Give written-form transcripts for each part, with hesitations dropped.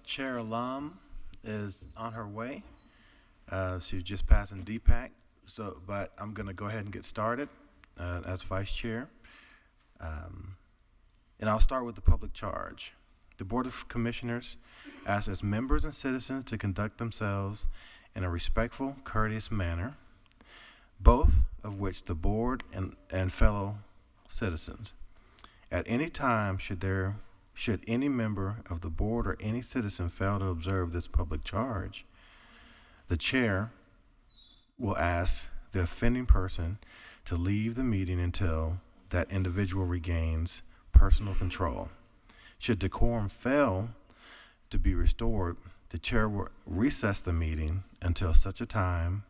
Chair Alum is on her way. She's just passing DPAC, but I'm going to go ahead and get started as Vice Chair. And I'll start with the public charge. The Board of Commissioners asks its members and citizens to conduct themselves in a respectful, courteous manner, both of which the board and fellow citizens. At any time, should any member of the board or any citizen fail to observe this public charge, the chair will ask the offending person to leave the meeting until that individual regains personal control. Should decorum fail to be restored, the chair will recess the meeting until such time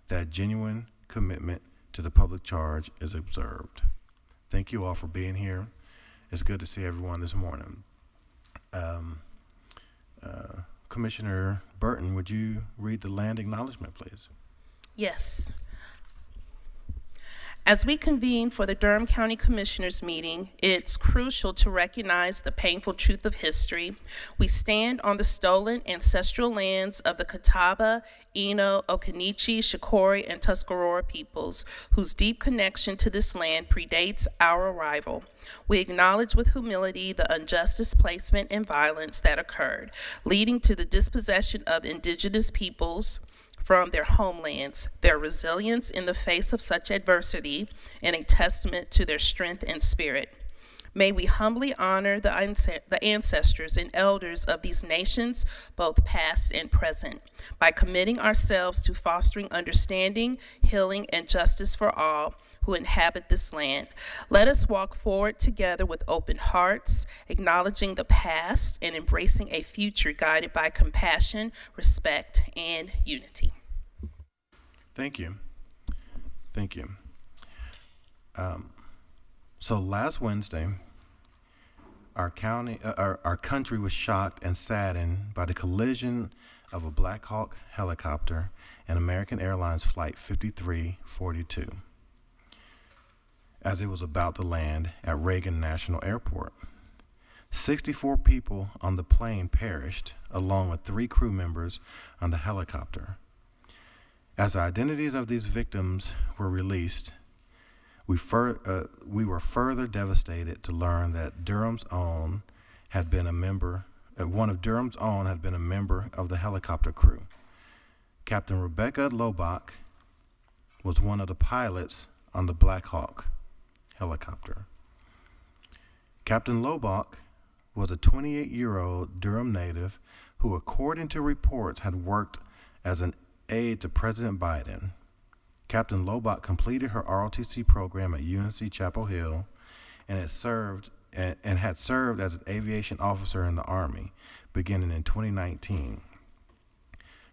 that genuine commitment to the public charge is observed. Thank you all for being here. It's good to see everyone this morning. Commissioner Burton, would you read the land acknowledgement, please? Yes. As we convene for the Durham County Commissioners meeting, it's crucial to recognize the painful truth of history. We stand on the stolen ancestral lands of the Catawba, Eno, Occaneechi, Shakori, and Tuscarora peoples, whose deep connection to this land predates our arrival. We acknowledge with humility the unjust displacement and violence that occurred, leading to the dispossession of indigenous peoples from their homelands, their resilience in the face of such adversity, and a testament to their strength and spirit. May we humbly honor the ancestors and elders of these nations, both past and present, by committing ourselves to fostering understanding, healing, and justice for all who inhabit this land. Let us walk forward together with open hearts, acknowledging the past and embracing a future guided by compassion, respect, and unity. Thank you. Thank you. So last Wednesday, our country was shocked and saddened by the collision of a Black Hawk helicopter and American Airlines Flight 5342 as it was about to land at Reagan National Airport. 64 people on the plane perished, along with 3 crew members on the helicopter. As the identities of these victims were released, we were further devastated to learn that one of Durham's own had been a member of the helicopter crew. Captain Rebecca Lobach was one of the pilots on the Black Hawk helicopter. Captain Lobach was a 28-year-old Durham native who, according to reports, had worked as an aide to President Biden. Captain Lobach completed her ROTC program at UNC Chapel Hill and had served as an aviation officer in the Army beginning in 2019.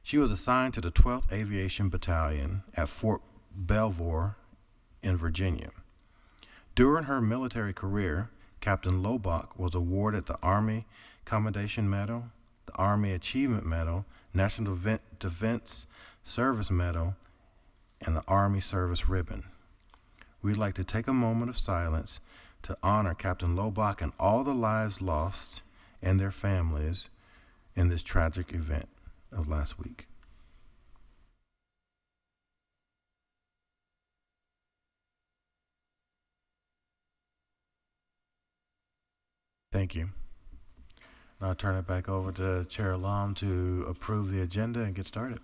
She was assigned to the 12th Aviation Battalion at Fort Belvoir in Virginia. During her military career, Captain Lobach was awarded the Army Commendation Medal, the Army Achievement Medal, National Defense Service Medal, and the Army Service Ribbon. We'd like to take a moment of silence to honor Captain Lobach and all the lives lost and their families in this tragic event of last week. Thank you. Now I'll turn it back over to Chair Alum to approve the agenda and get started.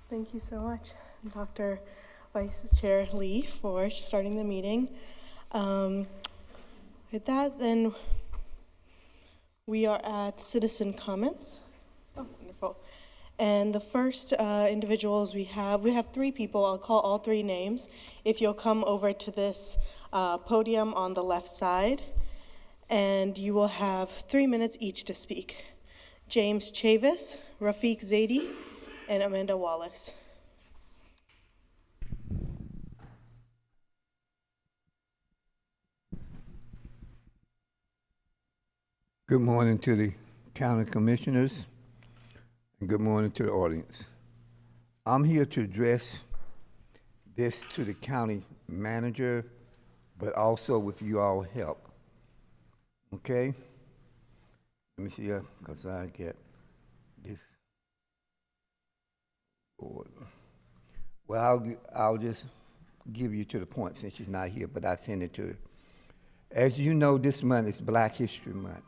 Thank you so much, Dr. Vice Chair Lee, for starting the meeting. With that, then we are at citizen comments. Oh, wonderful. And the first individuals we have 3 people. I'll call all 3 names. If you'll come over to this podium on the left side, and you will have 3 minutes each to speak. James Chavis, Rafiq Zaidi, and Amanda Wallace. Good morning to the county commissioners, and good morning to the audience. I'm here to address this to the county manager, but also with you all help. Okay? Let me see here, because I get this board. Well, I'll just give you to the point since she's not here, but I send it to her. As you know, this month is Black History Month.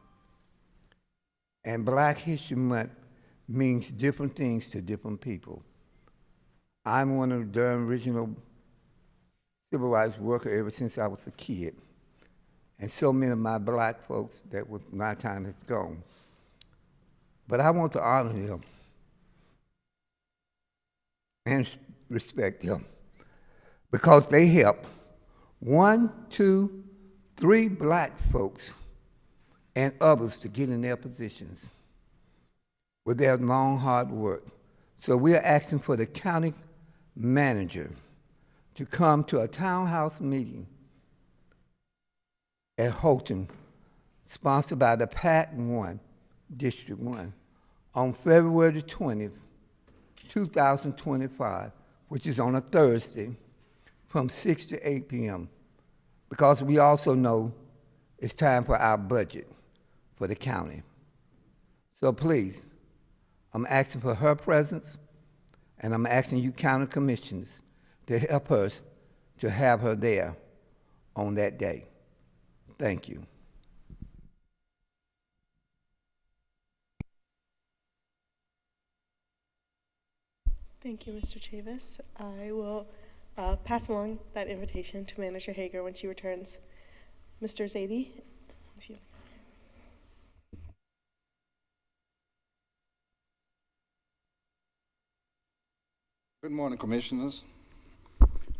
And Black History Month means different things to different people. I'm one of the original civil rights workers ever since I was a kid. And so many of my black folks that was, my time is gone. But I want to honor them and respect them because they help 1, 2, 3 black folks and others to get in their positions with their long, hard work. So we are asking for the county manager to come to a townhouse meeting at Houghton, sponsored by the PAC 1, District 1, on February the 20th, 2025, which is on a Thursday, from 6 to 8 p.m., because we also know it's time for our budget for the county. So please, I'm asking for her presence, and I'm asking you county commissioners to help us to have her there on that day. Thank you. Thank you, Mr. Chavis. I will pass along that invitation to Manager Hager when she returns. Mr. Zadie, if you. Good morning, Commissioners.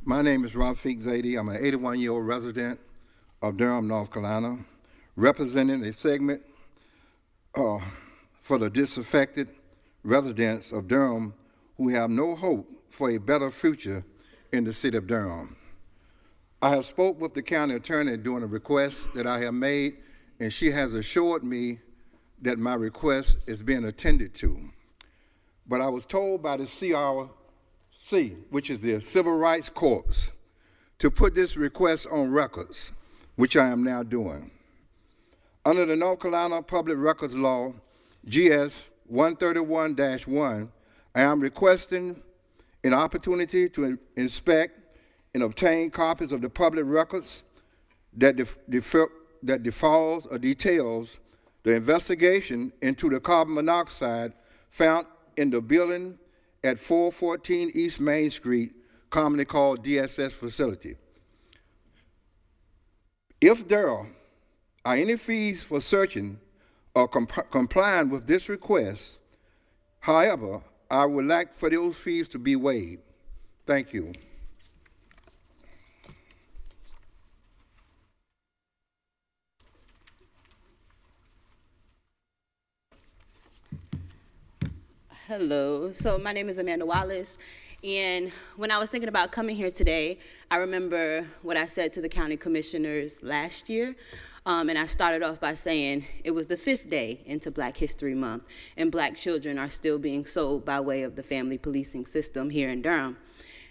My name is Rafiq Zadie. I'm an 81-year-old resident of Durham, North Carolina, representing a segment for the disaffected residents of Durham who have no hope for a better future in the city of Durham. I have spoke with the county attorney during a request that I have made, and she has assured me that my request is being attended to. But I was told by the CRC, which is the Civil Rights Corps, to put this request on records, which I am now doing. Under the North Carolina Public Records Law, GS 131-1, I am requesting an opportunity to inspect and obtain copies of the public records that defiles or details the investigation into the carbon monoxide found in the building at 414 East Main Street, commonly called DSS facility. If there are any fees for searching or complying with this request, however, I would like for those fees to be waived. Thank you. Hello, so my name is Amanda Wallace, and when I was thinking about coming here today, I remember what I said to the county commissioners last year, and I started off by saying it was the 5th day into Black History Month, and black children are still being sold by way of the family policing system here in Durham.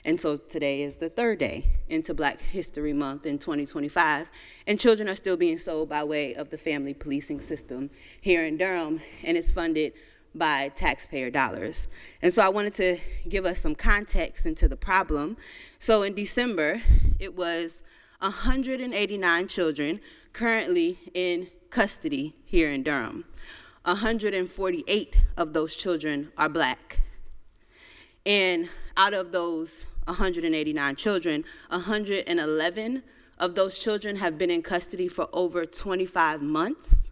And so today is the 3rd day into Black History Month in 2025, and children are still being sold by way of the family policing system here in Durham, and it's funded by taxpayer dollars. And so I wanted to give us some context into the problem. So in December, it was 189 children currently in custody here in Durham. 148 of those children are black. And out of those 189 children, 111 of those children have been in custody for over 25 months.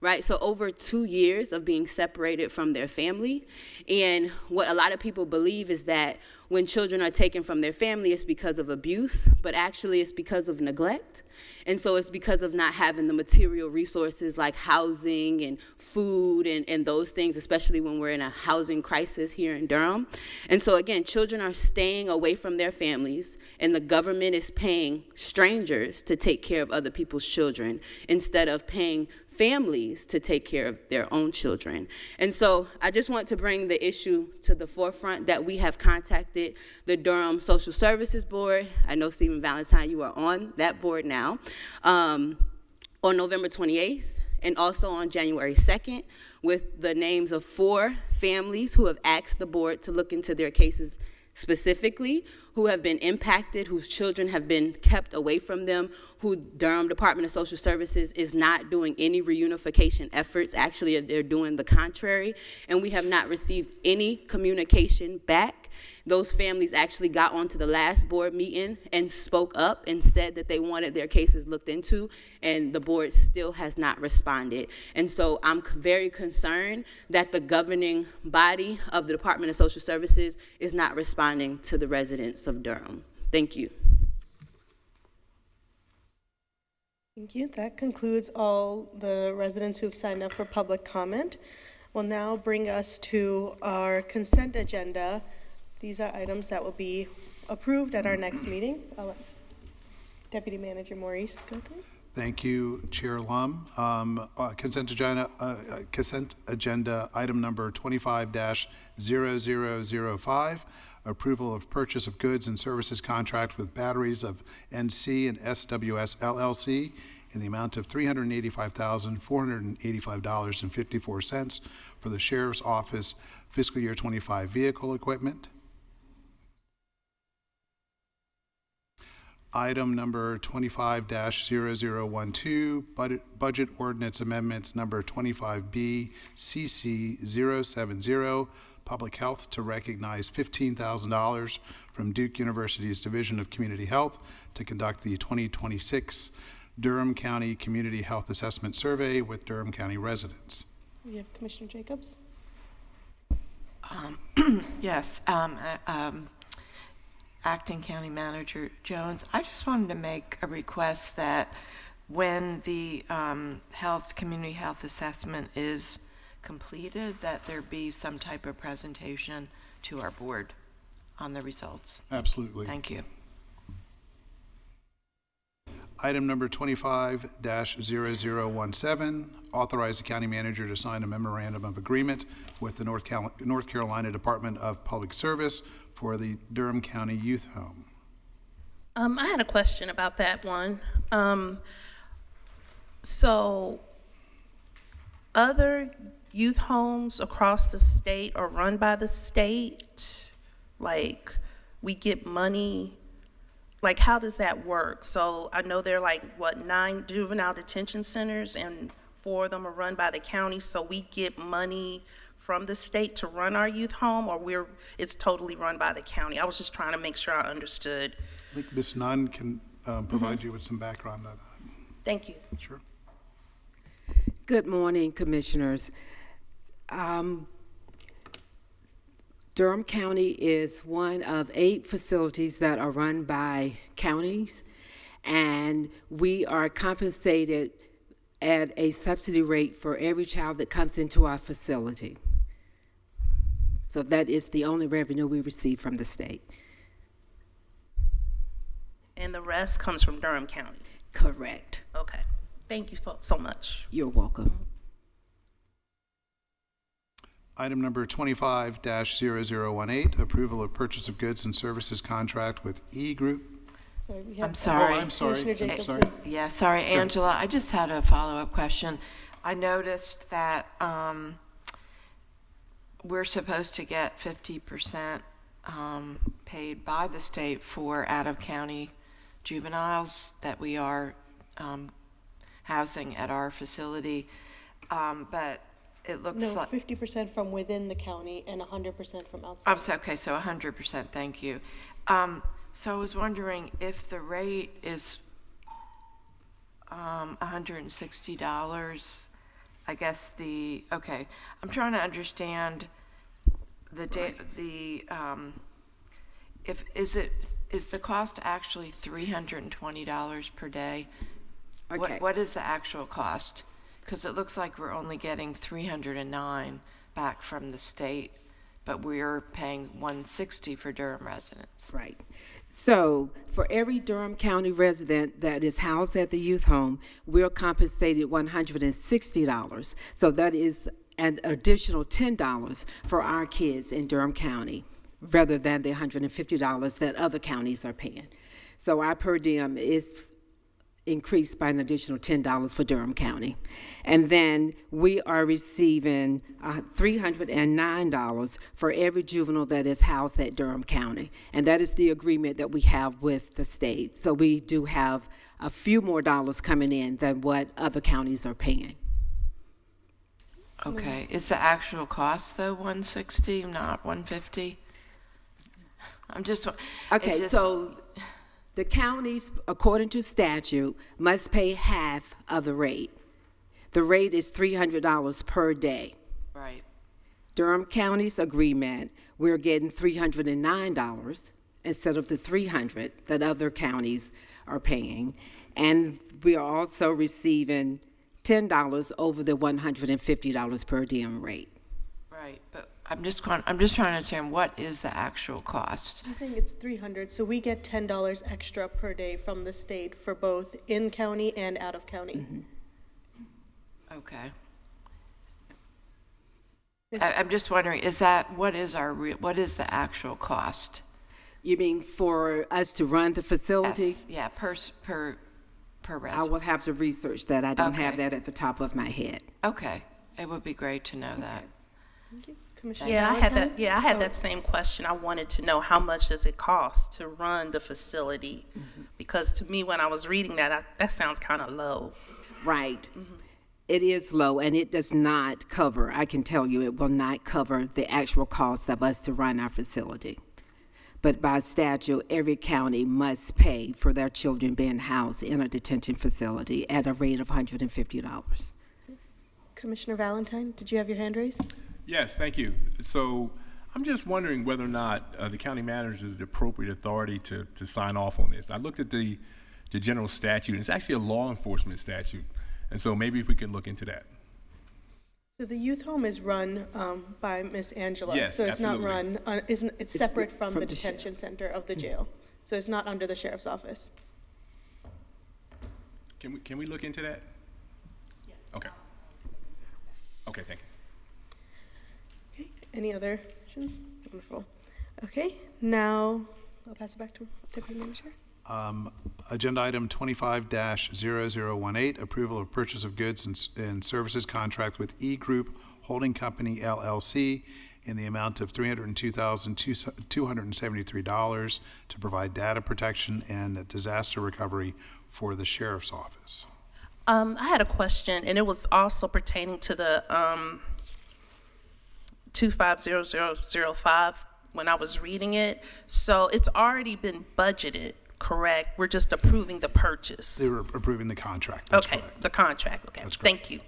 Right, so over 2 years of being separated from their family. And what a lot of people believe is that when children are taken from their family, it's because of abuse, but actually it's because of neglect. And so it's because of not having the material resources like housing and food and those things, especially when we're in a housing crisis here in Durham. And so again, children are staying away from their families, and the government is paying strangers to take care of other people's children instead of paying families to take care of their own children. And so I just want to bring the issue to the forefront that we have contacted the Durham Social Services Board. I know, Stephen Valentine, you are on that board now, on November 28th. and also on January 2nd with the names of 4 families who have asked the board to look into their cases specifically, who have been impacted, whose children have been kept away from them, who Durham Department of Social Services is not doing any reunification efforts. Actually, they're doing the contrary, and we have not received any communication back. Those families actually got onto the last board meeting and spoke up and said that they wanted their cases looked into, and the board still has not responded. And so I'm very concerned that the governing body of the Department of Social Services is not responding to the residents of Durham. Thank you. Thank you. That concludes all the residents who have signed up for public comment. Will now bring us to our consent agenda. These are items that will be approved at our next meeting. I'll let Deputy Manager Maurice go through. Thank you, Chair Lum. Consent agenda item number 25-0005, approval of purchase of goods and services contract with batteries of NC and SWS LLC in the amount of $385,485.54 for the Sheriff's Office fiscal year 25 vehicle equipment. Item number 25-0012, budget ordinance amendment number 25B CC 070, public health to recognize $15,000 from Duke University's Division of Community Health to conduct the 2026 Durham County Community Health Assessment Survey with Durham County residents. We have Commissioner Jacobs. Yes, Acting County Manager Jones, I just wanted to make a request that when the community health assessment is completed, that there be some type of presentation to our board on the results. Absolutely. Thank you. Item number 25-0017, authorize the county manager to sign a memorandum of agreement with the North Carolina Department of Public Service for the Durham County Youth Home. I had a question about that one. So other youth homes across the state are run by the state? Like, we get money? Like, how does that work? So I know there are like, what, 9 juvenile detention centers, and 4 of them are run by the county, so we get money from the state to run our youth home, or it's totally run by the county? I was just trying to make sure I understood. I think Ms. Nunn can provide you with some background on that. Thank you. Sure. Good morning, Commissioners. Durham County is one of 8 facilities that are run by counties, and we are compensated at a subsidy rate for every child that comes into our facility. So that is the only revenue we receive from the state. And the rest comes from Durham County? Correct. Okay. Thank you so much. You're welcome. Item number 25-0018, approval of purchase of goods and services contract with E Group. Sorry, we have I'm sorry. Oh, I'm sorry. Commissioner I'm Jacobson. sorry. Yeah, sorry, Angela. I just had a follow-up question. I noticed that we're supposed to get 50% paid by the state for out-of-county juveniles that we are housing at our facility, but it looks No, like 50% from within the county and 100% from outside. okay, so 100%. Thank you. So I was wondering if the rate is $160. I guess okay. I'm trying to understand is the cost actually $320 per day? Okay. What is the actual cost? Because it looks like we're only getting $309 back from the state, but we're paying $160 for Durham residents. Right. So for every Durham County resident that is housed at the youth home, we're compensated $160. So that is an additional $10 for our kids in Durham County, rather than the $150 that other counties are paying. So our per diem is increased by an additional $10 for Durham County. And then we are receiving $309 for every juvenile that is housed at Durham County. And that is the agreement that we have with the state. So we do have a few more dollars coming in than what other counties are paying. Okay, is the actual cost though 160, not 150? Okay, so the counties, according to statute, must pay half of the rate. The rate is $300 per day. Right. Durham County's agreement, we're getting $309 instead of the $300 that other counties are paying. And we are also receiving $10 over the $150 per diem rate. Right, but I'm just trying to understand what is the actual cost. I think it's $300, so we get $10 extra per day from the state for both in county and out of county. Mm-hmm. Okay. I'm just wondering, what is the actual cost? You mean for us to run the facility? Yes, yeah, per I resident. will have to research that. I don't have Okay. that at the top of my head. Okay, it would be great to know that. Thank you. Commissioner Yeah, I had Valentine? that. Yeah, I had that same question. I wanted to know how much does it cost to run the facility, because to me, when I was reading that, that sounds kind of low. Right. It is low, and it does not cover, I can tell you, it will not cover the actual cost of us to run our facility. But by statute, every county must pay for their children being housed in a detention facility at a rate of $150. Commissioner Valentine, did you have your hand raised? Yes, thank you. So I'm just wondering whether or not the county manager is the appropriate authority to sign off on this. I looked at the general statute, and it's actually a law enforcement statute. And so maybe if we could look into that. So the youth home is run by Miss Angela. Yes, so it's absolutely. not run. It's separate from from the the detention center of the jail. So it's not under the sheriff's office. Can we look into that? Yeah. Okay. Okay, thank you. Okay. Any other questions? Wonderful. Okay. Now I'll pass it back to Deputy Manager. Agenda item 25-0018, approval of purchase of goods and services contract with E Group Holding Company LLC in the amount of $302,273 to provide data protection and disaster recovery for the sheriff's office. I had a question, and it was also pertaining to the 250005 when I was reading it. So it's already been budgeted, correct? We're just approving the purchase. They were approving the contract. That's Okay, correct. the contract, okay. That's correct. Thank you.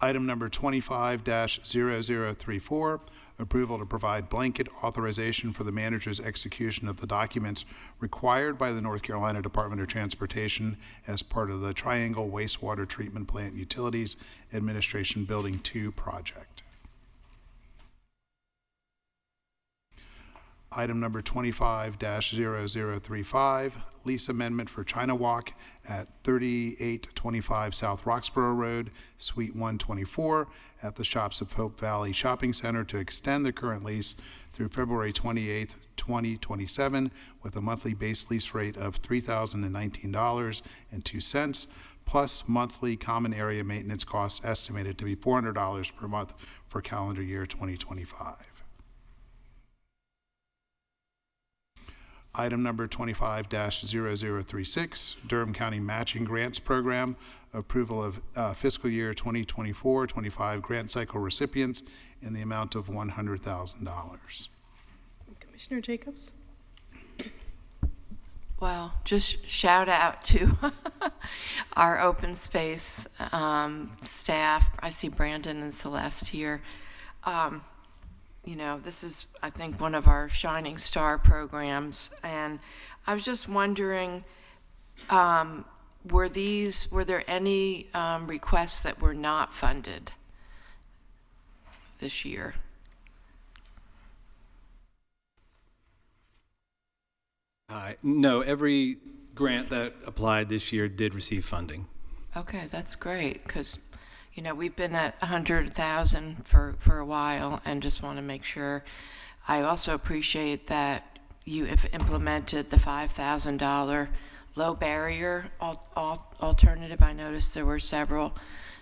Item number 25-0034, approval to provide blanket authorization for the manager's execution of the documents required by the North Carolina Department of Transportation as part of the Triangle Wastewater Treatment Plant Utilities Administration Building 2 project. Item number 25-0035, lease amendment for China Walk at 3825 South Roxborough Road, Suite 124, at the Shops of Hope Valley Shopping Center to extend the current lease through February 28th, 2027, with a monthly base lease rate of $3,019.02, plus monthly common area maintenance costs estimated to be $400 per month for calendar year 2025. Item number 25-0036, Durham County Matching Grants Program, approval of fiscal year 2024-25 grant cycle recipients in the amount of $100,000. Commissioner Jacobs. Well, just shout out to our open space staff. I see Brandon and Celeste here. You know, this is, I think, one of our shining star programs. And I was just wondering, were there any requests that were not funded this year? No, every grant that applied this year did receive funding. Okay, that's great, because, you know, we've been at 100,000 for a while, and just want to make sure. I also appreciate that you have implemented the $5,000 low barrier alternative. I noticed there were several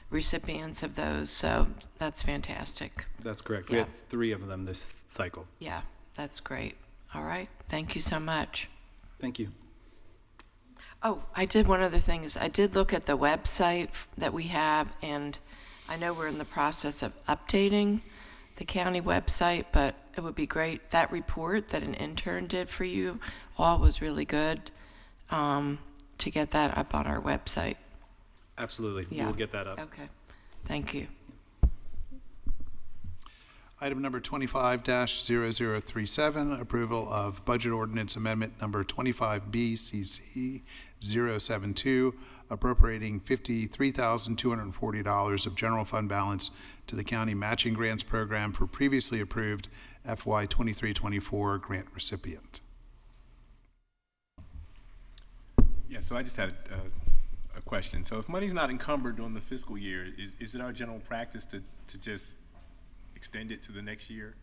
recipients of those, so that's fantastic. That's correct. We Yeah. had 3 of them this cycle. Yeah, that's great. All right, thank you so much. Thank you. Oh, I did one other thing is I did look at the website that we have, and I know we're in the process of updating the county website, but it would be great. That report that an intern did for you all was really good, to get that up on our website. Absolutely. Yeah. We'll get that up. Okay, thank you. Item number 25-0037, approval of budget ordinance amendment number 25BCC 072, appropriating $53,240 of general fund balance to the county matching grants program for previously approved FY 23-24 grant recipient. Yeah, so I just had a question. So if money's not encumbered during the fiscal year, is it our general practice to just extend it to the next year?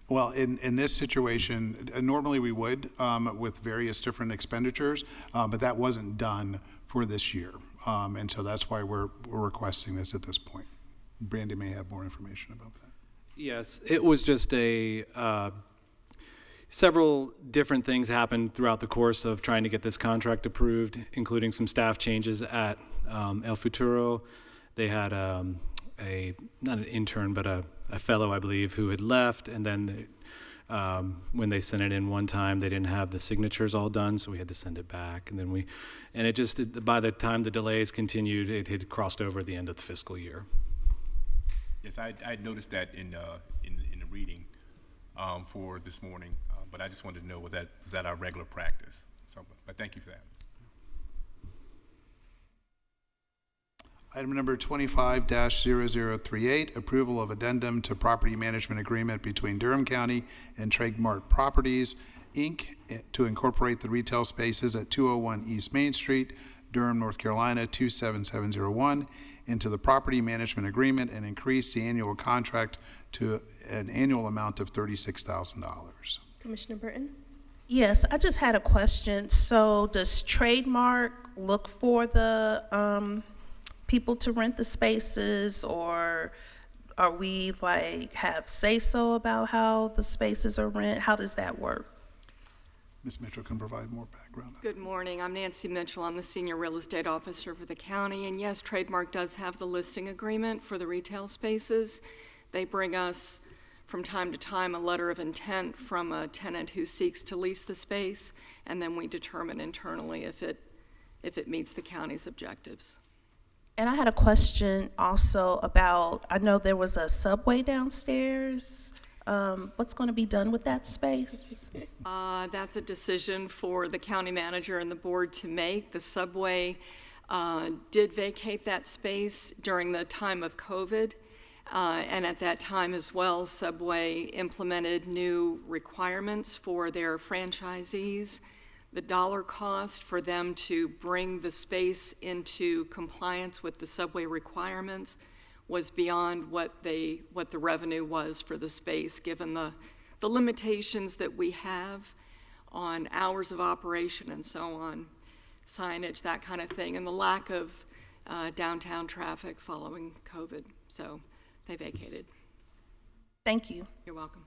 Well, in this situation, normally we would with various different expenditures, but that wasn't done for this year. And so that's why we're requesting this at this point. Brandy may have more information about that. Yes, it was just several different things happened throughout the course of trying to get this contract approved, including some staff changes at El Futuro. They had not an intern, but a fellow, I believe, who had left, and then when they sent it in one time, they didn't have the signatures all done, so we had to send it back. And then by the time the delays continued, it had crossed over the end of the fiscal year. Yes, I noticed that in the reading for this morning, but I just wanted to know is that our regular practice? So, but thank you for that. Item number 25-0038, approval of addendum to property management agreement between Durham County and Trademark Properties, Inc. to incorporate the retail spaces at 201 East Main Street, Durham, North Carolina 27701 into the property management agreement and increase the annual contract to an annual amount of $36,000. Commissioner Burton? Yes, I just had a question. So does Trademark look for the people to rent the spaces, or are we have say-so about how the spaces are rent? How does that work? Ms. Mitchell can provide more background. Good morning. I'm Nancy Mitchell. I'm the Senior Real Estate Officer for the county. And yes, Trademark does have the listing agreement for the retail spaces. They bring us from time to time a letter of intent from a tenant who seeks to lease the space, and then we determine internally if it meets the county's objectives. And I had a question also about, I know there was a Subway downstairs. What's going to be done with that space? That's a decision for the county manager and the board to make. The Subway did vacate that space during the time of COVID. And at that time as well, Subway implemented new requirements for their franchisees. The dollar cost for them to bring the space into compliance with the Subway requirements was beyond what the revenue was for the space, given the limitations that we have on hours of operation and so on, signage, that kind of thing, and the lack of downtown traffic following COVID. So they vacated. Thank you. You're welcome.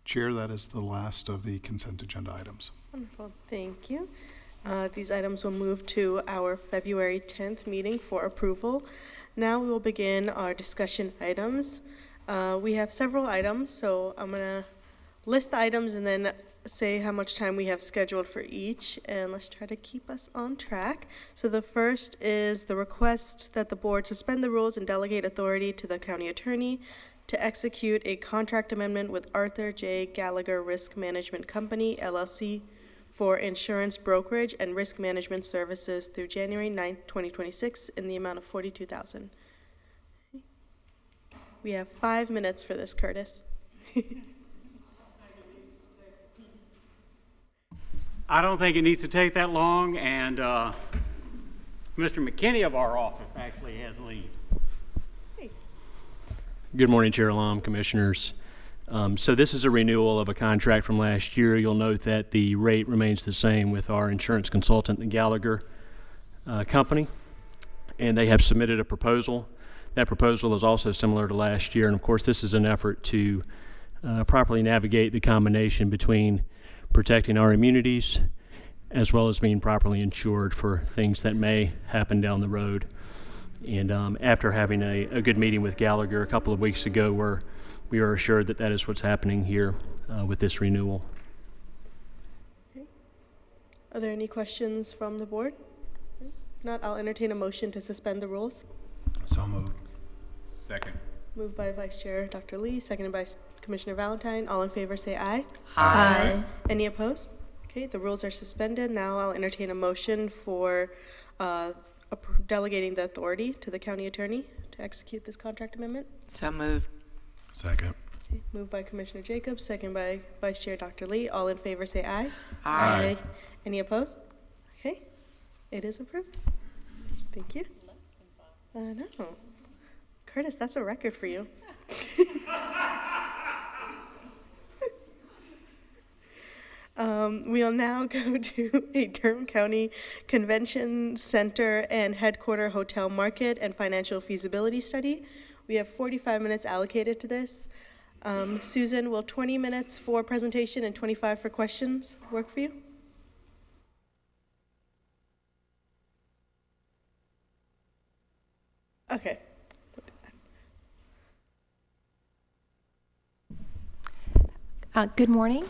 Chair, that is the last of the consent agenda items. Wonderful, thank you. These items will move to our February 10th meeting for approval. Now we will begin our discussion items. We have several items, so I'm gonna list the items and then say how much time we have scheduled for each, and let's try to keep us on track. So the first is the request that the board suspend the rules and delegate authority to the county attorney to execute a contract amendment with Arthur J. Gallagher Risk Management Company, LLC, for insurance brokerage and risk management services through January 9th, 2026, in the amount of $42,000. We have 5 minutes for this, Curtis. I don't think it needs to take that long, and Mr. McKinney of our office actually has lead. Good morning, Chair Alam, Commissioners. So this is a renewal of a contract from last year. You'll note that the rate remains the same with our insurance consultant, the Gallagher Company, and they have submitted a proposal. That proposal is also similar to last year, and of course this is an effort to properly navigate the combination between protecting our immunities as well as being properly insured for things that may happen down the road. And after having a good meeting with Gallagher a couple of weeks ago, we are assured that that is what's happening here with this renewal. Okay. Are there any questions from the board? If not, I'll entertain a motion to suspend the rules. So moved. Second. Moved by Vice Chair Dr. Lee, seconded by Commissioner Valentine. All in favor say aye. Aye. Any opposed? Okay, the rules are suspended. Now I'll entertain a motion for delegating the authority to the county attorney to execute this contract amendment. So moved. Second. Okay, moved by Commissioner Jacobs, second by Vice Chair Dr. Lee. All in favor say aye. Aye. Any opposed? Okay, it is approved. Thank you. I know. Curtis, that's a record for you. We'll now go to a Durham County Convention Center and Headquarter Hotel Market and Financial Feasibility Study. We have 45 minutes allocated to this. Susan, will 20 minutes for presentation and 25 for questions work for you? Okay. Good morning.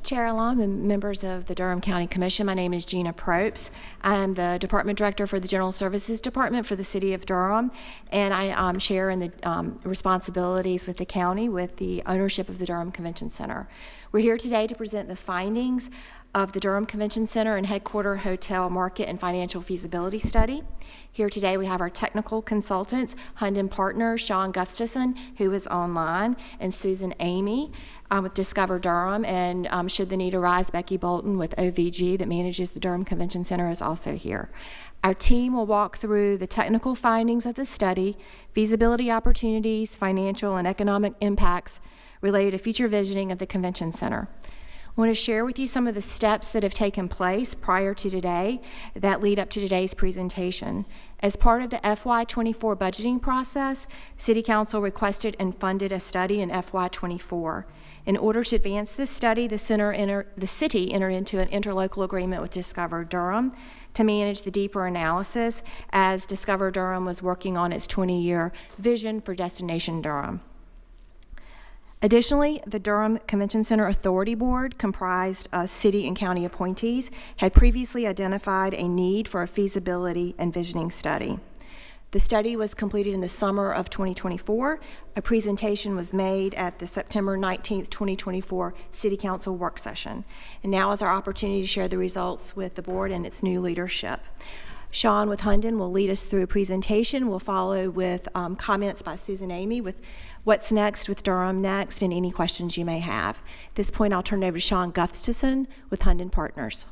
Chair Alam and members of the Durham County Commission. My name is Gina Propes. I'm the Department Director for the General Services Department for the City of Durham, and I share in the responsibilities with the county with the ownership of the Durham Convention Center. We're here today to present the findings of the Durham Convention Center and Headquarter Hotel Market and Financial Feasibility Study. Here today we have our technical consultants, Hunden Partners, Sean Gustafson, who is online, and Susan Amy with Discover Durham, and should the need arise, Becky Bolton with OVG that manages the Durham Convention Center is also here. Our team will walk through the technical findings of the study, feasibility opportunities, financial and economic impacts related to future visioning of the Convention Center. I want to share with you some of the steps that have taken place prior to today that lead up to today's presentation. As part of the FY24 budgeting process, City Council requested and funded a study in FY24. In order to advance this study, the city entered into an interlocal agreement with Discover Durham to manage the deeper analysis as Discover Durham was working on its 20-year vision for Destination Durham. Additionally, the Durham Convention Center Authority Board, comprised of city and county appointees, had previously identified a need for a feasibility and visioning study. The study was completed in the summer of 2024. A presentation was made at the September 19th, 2024 City Council work session. And now is our opportunity to share the results with the board and its new leadership. Sean with Hunden will lead us through a presentation. We'll follow with comments by Susan Amy with what's next with Durham next and any questions you may have. At this point, I'll turn it over to Sean Gustafson with Hunden Partners.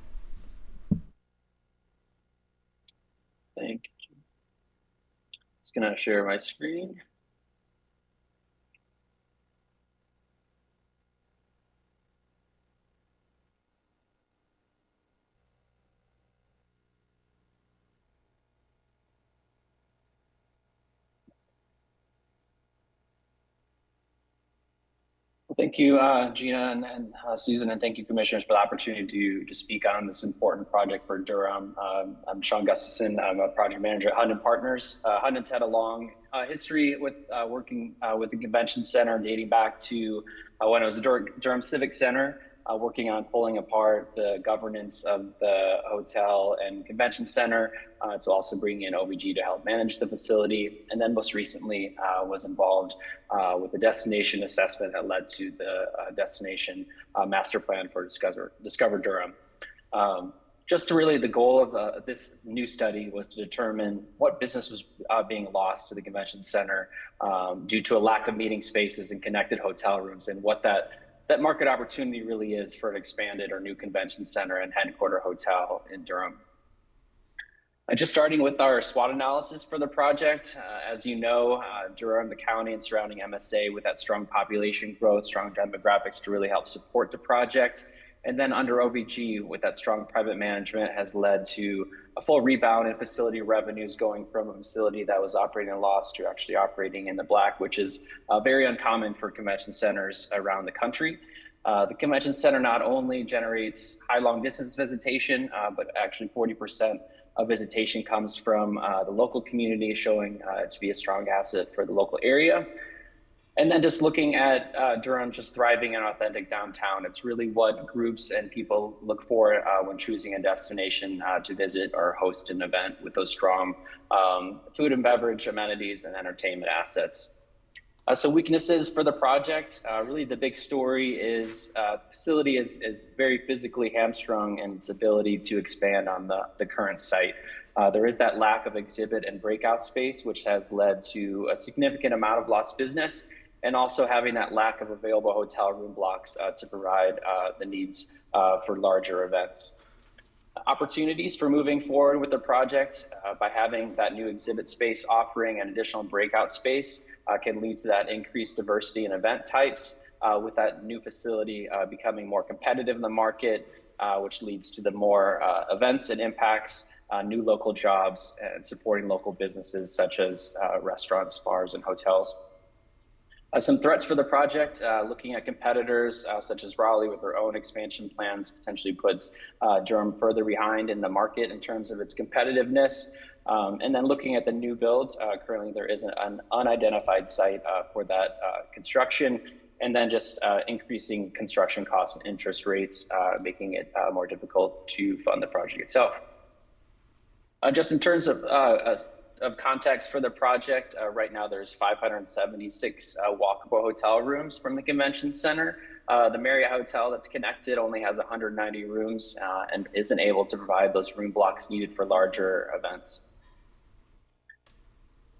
Thank you. Just gonna share my screen. Thank you, Gina and Susan, and thank you, commissioners, for the opportunity to speak on this important project for Durham. I'm Sean Gustafson. I'm a project manager at Hunden Partners. Hunden's had a long history with working with the convention center dating back to when it was the Durham Civic Center, working on pulling apart the governance of the hotel and convention center to also bring in OVG to help manage the facility. And then most recently was involved with the destination assessment that led to the destination master plan for Discover Durham. Just to really the goal of this new study was to determine what business was being lost to the convention center due to a lack of meeting spaces and connected hotel rooms, and what that market opportunity really is for an expanded or new convention center and headquarter hotel in Durham. Just starting with our SWOT analysis for the project, as you know, Durham, the county and surrounding MSA with that strong population growth, strong demographics to really help support the project. And then under OVG with that strong private management has led to a full rebound in facility revenues going from a facility that was operating a loss to actually operating in the black, which is very uncommon for convention centers around the country. The convention center not only generates high long distance visitation, but actually 40% of visitation comes from the local community, showing to be a strong asset for the local area. And then just looking at Durham just thriving in authentic downtown, it's really what groups and people look for when choosing a destination to visit or host an event with those strong food and beverage amenities and entertainment assets. So weaknesses for the project, really the big story is the facility is very physically hamstrung in its ability to expand on the current site. There is that lack of exhibit and breakout space, which has led to a significant amount of lost business, and also having that lack of available hotel room blocks to provide the needs for larger events. Opportunities for moving forward with the project by having that new exhibit space offering an additional breakout space can lead to that increased diversity in event types, with that new facility becoming more competitive in the market, which leads to the more events and impacts new local jobs and supporting local businesses such as restaurants, bars, and hotels. Some threats for the project, looking at competitors such as Raleigh with their own expansion plans potentially puts Durham further behind in the market in terms of its competitiveness. And then looking at the new build, currently there is an unidentified site for that construction, and then just increasing construction costs and interest rates, making it more difficult to fund the project itself. Just in terms of context for the project, right now there's 576 walkable hotel rooms from the convention center. The Marriott Hotel that's connected only has 190 rooms and isn't able to provide those room blocks needed for larger events.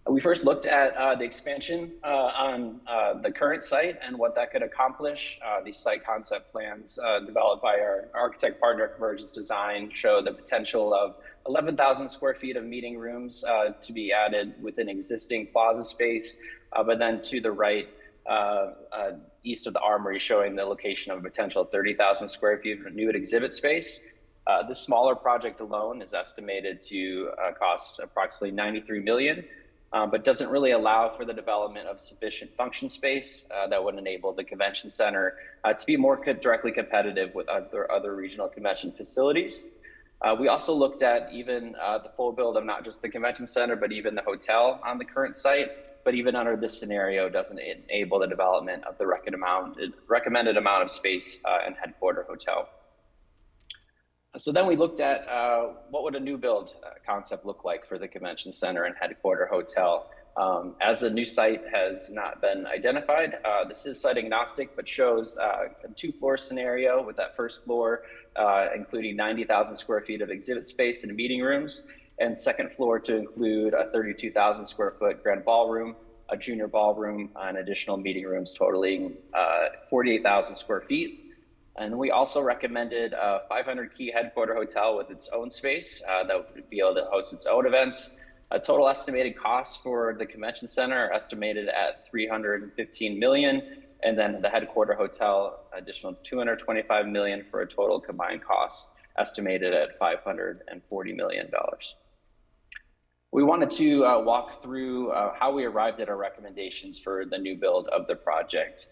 We first looked at the expansion on the current site and what that could accomplish. These site concept plans developed by our architect partner Convergence Design show the potential of 11,000 square feet of meeting rooms to be added within existing plaza space, but then to the right, east of the Armory, showing the location of a potential 30,000 square feet of new exhibit space. This smaller project alone is estimated to cost approximately $93 million. But doesn't really allow for the development of sufficient function space that would enable the convention center to be more directly competitive with other regional convention facilities. We also looked at even the full build of not just the convention center, but even the hotel on the current site. But even under this scenario, doesn't enable the development of the recommended amount of space and headquarter hotel. So then we looked at what would a new build concept look like for the convention center and headquarter hotel. As a new site has not been identified, this is site agnostic, but shows a 2-floor scenario with that first floor, including 90,000 square feet of exhibit space and meeting rooms, and second floor to include a 32,000 square foot grand ballroom, a junior ballroom, and additional meeting rooms totaling 48,000 square feet. And we also recommended a 500 key headquarter hotel with its own space that would be able to host its own events. A total estimated costs for the convention center are estimated at $315 million, and then the headquarter hotel, additional $225 million, for a total combined cost estimated at $540 million. We wanted to walk through how we arrived at our recommendations for the new build of the project.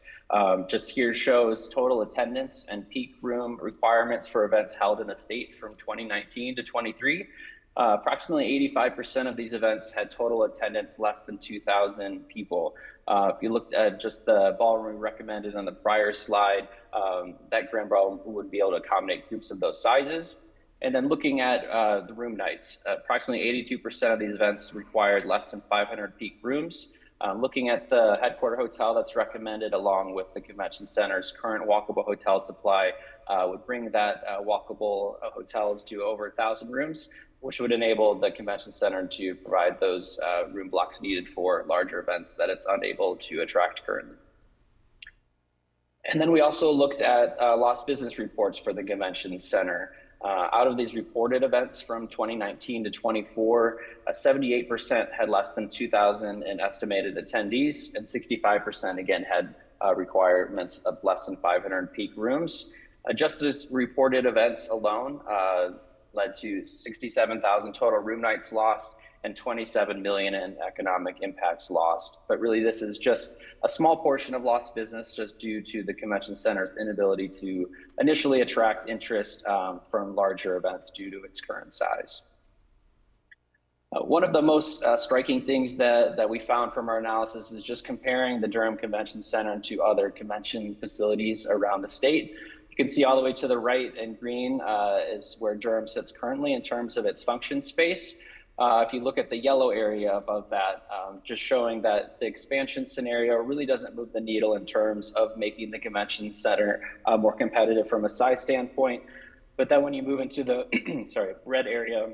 Just here shows total attendance and peak room requirements for events held in the state from 2019 to 23. Approximately 85% of these events had total attendance less than 2,000 people. If you looked at just the ballroom recommended on the prior slide, that grand ballroom would be able to accommodate groups of those sizes. And then looking at the room nights, approximately 82% of these events required less than 500 peak rooms. Looking at the headquarter hotel that's recommended along with the convention center's current walkable hotel supply would bring that walkable hotels to over 1,000 rooms, which would enable the convention center to provide those room blocks needed for larger events that it's unable to attract currently. And then we also looked at lost business reports for the convention center. Out of these reported events from 2019 to 24, 78% had less than 2,000 in estimated attendees, and 65% again had requirements of less than 500 peak rooms. Just as reported events alone led to 67,000 total room nights lost and 27 million in economic impacts lost. But really, this is just a small portion of lost business just due to the convention center's inability to initially attract interest from larger events due to its current size. One of the most striking things that we found from our analysis is just comparing the Durham Convention Center to other convention facilities around the state. You can see all the way to the right in green is where Durham sits currently in terms of its function space. If you look at the yellow area above that, just showing that the expansion scenario really doesn't move the needle in terms of making the convention center more competitive from a size standpoint. But then when you move into the red area,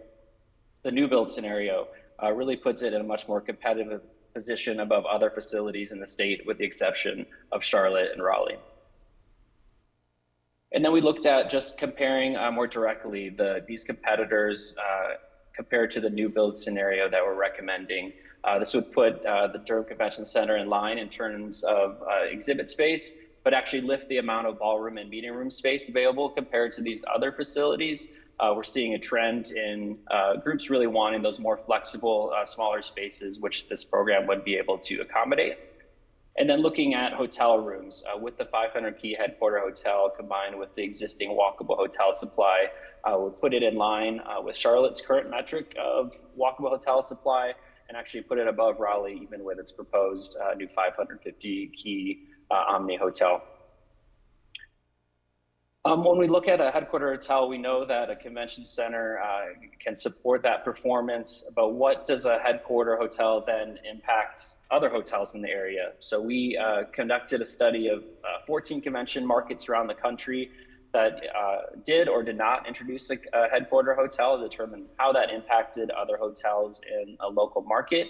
the new build scenario really puts it in a much more competitive position above other facilities in the state, with the exception of Charlotte and Raleigh. And then we looked at just comparing more directly these competitors compared to the new build scenario that we're recommending. This would put the Durham Convention Center in line in terms of exhibit space, but actually lift the amount of ballroom and meeting room space available compared to these other facilities. We're seeing a trend in groups really wanting those more flexible, smaller spaces, which this program would be able to accommodate. And then looking at hotel rooms, with the 500-key headquarter hotel combined with the existing walkable hotel supply, would put it in line with Charlotte's current metric of walkable hotel supply, and actually put it above Raleigh, even with its proposed new 550-key Omni hotel. When we look at a headquarter hotel, we know that a convention center can support that performance, but what does a headquarter hotel then impact other hotels in the area? So we conducted a study of 14 convention markets around the country that did or did not introduce a headquarter hotel to determine how that impacted other hotels in a local market.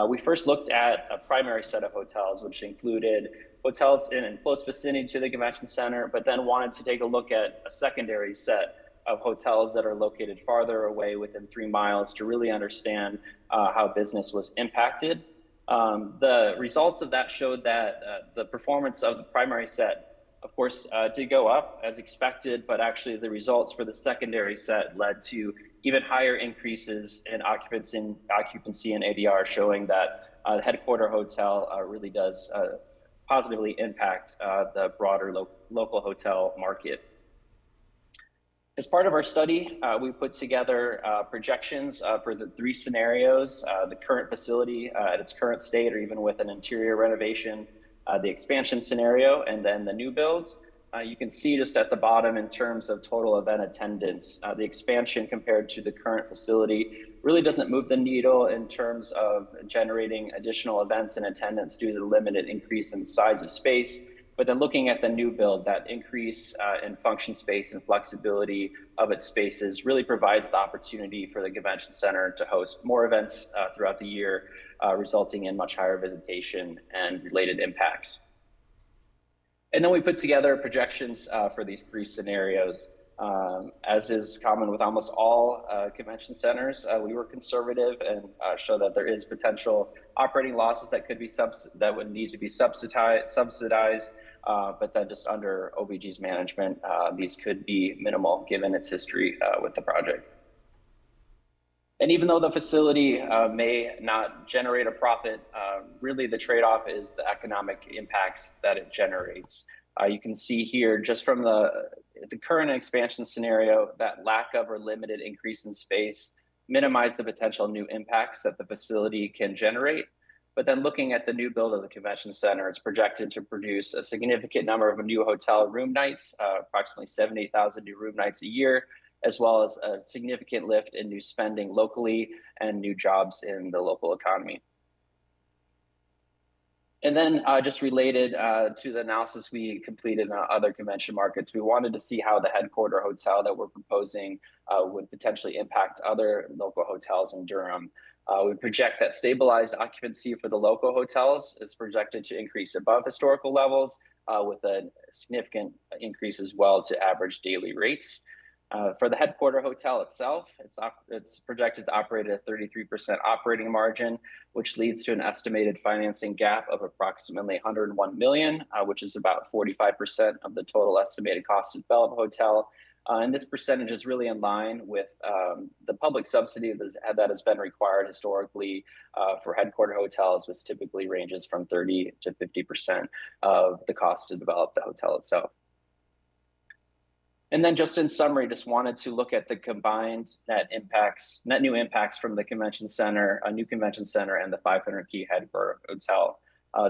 We first looked at a primary set of hotels, which included hotels in close vicinity to the convention center, but then wanted to take a look at a secondary set of hotels that are located farther away within 3 miles to really understand how business was impacted. The results of that showed that the performance of the primary set, of course, did go up as expected, but actually the results for the secondary set led to even higher increases in occupancy and ADR, showing that the headquarter hotel really does positively impact the broader local hotel market. As part of our study, we put together projections for the 3 scenarios: the current facility at its current state or even with an interior renovation, the expansion scenario, and then the new builds. You can see just at the bottom in terms of total event attendance, the expansion compared to the current facility really doesn't move the needle in terms of generating additional events and attendance due to the limited increase in the size of space. But then looking at the new build, that increase in function space and flexibility of its spaces really provides the opportunity for the convention center to host more events throughout the year, resulting in much higher visitation and related impacts. And then we put together projections for these 3 scenarios. As is common with almost all convention centers, we were conservative and show that there is potential operating losses that could be that would need to be subsidized. But then just under OVG's management, these could be minimal given its history with the project. And even though the facility may not generate a profit, really the trade-off is the economic impacts that it generates. You can see here just from the current expansion scenario, that lack of or limited increase in space minimize the potential new impacts that the facility can generate. But then looking at the new build of the convention center, it's projected to produce a significant number of new hotel room nights, approximately 78,000 new room nights a year, as well as a significant lift in new spending locally and new jobs in the local economy. And then just related to the analysis we completed in other convention markets, we wanted to see how the headquarter hotel that we're proposing would potentially impact other local hotels in Durham. We project that stabilized occupancy for the local hotels is projected to increase above historical levels with a significant increase as well to average daily rates. For the headquarter hotel itself, it's projected to operate at a 33% operating margin, which leads to an estimated financing gap of approximately $101 million, which is about 45% of the total estimated cost to develop a hotel. And this percentage is really in line with the public subsidy that has been required historically for headquarter hotels, which typically ranges from 30 to 50% of the cost to develop the hotel itself. And then just in summary, just wanted to look at the combined net new impacts from the convention center, a new convention center, and the 500-key headquarter hotel.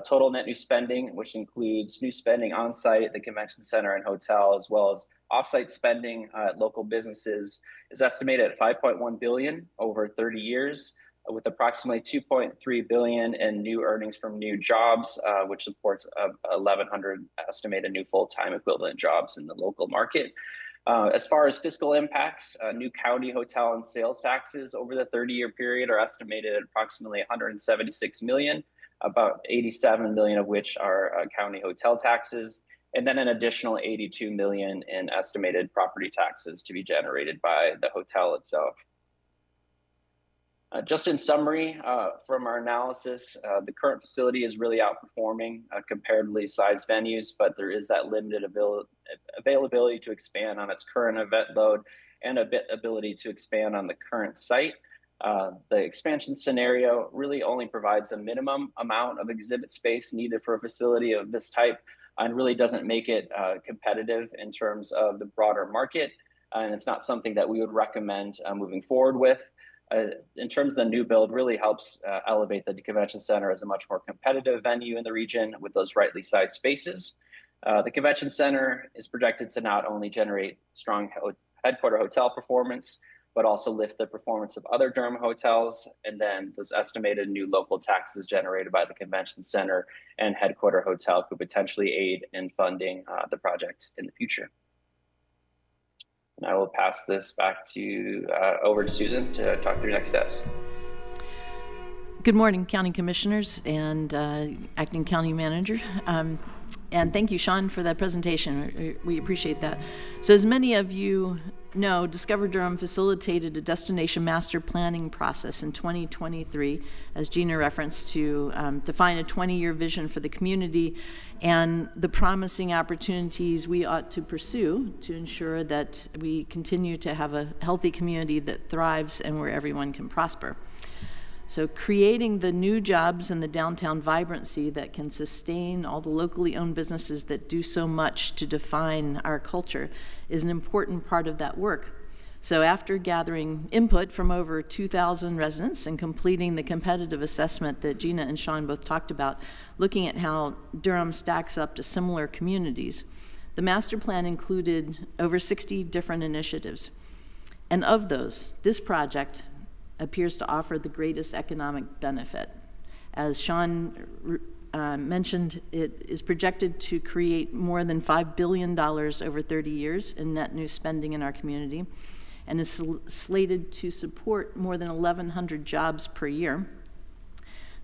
Total net new spending, which includes new spending on site, the convention center and hotel, as well as offsite spending at local businesses, is estimated at $5.1 billion over 30 years, with approximately $2.3 billion in new earnings from new jobs, which supports 1,100 estimated new full-time equivalent jobs in the local market. As far as fiscal impacts, new county hotel and sales taxes over the 30-year period are estimated at approximately $176 million, about $87 million of which are county hotel taxes, and then an additional $82 million in estimated property taxes to be generated by the hotel itself. Just in summary, from our analysis, the current facility is really outperforming comparatively sized venues, but there is that limited availability to expand on its current event load and ability to expand on the current site. The expansion scenario really only provides a minimum amount of exhibit space needed for a facility of this type and really doesn't make it competitive in terms of the broader market. And it's not something that we would recommend moving forward with. In terms of the new build, really helps elevate the convention center as a much more competitive venue in the region with those rightly sized spaces. The convention center is projected to not only generate strong headquarter hotel performance, but also lift the performance of other Durham hotels, and then those estimated new local taxes generated by the convention center and headquarter hotel could potentially aid in funding the project in the future. And I will pass this back to over to Susan to talk through next steps. Good morning, County Commissioners and Acting County Manager. And thank you, Sean, for that presentation. We appreciate that. So as many of you know, Discover Durham facilitated a destination master planning process in 2023, as Gina referenced, to define a 20-year vision for the community and the promising opportunities we ought to pursue to ensure that we continue to have a healthy community that thrives and where everyone can prosper. So creating the new jobs and the downtown vibrancy that can sustain all the locally owned businesses that do so much to define our culture is an important part of that work. So after gathering input from over 2,000 residents and completing the competitive assessment that Gina and Sean both talked about, looking at how Durham stacks up to similar communities, the master plan included over 60 different initiatives. And of those, this project appears to offer the greatest economic benefit. As Sean mentioned, it is projected to create more than $5 billion over 30 years in net new spending in our community, and is slated to support more than 1,100 jobs per year.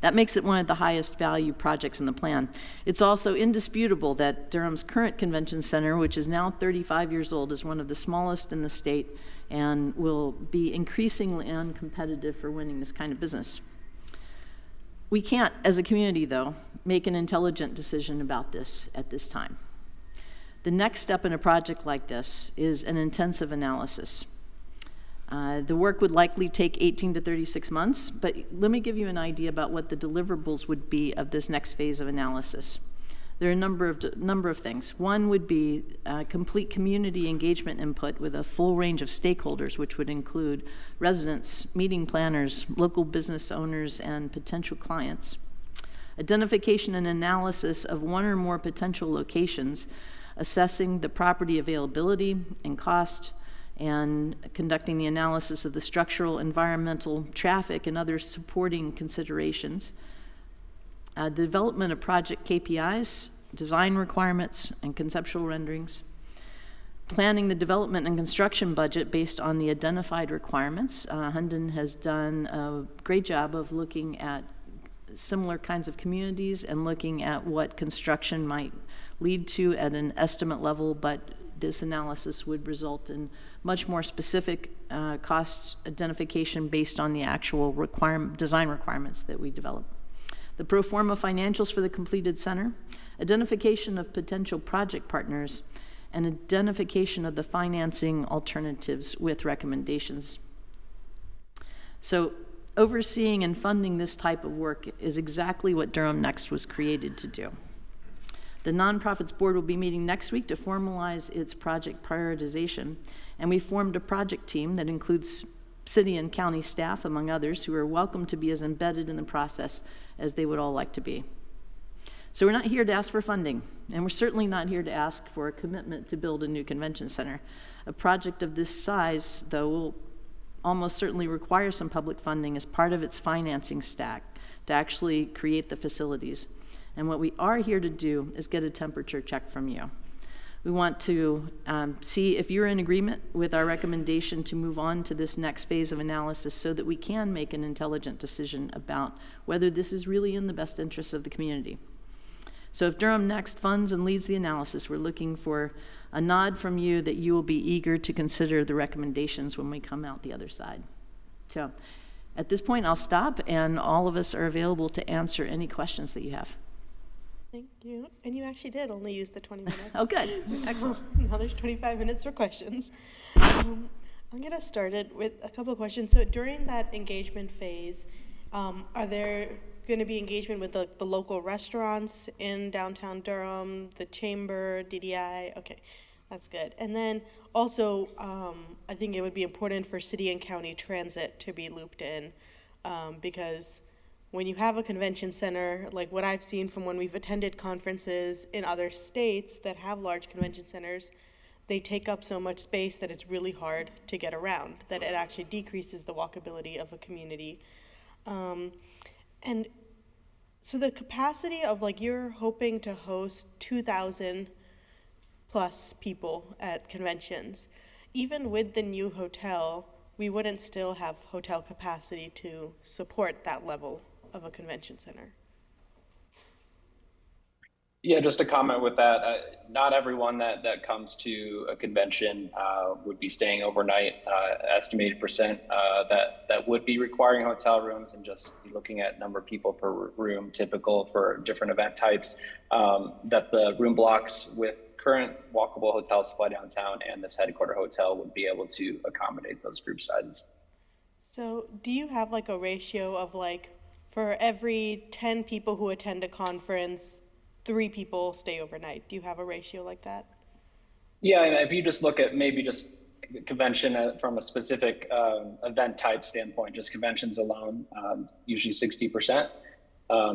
That makes it one of the highest value projects in the plan. It's also indisputable that Durham's current convention center, which is now 35 years old, is one of the smallest in the state and will be increasingly uncompetitive for winning this kind of business. We can't, as a community, though, make an intelligent decision about this at this time. The next step in a project like this is an intensive analysis. The work would likely take 18 to 36 months, but let me give you an idea about what the deliverables would be of this next phase of analysis. There are a number of things. One would be complete community engagement input with a full range of stakeholders, which would include residents, meeting planners, local business owners, and potential clients. Identification and analysis of one or more potential locations, assessing the property availability and cost, and conducting the analysis of the structural, environmental, traffic, and other supporting considerations. The development of project KPIs, design requirements, and conceptual renderings. Planning the development and construction budget based on the identified requirements. Hunden has done a great job of looking at similar kinds of communities and looking at what construction might lead to at an estimate level, but this analysis would result in much more specific cost identification based on the actual design requirements that we develop. The pro forma financials for the completed center, identification of potential project partners, and identification of the financing alternatives with recommendations. So overseeing and funding this type of work is exactly what Durham Next was created to do. The Nonprofits Board will be meeting next week to formalize its project prioritization, and we formed a project team that includes city and county staff, among others, who are welcome to be as embedded in the process as they would all like to be. So we're not here to ask for funding, and we're certainly not here to ask for a commitment to build a new convention center. A project of this size, though, will almost certainly require some public funding as part of its financing stack to actually create the facilities. And what we are here to do is get a temperature check from you. We want to see if you're in agreement with our recommendation to move on to this next phase of analysis so that we can make an intelligent decision about whether this is really in the best interest of the community. So if Durham Next funds and leads the analysis, we're looking for a nod from you that you will be eager to consider the recommendations when we come out the other side. So at this point, I'll stop, and all of us are available to answer any questions that you have. Thank you. And you actually did only use the 20 minutes. Oh, good. So Excellent. now there's 25 minutes for questions. I'm going to start it with a couple of questions. So during that engagement phase, are there going to be engagement with the local restaurants in downtown Durham, the chamber, DDI? Okay, that's good. And then also, I think it would be important for city and county transit to be looped in, because when you have a convention center, like what I've seen from when we've attended conferences in other states that have large convention centers, they take up so much space that it's really hard to get around, that it actually decreases the walkability of a community. And so the capacity of, like, you're hoping to host 2,000 plus people at conventions. Even with the new hotel, we wouldn't still have hotel capacity to support that level of a convention center. Yeah, just to comment with that, not everyone that comes to a convention would be staying overnight. Estimated percent that would be requiring hotel rooms, and just looking at number of people per room, typical for different event types, that the room blocks with current walkable hotel supply downtown and this headquarter hotel would be able to accommodate those group sizes. So do you have like a ratio of, like, for every 10 people who attend a conference, 3 people stay overnight? Do you have a ratio like that? Yeah, and if you just look at maybe just convention from a specific event type standpoint, just conventions alone, usually 60%.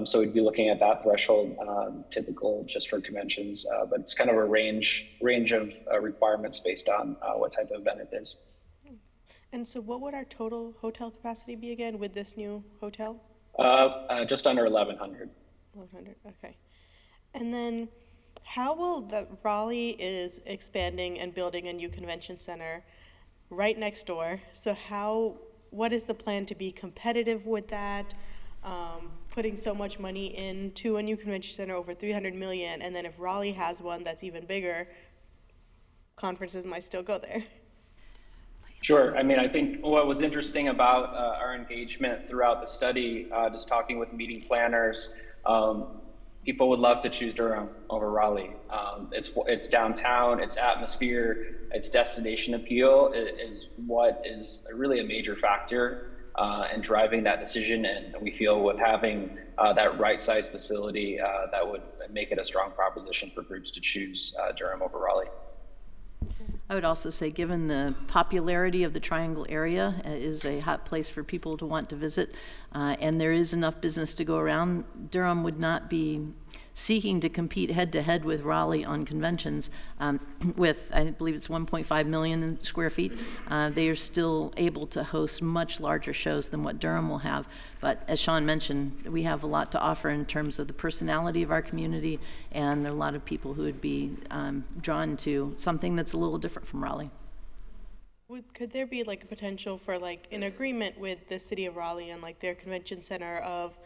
So we'd be looking at that threshold, typical just for conventions, but it's kind of a range of requirements based on what type of event it is. And so what would our total hotel capacity be again with this new hotel? Just under 1,100. 1,100, okay. And then how will Raleigh is expanding and building a new convention center right next door. So what is the plan to be competitive with that? Putting so much money into a new convention center, over $300 million, and then if Raleigh has one that's even bigger, conferences might still go there. Sure. I mean, I think what was interesting about our engagement throughout the study, just talking with meeting planners, people would love to choose Durham over Raleigh. It's downtown, its atmosphere, its destination appeal is what is really a major factor in driving that decision. And we feel with having that right-sized facility, that would make it a strong proposition for groups to choose Durham over Raleigh. I would also say, given the popularity of the Triangle area, it is a hot place for people to want to visit, and there is enough business to go around. Durham would not be seeking to compete head-to-head with Raleigh on conventions with, I believe it's 1.5 million square feet. They are still able to host much larger shows than what Durham will have. But as Sean mentioned, we have a lot to offer in terms of the personality of our community, and there are a lot of people who would be drawn to something that's a little different from Raleigh. Could there be like a potential for like an agreement with the city of Raleigh and like their convention center of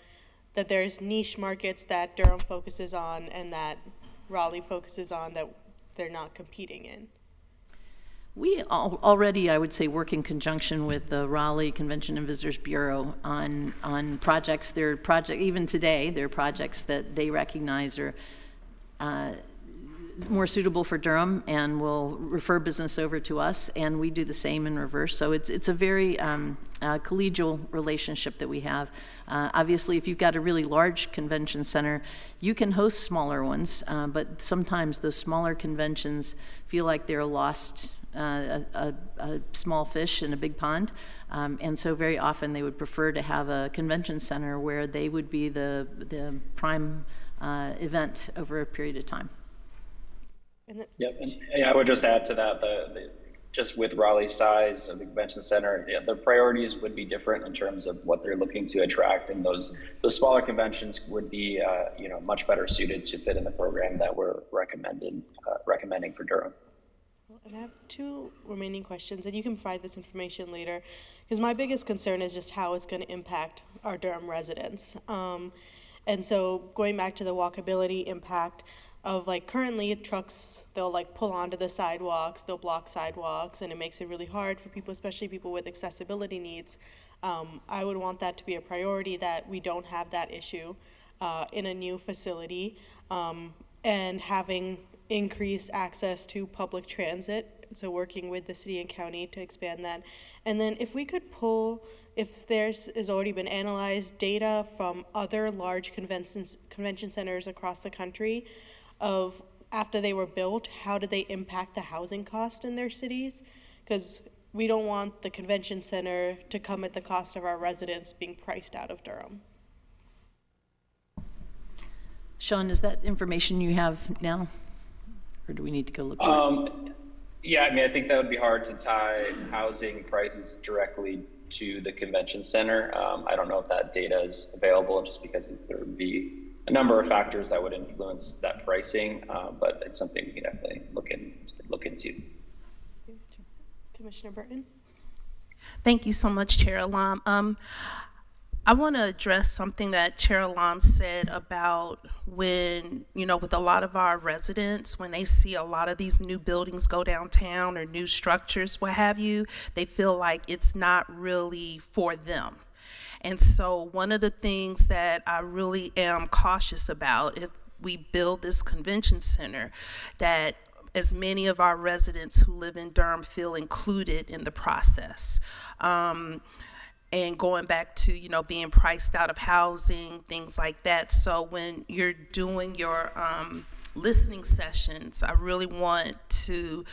that there's niche markets that Durham focuses on and that Raleigh focuses on that they're not competing in? We already, I would say, work in conjunction with the Raleigh Convention and Visitors Bureau on projects. Even today, there are projects that they recognize are more suitable for Durham and will refer business over to us, and we do the same in reverse. So it's a very collegial relationship that we have. Obviously, if you've got a really large convention center, you can host smaller ones, but sometimes those smaller conventions feel like they're lost a small fish in a big pond, and so very often they would prefer to have a convention center where they would be the prime event over a period of time. Yep, and I would just add to that, just with Raleigh's size of the convention center, the priorities would be different in terms of what they're looking to attract, and those smaller conventions would be much better suited to fit in the program that we're recommending for Durham. And I have 2 remaining questions, and you can provide this information later, because my biggest concern is just how it's going to impact our Durham residents. And so going back to the walkability impact of, like, currently trucks, they'll like pull onto the sidewalks, they'll block sidewalks, and it makes it really hard for people, especially people with accessibility needs. I would want that to be a priority, that we don't have that issue in a new facility, and having increased access to public transit, so working with the city and county to expand that. And then if we could pull, if there's has already been analyzed data from other large convention centers across the country of after they were built, how did they impact the housing cost in their cities? Because we don't want the convention center to come at the cost of our residents being priced out of Durham. Sean, is that information you have now? Or do we need to go look for it? Yeah, I mean, I think that would be hard to tie housing prices directly to the convention center. I don't know if that data is available, just because there would be a number of factors that would influence that pricing, but it's something we can definitely look into. Commissioner Burton? Thank you so much, Chair Alam. I want to address something that Chair Alam said about when, with a lot of our residents, when they see a lot of these new buildings go downtown or new structures, what have you, they feel like it's not really for them. And so one of the things that I really am cautious about, if we build this convention center, that as many of our residents who live in Durham feel included in the process. And going back to, being priced out of housing, things like that. So when you're doing your listening sessions, I really want to,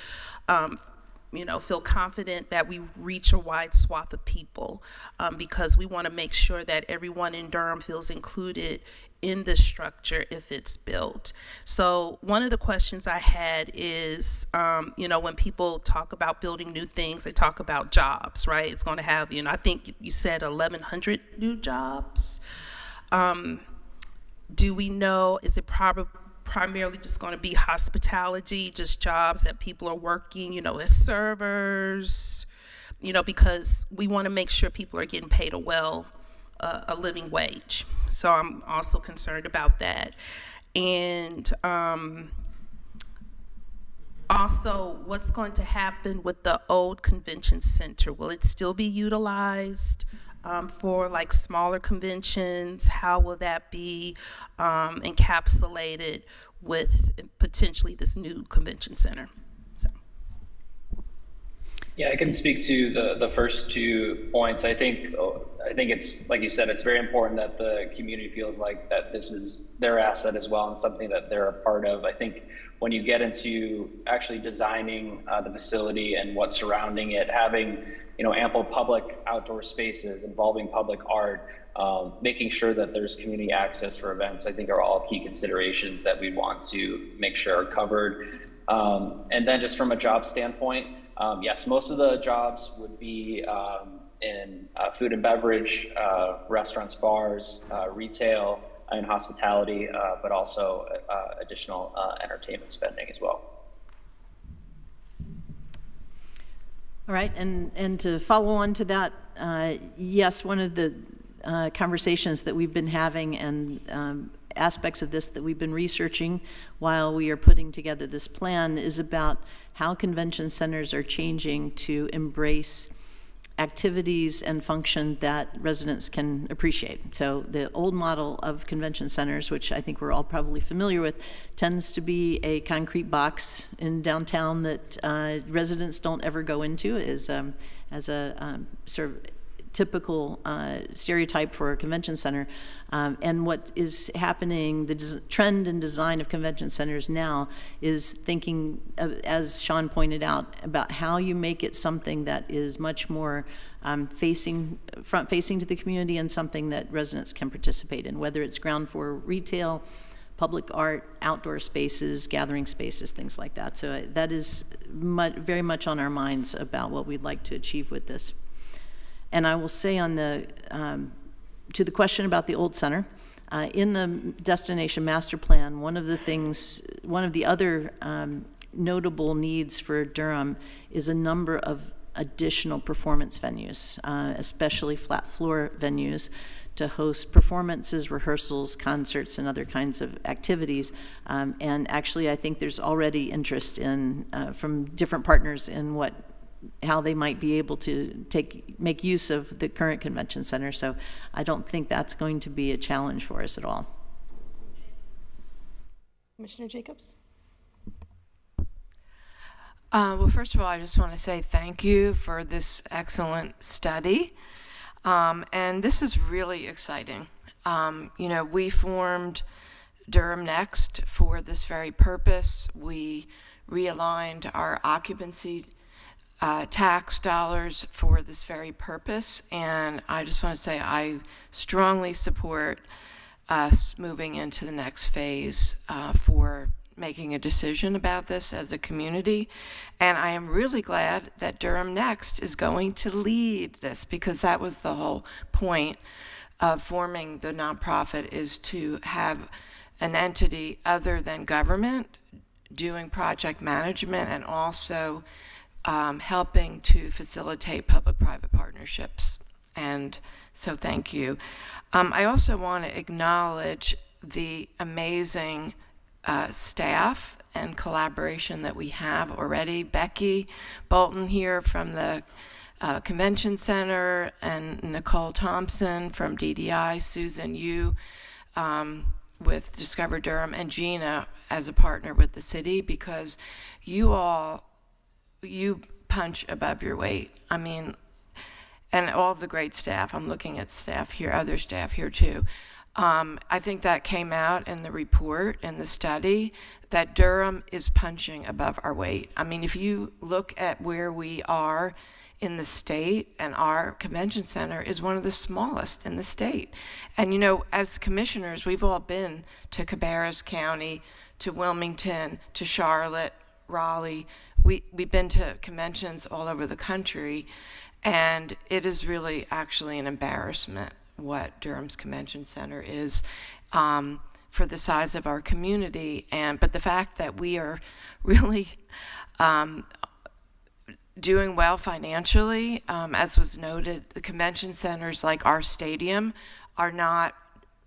feel confident that we reach a wide swath of people, because we want to make sure that everyone in Durham feels included in this structure if it's built. So one of the questions I had is, when people talk about building new things, they talk about jobs, right? It's going to have, I think you said 1,100 new jobs. Do we know, is it primarily just going to be hospitality, just jobs that people are working, as servers, because we want to make sure people are getting paid a living wage. So I'm also concerned about that. And also, what's going to happen with the old convention center? Will it still be utilized for like smaller conventions? How will that be encapsulated with potentially this new convention center? Yeah, I can speak to the first 2 points. I think it's, like you said, it's very important that the community feels like that this is their asset as well and something that they're a part of. I think when you get into actually designing the facility and what's surrounding it, having ample public outdoor spaces, involving public art, making sure that there's community access for events, I think are all key considerations that we want to make sure are covered. And then just from a job standpoint, yes, most of the jobs would be in food and beverage, restaurants, bars, retail, and hospitality, but also additional entertainment spending as well. All right, and to follow on to that, yes, one of the conversations that we've been having, and aspects of this that we've been researching while we are putting together this plan is about how convention centers are changing to embrace activities and function that residents can appreciate. So the old model of convention centers, which I think we're all probably familiar with, tends to be a concrete box in downtown that residents don't ever go into as a sort of typical stereotype for a convention center. And what is happening, the trend and design of convention centers now is thinking, as Sean pointed out, about how you make it something that is much more front-facing to the community and something that residents can participate in, whether it's ground floor retail, public art, outdoor spaces, gathering spaces, things like that. So that is very much on our minds about what we'd like to achieve with this. And I will say on the to the question about the old center, in the destination master plan, one of the other notable needs for Durham is a number of additional performance venues, especially flat floor venues, to host performances, rehearsals, concerts, and other kinds of activities. And actually, I think there's already interest in from different partners in how they might be able to make use of the current convention center. So I don't think that's going to be a challenge for us at all. Commissioner Jacobs? Well, first of all, I just want to say thank you for this excellent study. And this is really exciting. We formed Durham Next for this very purpose. We realigned our occupancy tax dollars for this very purpose, and I just want to say I strongly support us moving into the next phase for making a decision about this as a community. And I am really glad that Durham Next is going to lead this, because that was the whole point of forming the nonprofit, is to have an entity other than government doing project management and also helping to facilitate public-private partnerships. And so thank you. I also want to acknowledge the amazing staff and collaboration that we have already. Becky Bolton here from the Convention Center, and Nicole Thompson from DDI, Susan Yu with Discover Durham, and Gina as a partner with the city, because you punch above your weight. I mean, and all the great staff. I'm looking at staff here, other staff here too. I think that came out in the report, in the study, that Durham is punching above our weight. I mean, if you look at where we are in the state, and our convention center is one of the smallest in the state. And as commissioners, we've all been to Cabarrus County, to Wilmington, to Charlotte, Raleigh. We've been to conventions all over the country, and it is really actually an embarrassment what Durham's Convention Center is for the size of our community. But the fact that we are really doing well financially, as was noted, the convention centers like our stadium are not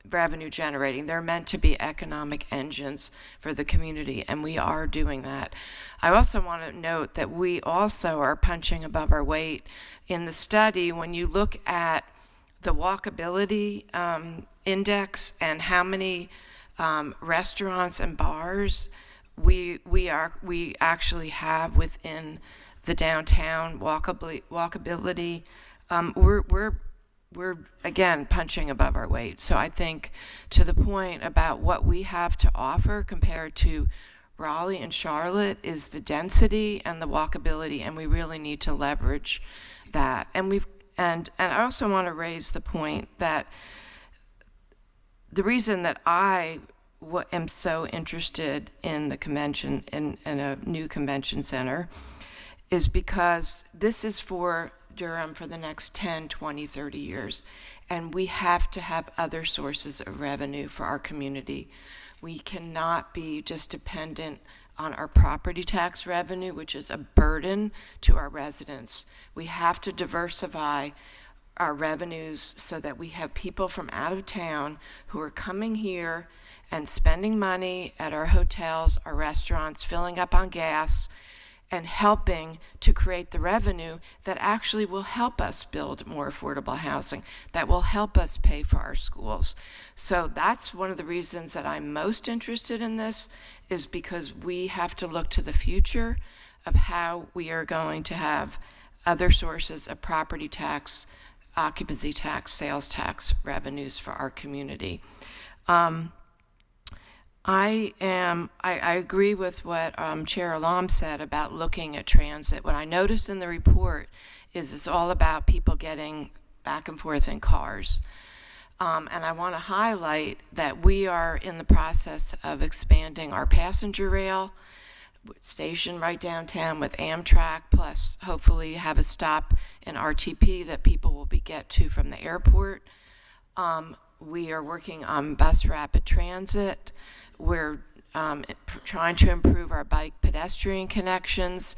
revenue generating. They're meant to be economic engines for the community, and we are doing that. I also want to note that we also are punching above our weight in the study. When you look at the walkability index and how many restaurants and bars we actually have within the downtown walkability, we're again punching above our weight. So I think, to the point about what we have to offer compared to Raleigh and Charlotte, is the density and the walkability, and we really need to leverage that. And I also want to raise the point that the reason that I am so interested in the convention, in a new convention center, is because this is for Durham for the next 10, 20, 30 years. And we have to have other sources of revenue for our community. We cannot be just dependent on our property tax revenue, which is a burden to our residents. We have to diversify our revenues so that we have people from out of town who are coming here and spending money at our hotels, our restaurants, filling up on gas, and helping to create the revenue that actually will help us build more affordable housing, that will help us pay for our schools. So that's one of the reasons that I'm most interested in this, is because we have to look to the future of how we are going to have other sources of property tax, occupancy tax, sales tax revenues for our community. I agree with what Chair Alam said about looking at transit. What I noticed in the report is it's all about people getting back and forth in cars. And I want to highlight that we are in the process of expanding our passenger rail station right downtown with Amtrak, plus hopefully have a stop in RTP that people will get to from the airport. We are working on bus rapid transit. We're trying to improve our bike pedestrian connections,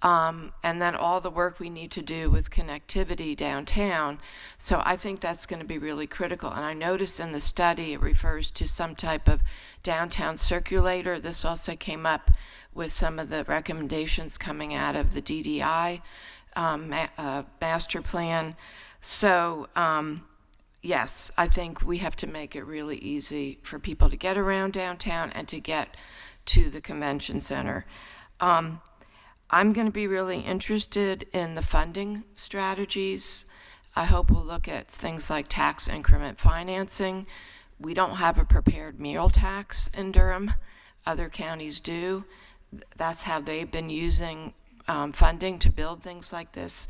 and then all the work we need to do with connectivity downtown. So I think that's going to be really critical. And I noticed in the study it refers to some type of downtown circulator. This also came up with some of the recommendations coming out of the DDI master plan. So yes, I think we have to make it really easy for people to get around downtown and to get to the convention center. I'm going to be really interested in the funding strategies. I hope we'll look at things like tax increment financing. We don't have a prepared meal tax in Durham. Other counties do. That's how they've been using funding to build things like this.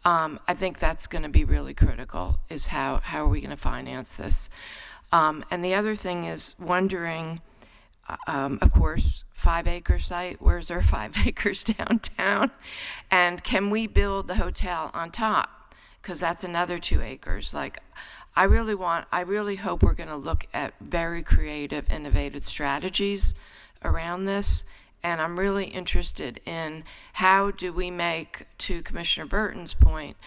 I think that's going to be really critical, is how are we going to finance this? And the other thing is wondering, of course, 5-acre site, where's our 5 acres downtown? And can we build the hotel on top? Because that's another 2 acres. Like, I really hope we're going to look at very creative, innovative strategies around this. And I'm really interested in how do we make, to Commissioner Burton's point,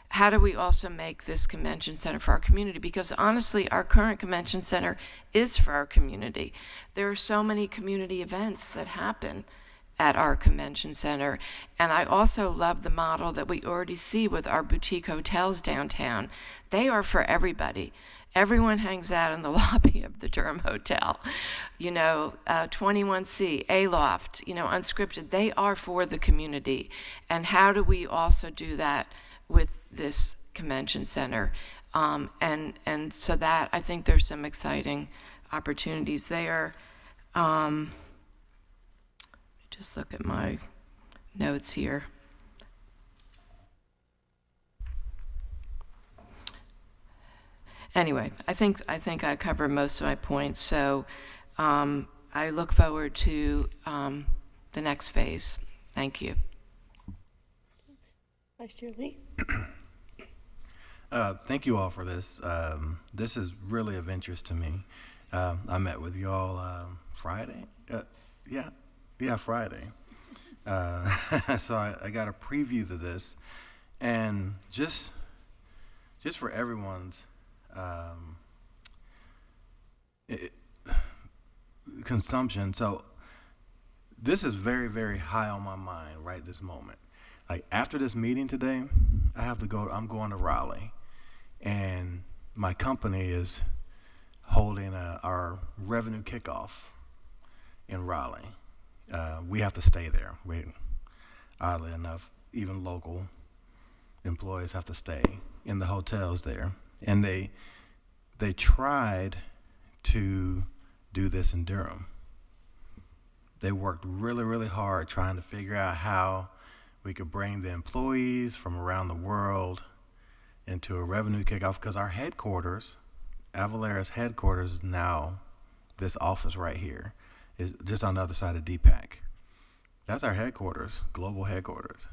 how do we also make this convention center for our community? Because honestly, our current convention center is for our community. There are so many community events that happen at our convention center. And I also love the model that we already see with our boutique hotels downtown. They are for everybody. Everyone hangs out in the lobby of the Durham Hotel. 21C, Aloft, Unscripted, they are for the community. And how do we also do that with this convention center? And so that, I think there's some exciting opportunities there. Just look at my notes here. Anyway, I think I covered most of my points. So I look forward to the next phase. Thank you. Vice Chair Lee. Thank you all for this. This is really of interest to me. I met with you all Friday. Friday. So I got a preview to this, and just for everyone's consumption. So this is very, very high on my mind right this moment. Like, after this meeting today, I'm going to Raleigh, and my company is holding our revenue kickoff in Raleigh. We have to stay there. Oddly enough, even local employees have to stay in the hotels there. And they tried to do this in Durham. They worked really, really hard trying to figure out how we could bring the employees from around the world into a revenue kickoff, because our headquarters, Avalara's headquarters, is now this office right here, is just on the other side of DPAC. That's our headquarters, global headquarters.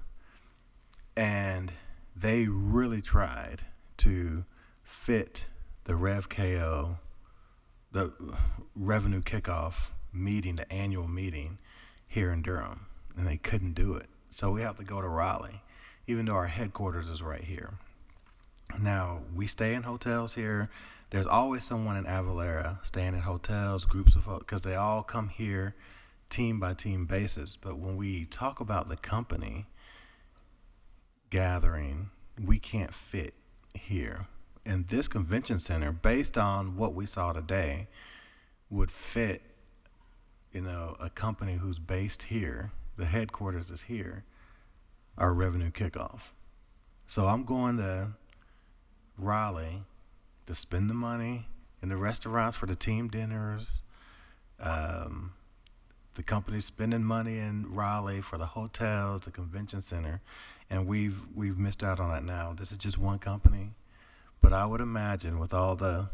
And they really tried to fit the RevKO, the revenue kickoff meeting, the annual meeting here in Durham, and they couldn't do it. So we have to go to Raleigh, even though our headquarters is right here. Now, we stay in hotels here. there's always someone in Avalera staying at hotels, groups of folks, because they all come here team by team basis. But when we talk about the company gathering, we can't fit here. And this convention center, based on what we saw today, would fit, a company who's based here, the headquarters is here, our revenue kickoff. So I'm going to Raleigh to spend the money in the restaurants for the team dinners. The company's spending money in Raleigh for the hotels, the convention center, and we've missed out on that now. This is just one company, but I would imagine with all the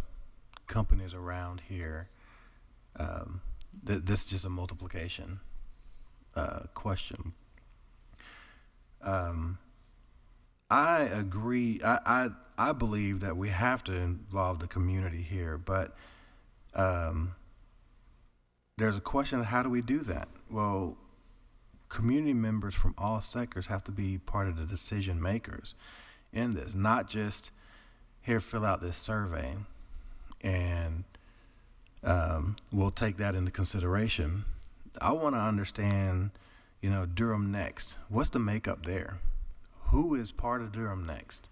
companies around here, this is just a multiplication question. I agree. I believe that we have to involve the community here, but there's a question of how do we do that? Well, community members from all sectors have to be part of the decision makers in this, not just here, fill out this survey, and we'll take that into consideration. I want to understand, Durham Next. What's the makeup there? Who is part of Durham Next?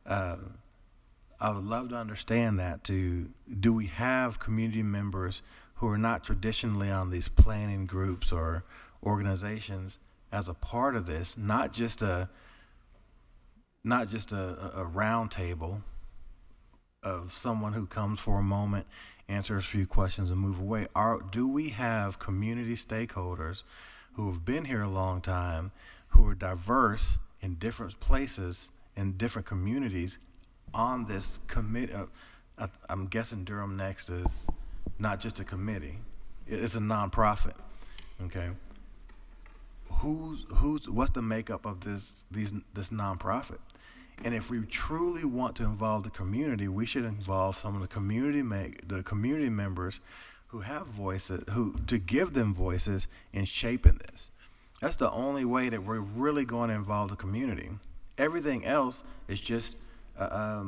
I would love to understand that. Do we have community members who are not traditionally on these planning groups or organizations as a part of this? Not just a round table of someone who comes for a moment, answers a few questions, and move away. Do we have community stakeholders who have been here a long time, who are diverse in different places in different communities on this committee? I'm guessing Durham Next is not just a committee; it's a nonprofit. Okay, what's the makeup of this nonprofit? And if we truly want to involve the community, we should involve some of the community members who have voices, to give them voices in shaping this. That's the only way that we're really going to involve the community. Everything else is just a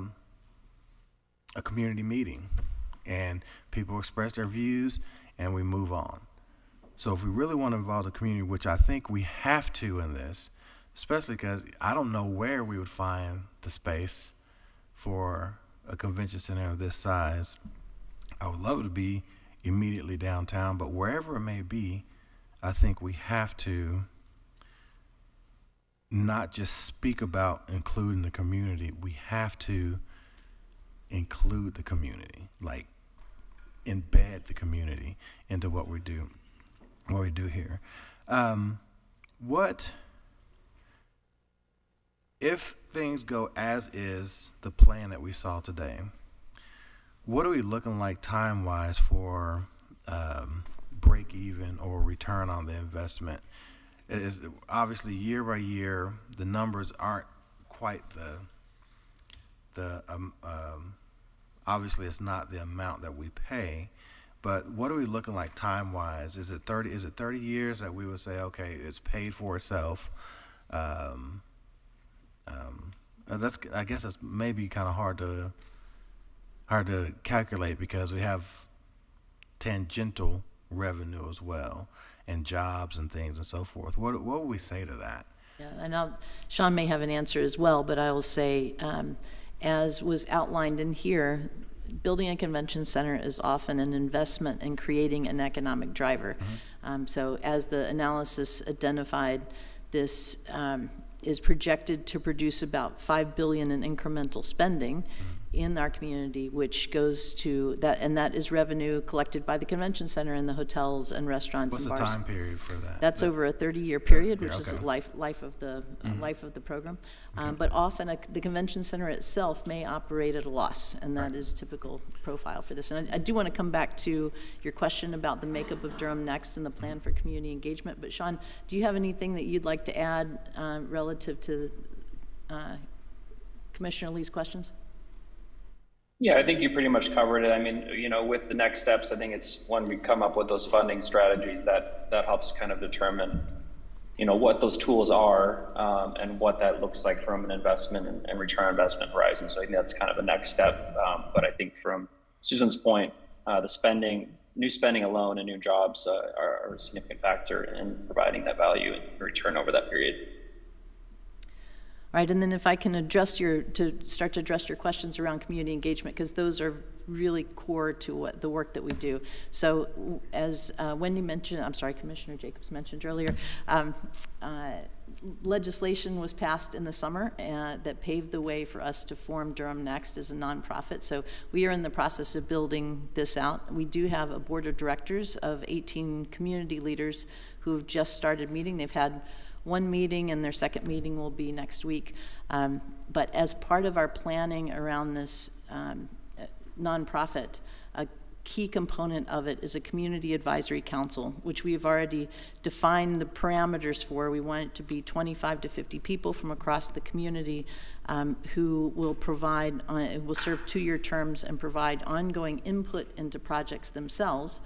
community meeting, and people express their views, and we move on. So if we really want to involve the community, which I think we have to in this, especially because I don't know where we would find the space for a convention center of this size. I would love it to be immediately downtown, but wherever it may be, I think we have to not just speak about including the community. We have to include the community, like embed the community into what we do here. If things go as is the plan that we saw today, what are we looking like time-wise for break even or return on the investment? It is obviously year by year, the numbers aren't quite obviously it's not the amount that we pay, but what are we looking like time-wise? Is it 30 years that we would say, okay, it's paid for itself? I guess it's maybe kind of hard to calculate because we have tangential revenue as well, and jobs and things and so forth. What would we say to that? Yeah, and Sean may have an answer as well, but I will say, as was outlined in here, building a convention center is often an investment in creating an economic driver. Mm-hmm. So as the analysis identified, this is projected to produce about $5 billion in incremental spending in our community, which goes to that, and that is revenue collected by the convention center and the hotels and restaurants and bars. What's the time period for that? That's over a 30-year period, which okay. is life of the life of the program. But often the convention center itself may operate at a loss, and that is typical profile for this. And I do want to come back to your question about the makeup of Durham Next and the plan for community engagement. But Sean, do you have anything that you'd like to add relative to Commissioner Lee's questions? Yeah, I think you pretty much covered it. I mean, with the next steps, I think it's when we come up with those funding strategies that helps kind of determine what those tools are and what that looks like from an investment and return on investment horizon. So I think that's kind of the next step. But I think from Susan's point, the new spending alone and new jobs are a significant factor in providing that value and return over that period. All right, and then if I can start to address your questions around community engagement, because those are really core to the work that we do. So as Wendy mentioned, I'm sorry, Commissioner Jacobs mentioned earlier, legislation was passed in the summer that paved the way for us to form Durham Next as a nonprofit. So we are in the process of building this out. We do have a board of directors of 18 community leaders who have just started meeting. They've had one meeting, and their second meeting will be next week. But as part of our planning around this nonprofit, a key component of it is a community advisory council, which we've already defined the parameters for. We want it to be 25 to 50 people from across the community who will will serve 2-year terms and provide ongoing input into projects themselves,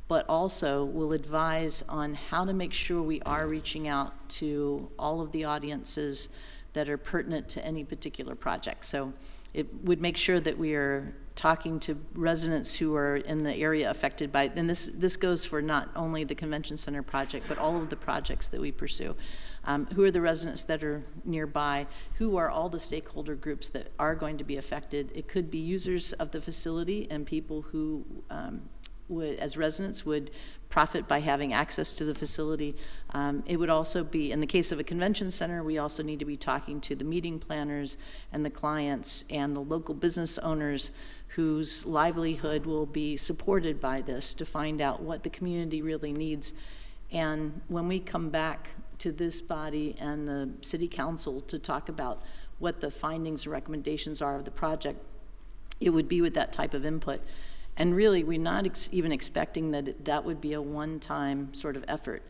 but also will advise on how to make sure we are reaching out to all of the audiences that are pertinent to any particular project. So it would make sure that we are talking to residents who are in the area affected by, and this goes for not only the convention center project, but all of the projects that we pursue. Who are the residents that are nearby? Who are all the stakeholder groups that are going to be affected? It could be users of the facility and people who as residents would profit by having access to the facility. It would also be, in the case of a convention center, we also need to be talking to the meeting planners and the clients and the local business owners whose livelihood will be supported by this to find out what the community really needs. And when we come back to this body and the city council to talk about what the findings and recommendations are of the project, it would be with that type of input. And really, we're not even expecting that that would be a one-time sort of effort.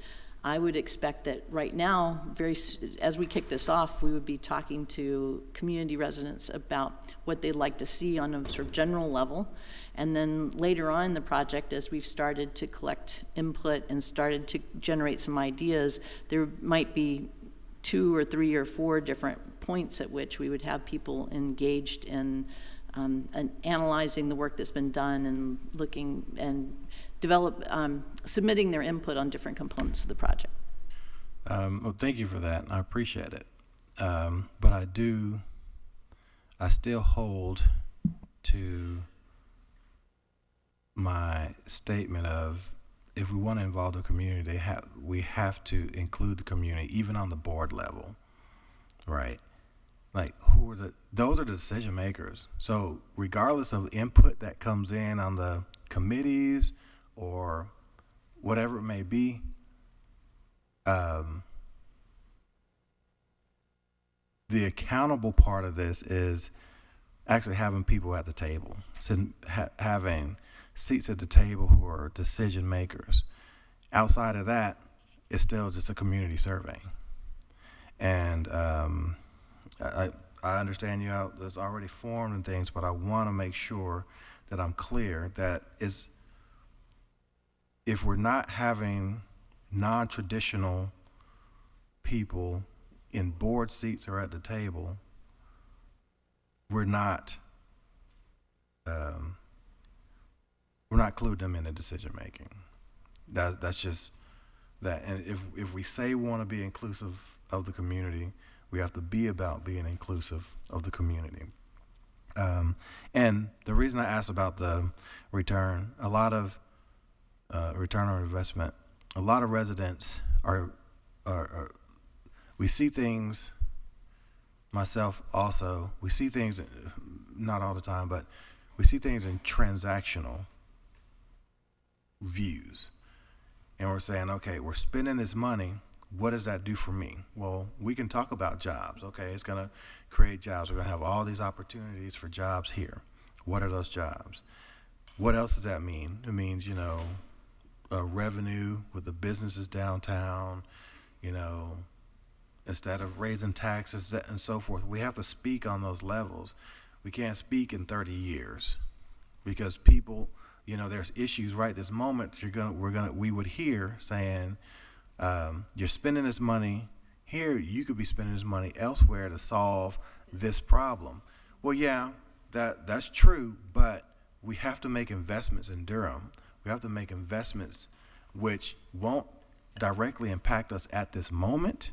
I would expect that right now, as we kick this off, we would be talking to community residents about what they'd like to see on a sort of general level. And then later on in the project, as we've started to collect input and started to generate some ideas, there might be 2 or 3 or 4 different points at which we would have people engaged in and analyzing the work that's been done and looking and submitting their input on different components of the project. Well, thank you for that. I appreciate it. But I still hold to my statement of, if we want to involve the community, we have to include the community, even on the board level, right? Like, those are the decision makers. So regardless of input that comes in on the committees or whatever it may be, the accountable part of this is actually having people at the table, having seats at the table who are decision makers. Outside of that, it's still just a community survey. And I understand you out that's already formed and things, but I want to make sure that I'm clear that if we're not having non-traditional people in board seats or at the table, we're not including them in the decision making. That's just that. And if we say we want to be inclusive of the community, we have to be about being inclusive of the community. And the reason I asked about the return, a lot of return on investment, a lot of residents are we see things, myself also, we see things, not all the time, but we see things in transactional views. And we're saying, okay, we're spending this money, what does that do for me? Well, we can talk about jobs. Okay, it's going to create jobs. We're going to have all these opportunities for jobs here. What are those jobs? What else does that mean? It means, revenue with the businesses downtown, instead of raising taxes and so forth. We have to speak on those levels. We can't speak in 30 years because people, there's issues right this moment we would hear saying, You're spending this money here. You could be spending this money elsewhere to solve this problem. Well, yeah, that's true, but we have to make investments in Durham. We have to make investments which won't directly impact us at this moment,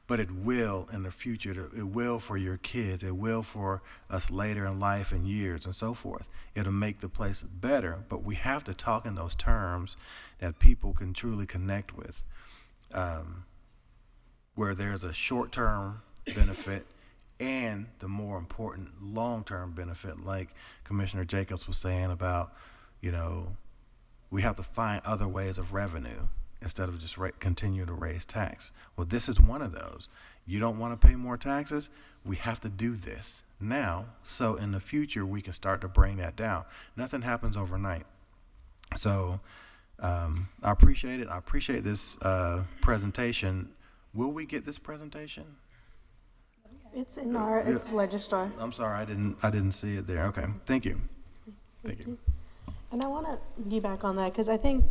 but it will in the future. It will for your kids. It will for us later in life and years and so forth. It'll make the place better, but we have to talk in those terms that people can truly connect with, where there's a short-term benefit and the more important long-term benefit, like Commissioner Jacobs was saying about, we have to find other ways of revenue instead of just continue to raise tax. Well, this is one of those. You don't want to pay more taxes? We have to do this now, so in the future we can start to bring that down. Nothing happens overnight. So I appreciate it. I appreciate this presentation. Will we get this presentation? It's in it's Registrar. I'm sorry, I didn't see it there. Okay, thank you. Thank you. And I want to piggyback on that because I think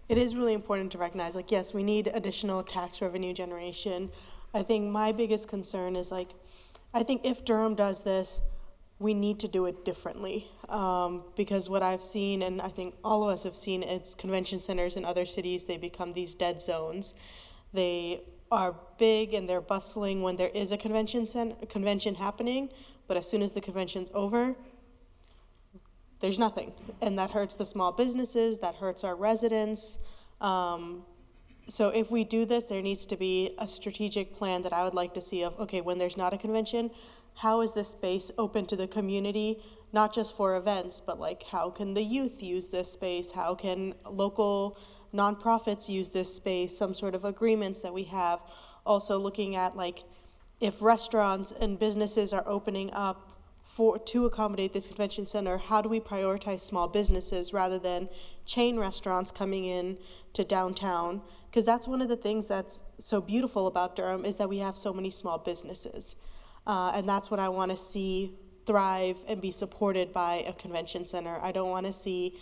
it is really important to recognize, yes, we need additional tax revenue generation. I think my biggest concern is, I think if Durham does this, we need to do it differently. Because what I've seen, and I think all of us have seen, it's convention centers in other cities, they become these dead zones. They are big and they're bustling when there is a convention happening, but as soon as the convention's over, there's nothing, and that hurts the small businesses, that hurts our residents. So if we do this, there needs to be a strategic plan that I would like to see of, okay, when there's not a convention, how is this space open to the community, not just for events, but how can the youth use this space? How can local nonprofits use this space? Some sort of agreements that we have. Also looking at if restaurants and businesses are opening up to accommodate this convention center, how do we prioritize small businesses rather than chain restaurants coming in to downtown? Because that's one of the things that's so beautiful about Durham is that we have so many small businesses. And that's what I want to see thrive and be supported by a convention center. I don't want to see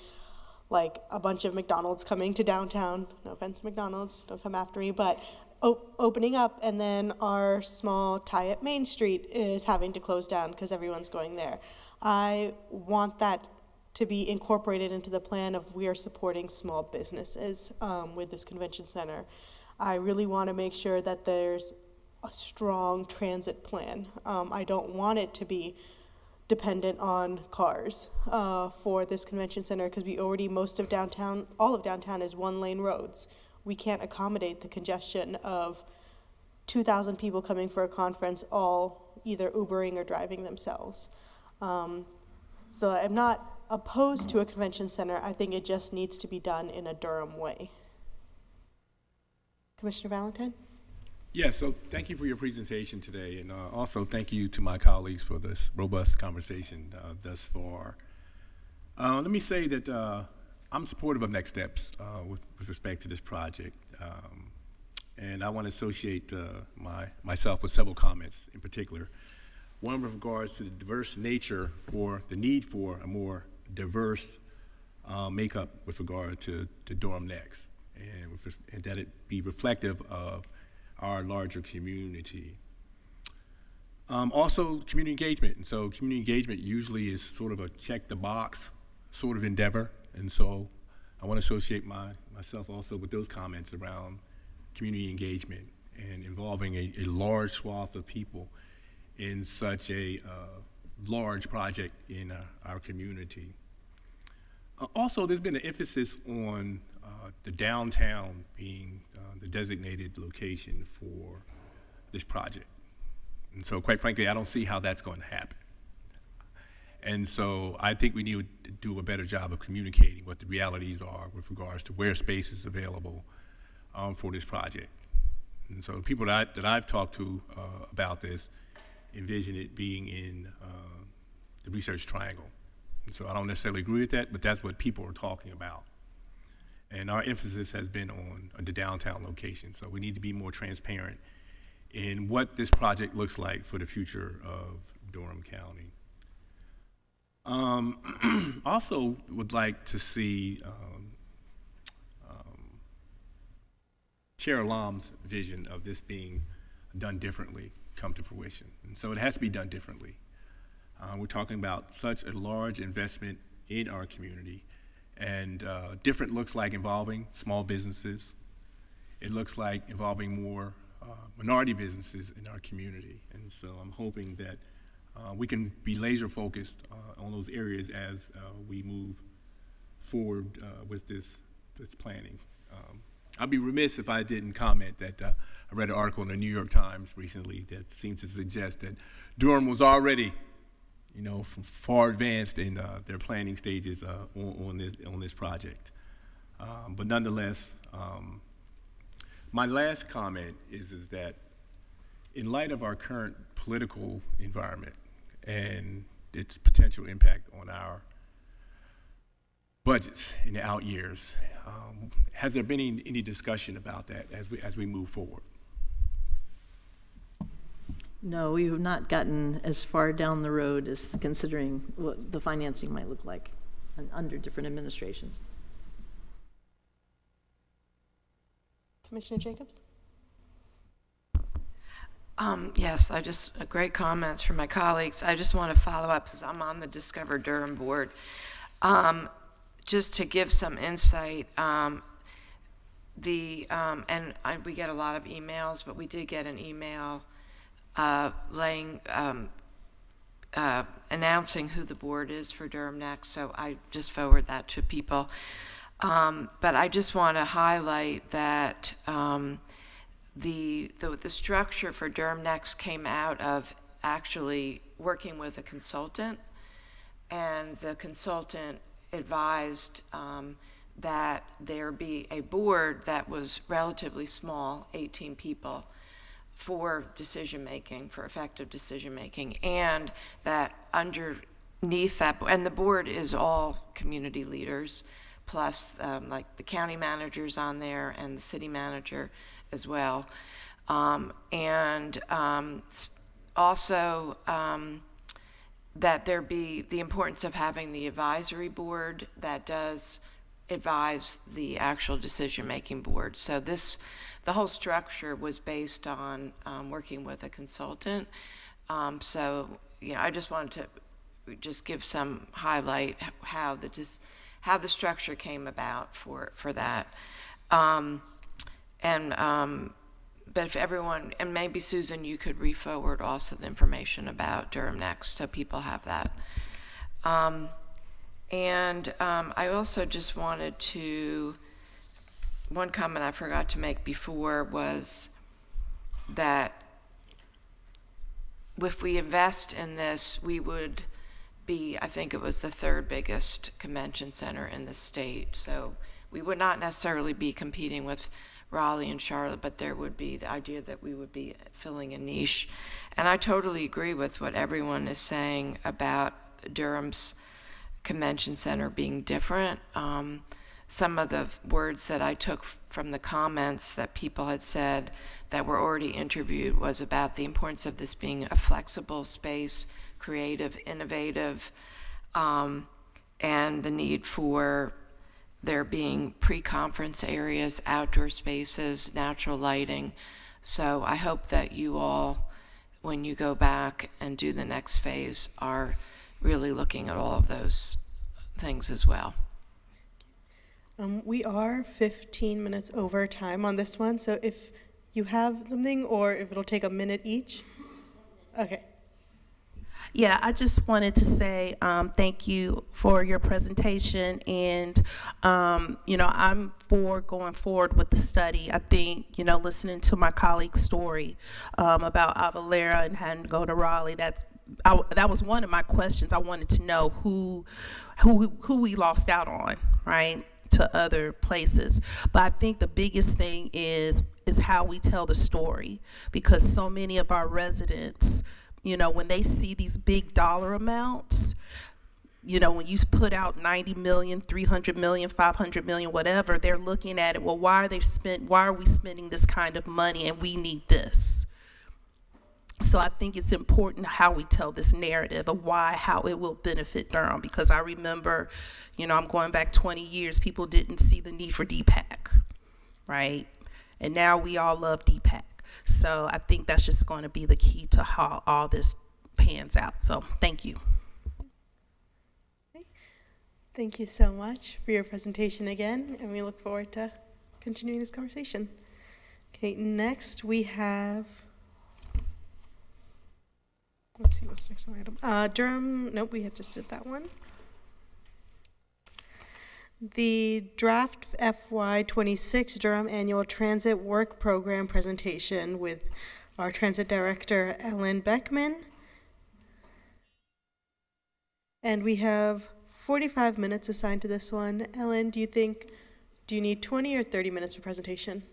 a bunch of McDonald's coming to downtown. No offense, McDonald's, don't come after me, but opening up, and then our small tie at Main Street is having to close down because everyone's going there. I want that to be incorporated into the plan of we are supporting small businesses with this convention center. I really want to make sure that there's a strong transit plan. I don't want it to be dependent on cars for this convention center because we already, all of downtown is one-lane roads. We can't accommodate the congestion of 2,000 people coming for a conference, all either Ubering or driving themselves. So I'm not opposed to a convention center. I think it just needs to be done in a Durham way. Commissioner Valentine? Yes, so thank you for your presentation today, and also thank you to my colleagues for this robust conversation thus far. Let me say that I'm supportive of next steps with respect to this project, and I want to associate myself with several comments in particular. One with regards to the diverse nature or the need for a more diverse makeup with regard to Durham Next, and that it be reflective of our larger community. Also, community engagement. And so community engagement usually is sort of a check the box sort of endeavor. And so I want to associate myself also with those comments around community engagement and involving a large swath of people in such a large project in our community. Also, there's been an emphasis on the downtown being the designated location for this project. And so quite frankly, I don't see how that's going to happen. And so I think we need to do a better job of communicating what the realities are with regards to where space is available for this project. And so the people that I've talked to about this envision it being in the Research Triangle. And so I don't necessarily agree with that, but that's what people are talking about. And our emphasis has been on the downtown location. So we need to be more transparent in what this project looks like for the future of Durham County. Also would like to see Chair Alam's vision of this being done differently come to fruition. And so it has to be done differently. We're talking about such a large investment in our community, and different looks like involving small businesses. It looks like involving more minority businesses in our community. And so I'm hoping that we can be laser focused on those areas as we move forward with this planning. I'd be remiss if I didn't comment that I read an article in the New York Times recently that seemed to suggest that Durham was already, far advanced in their planning stages on this project. But nonetheless, my last comment is that in light of our current political environment and its potential impact on our budgets in the out years, has there been any discussion about that as we move forward? No, we have not gotten as far down the road as considering what the financing might look like under different administrations. Commissioner Jacobs? Yes, great comments from my colleagues. I just want to follow up because I'm on the Discover Durham board. Just to give some insight, we get a lot of emails, but we did get an email announcing who the board is for Durham Next, so I just forward that to people. But I just want to highlight that the structure for Durham Next came out of actually working with a consultant, and the consultant advised that there be a board that was relatively small, 18 people, for decision-making, for effective decision-making, and that underneath that, and the board is all community leaders, plus like the county manager's on there and the city manager as well. Also that there be the importance of having the advisory board that does advise the actual decision-making board. So the whole structure was based on working with a consultant. I just wanted to just give some highlight how the structure came about for that. But if everyone, and maybe Susan, you could re-forward also the information about Durham Next so people have that. I also just wanted to, one comment I forgot to make before was that if we invest in this, we would be, I think it was the third biggest convention center in the state. So we would not necessarily be competing with Raleigh and Charlotte, but there would be the idea that we would be filling a niche. And I totally agree with what everyone is saying about Durham's convention center being different. Some of the words that I took from the comments that people had said that were already interviewed was about the importance of this being a flexible space, creative, innovative, and the need for there being pre-conference areas, outdoor spaces, natural lighting. So I hope that you all, when you go back and do the next phase, are really looking at all of those things as well. We are 15 minutes over time on this one, so if you have something or if it'll take a minute each. Okay. Yeah, I just wanted to say thank you for your presentation, and I'm for going forward with the study. I think listening to my colleague's story about Avalera and having to go to Raleigh, that was one of my questions. I wanted to know who we lost out on, right, to other places. But I think the biggest thing is how we tell the story, because so many of our residents, when they see these big dollar amounts, when you put out 90 million, 300 million, 500 million, whatever, they're looking at it, well, why are we spending this kind of money and we need this? So I think it's important how we tell this narrative of how it will benefit Durham, because I remember, I'm going back 20 years, people didn't see the need for DPAC, right? And now we all love DPAC. So I think that's just going to be the key to how all this pans out. So thank you. Thank you so much for your presentation again, and we look forward to continuing this conversation. Okay, next we have, let's see what's next item. Durham, nope, we had just did that one. The draft FY26 Durham Annual Transit Work Program presentation with our Transit Director, Ellen Beckman. And we have 45 minutes assigned to this one. Ellen, do you need 20 or 30 minutes for presentation?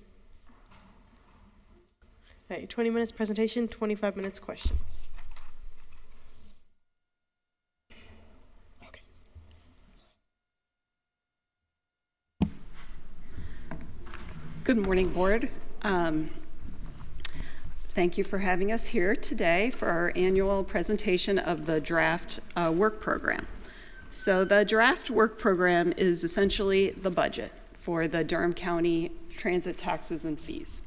All right, 20 minutes presentation, 25 minutes questions. Okay. Good morning, Board. Thank you for having us here today for our annual presentation of the draft work program. So the draft work program is essentially the budget for the Durham County transit taxes and fees.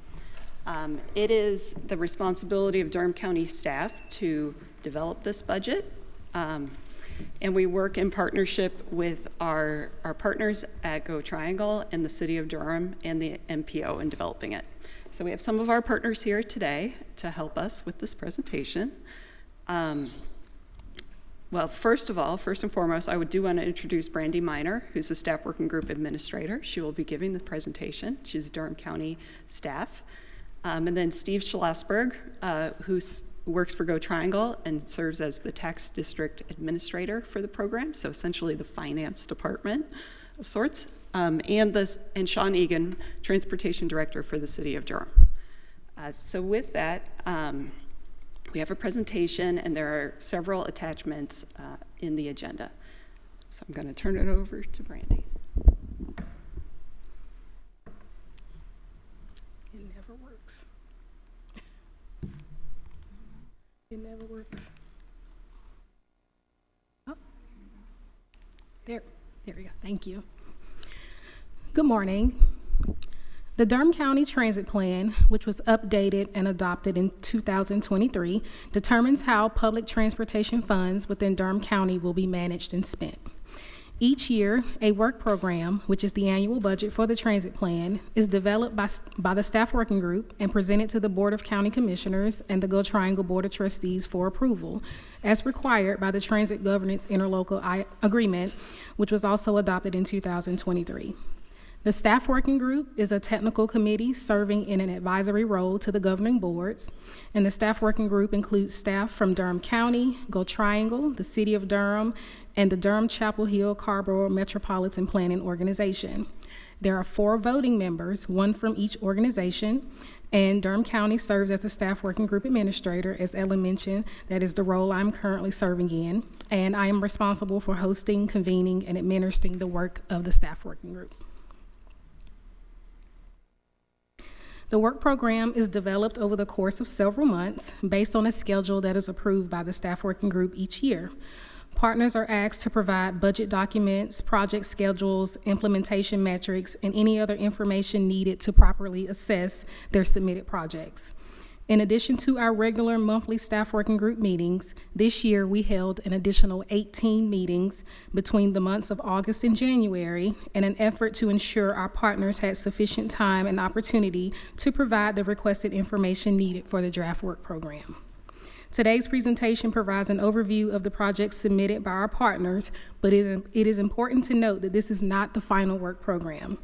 It is the responsibility of Durham County staff to develop this budget, and we work in partnership with our partners at Go Triangle and the City of Durham and the MPO in developing it. So we have some of our partners here today to help us with this presentation. Well, first and foremost, I do want to introduce Brandy Miner, who's the Staff Working Group Administrator. She will be giving the presentation. She's Durham County staff. And then Steve Schlossberg, who works for Go Triangle and serves as the Tax District Administrator for the program, so essentially the finance department of sorts. And Sean Egan, Transportation Director for the City of Durham. So with that, we have a presentation, and there are several attachments in the agenda. So I'm going to turn it over to Brandy. It never works. It never works. Oh, there we go. Thank you. Good morning. The Durham County Transit Plan, which was updated and adopted in 2023, determines how public transportation funds within Durham County will be managed and spent. Each year, a work program, which is the annual budget for the transit plan, is developed by the staff working group and presented to the Board of County Commissioners and the Go Triangle Board of Trustees for approval, as required by the Transit Governance Interlocal Agreement, which was also adopted in 2023. The staff working group is a technical committee serving in an advisory role to the governing boards, and the staff working group includes staff from Durham County, Go Triangle, the City of Durham, and the Durham Chapel Hill Carborough Metropolitan Planning Organization. There are 4 voting members, 1 from each organization, and Durham County serves as the staff working group administrator, as Ellen mentioned. That is the role I'm currently serving in, and I am responsible for hosting, convening, and administering the work of the staff working group. The work program is developed over the course of several months based on a schedule that is approved by the staff working group each year. Partners are asked to provide budget documents, project schedules, implementation metrics, and any other information needed to properly assess their submitted projects. In addition to our regular monthly staff working group meetings, this year we held an additional 18 meetings between the months of August and January in an effort to ensure our partners had sufficient time and opportunity to provide the requested information needed for the draft work program. Today's presentation provides an overview of the projects submitted by our partners, but it is important to note that this is not the final work program.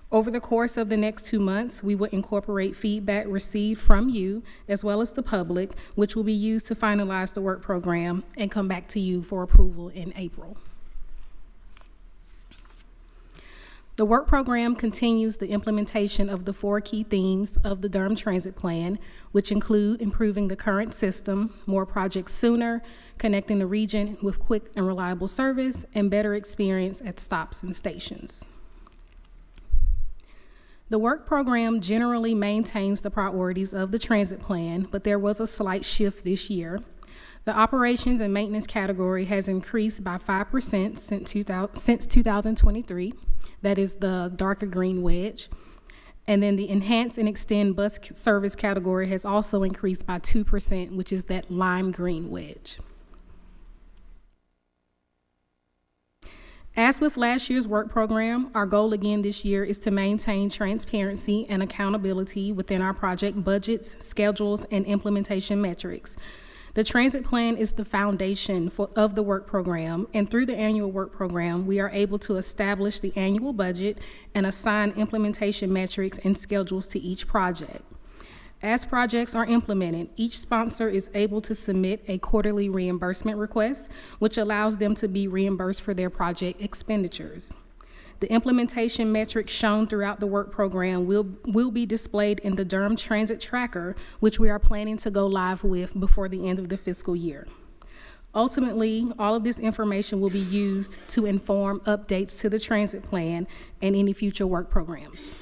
Over the course of the next 2 months, we will incorporate feedback received from you as well as the public, which will be used to finalize the work program and come back to you for approval in April. The work program continues the implementation of the 4 key themes of the Durham Transit Plan, which include improving the current system, more projects sooner, connecting the region with quick and reliable service, and better experience at stops and stations. The work program generally maintains the priorities of the transit plan, but there was a slight shift this year. The operations and maintenance category has increased by 5% since 2023. That is the darker green wedge. And then the enhance and extend bus service category has also increased by 2%, which is that lime green wedge. As with last year's work program, our goal again this year is to maintain transparency and accountability within our project budgets, schedules, and implementation metrics. The transit plan is the foundation of the work program, and through the annual work program, we are able to establish the annual budget and assign implementation metrics and schedules to each project. As projects are implemented, each sponsor is able to submit a quarterly reimbursement request, which allows them to be reimbursed for their project expenditures. The implementation metrics shown throughout the work program will be displayed in the Durham Transit Tracker, which we are planning to go live with before the end of the fiscal year. Ultimately, all of this information will be used to inform updates to the transit plan and any future work programs.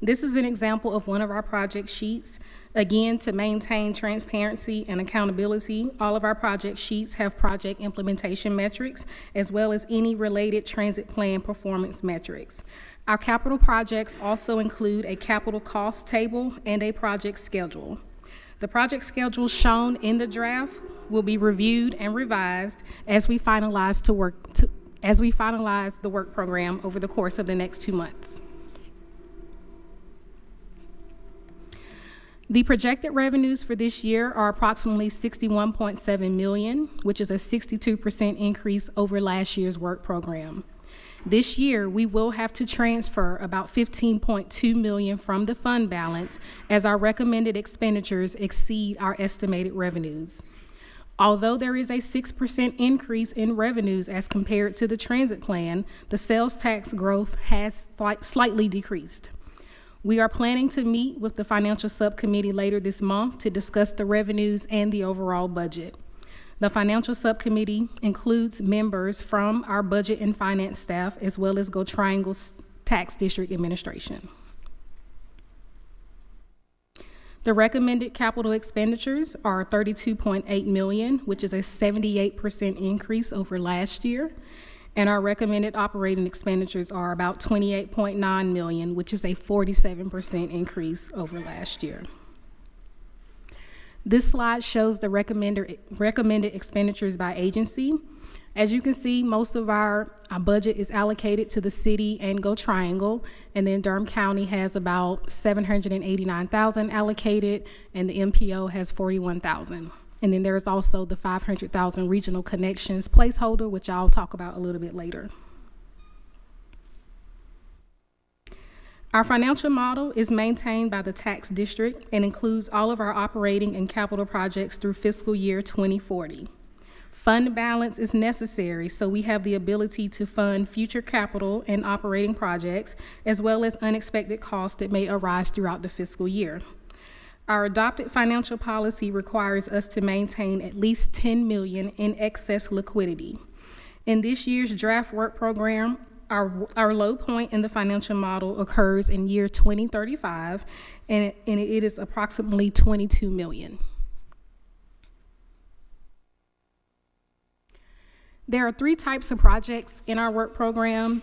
This is an example of one of our project sheets. Again, to maintain transparency and accountability, all of our project sheets have project implementation metrics, as well as any related transit plan performance metrics. Our capital projects also include a capital cost table and a project schedule. The project schedule shown in the draft will be reviewed and revised as we finalize the work program over the course of the next 2 months. The projected revenues for this year are approximately $61.7 million, which is a 62% increase over last year's work program. This year, we will have to transfer about $15.2 million from the fund balance as our recommended expenditures exceed our estimated revenues. Although there is a 6% increase in revenues as compared to the transit plan, the sales tax growth has slightly decreased. We are planning to meet with the financial subcommittee later this month to discuss the revenues and the overall budget. The financial subcommittee includes members from our budget and finance staff, as well as Go Triangle's tax district administration. The recommended capital expenditures are $32.8 million, which is a 78% increase over last year. And our recommended operating expenditures are about $28.9 million, which is a 47% increase over last year. This slide shows the recommended expenditures by agency. As you can see, most of our budget is allocated to the city and Go Triangle, and then Durham County has about $789,000 allocated, and the MPO has $41,000. And then there's also the $500,000 regional connections placeholder, which I'll talk about a little bit later. Our financial model is maintained by the tax district and includes all of our operating and capital projects through fiscal year 2040. Fund balance is necessary, so we have the ability to fund future capital and operating projects, as well as unexpected costs that may arise throughout the fiscal year. Our adopted financial policy requires us to maintain at least $10 million in excess liquidity. In this year's draft work program, our low point in the financial model occurs in year 2035, and it is approximately $22 million. There are 3 types of projects in our work program.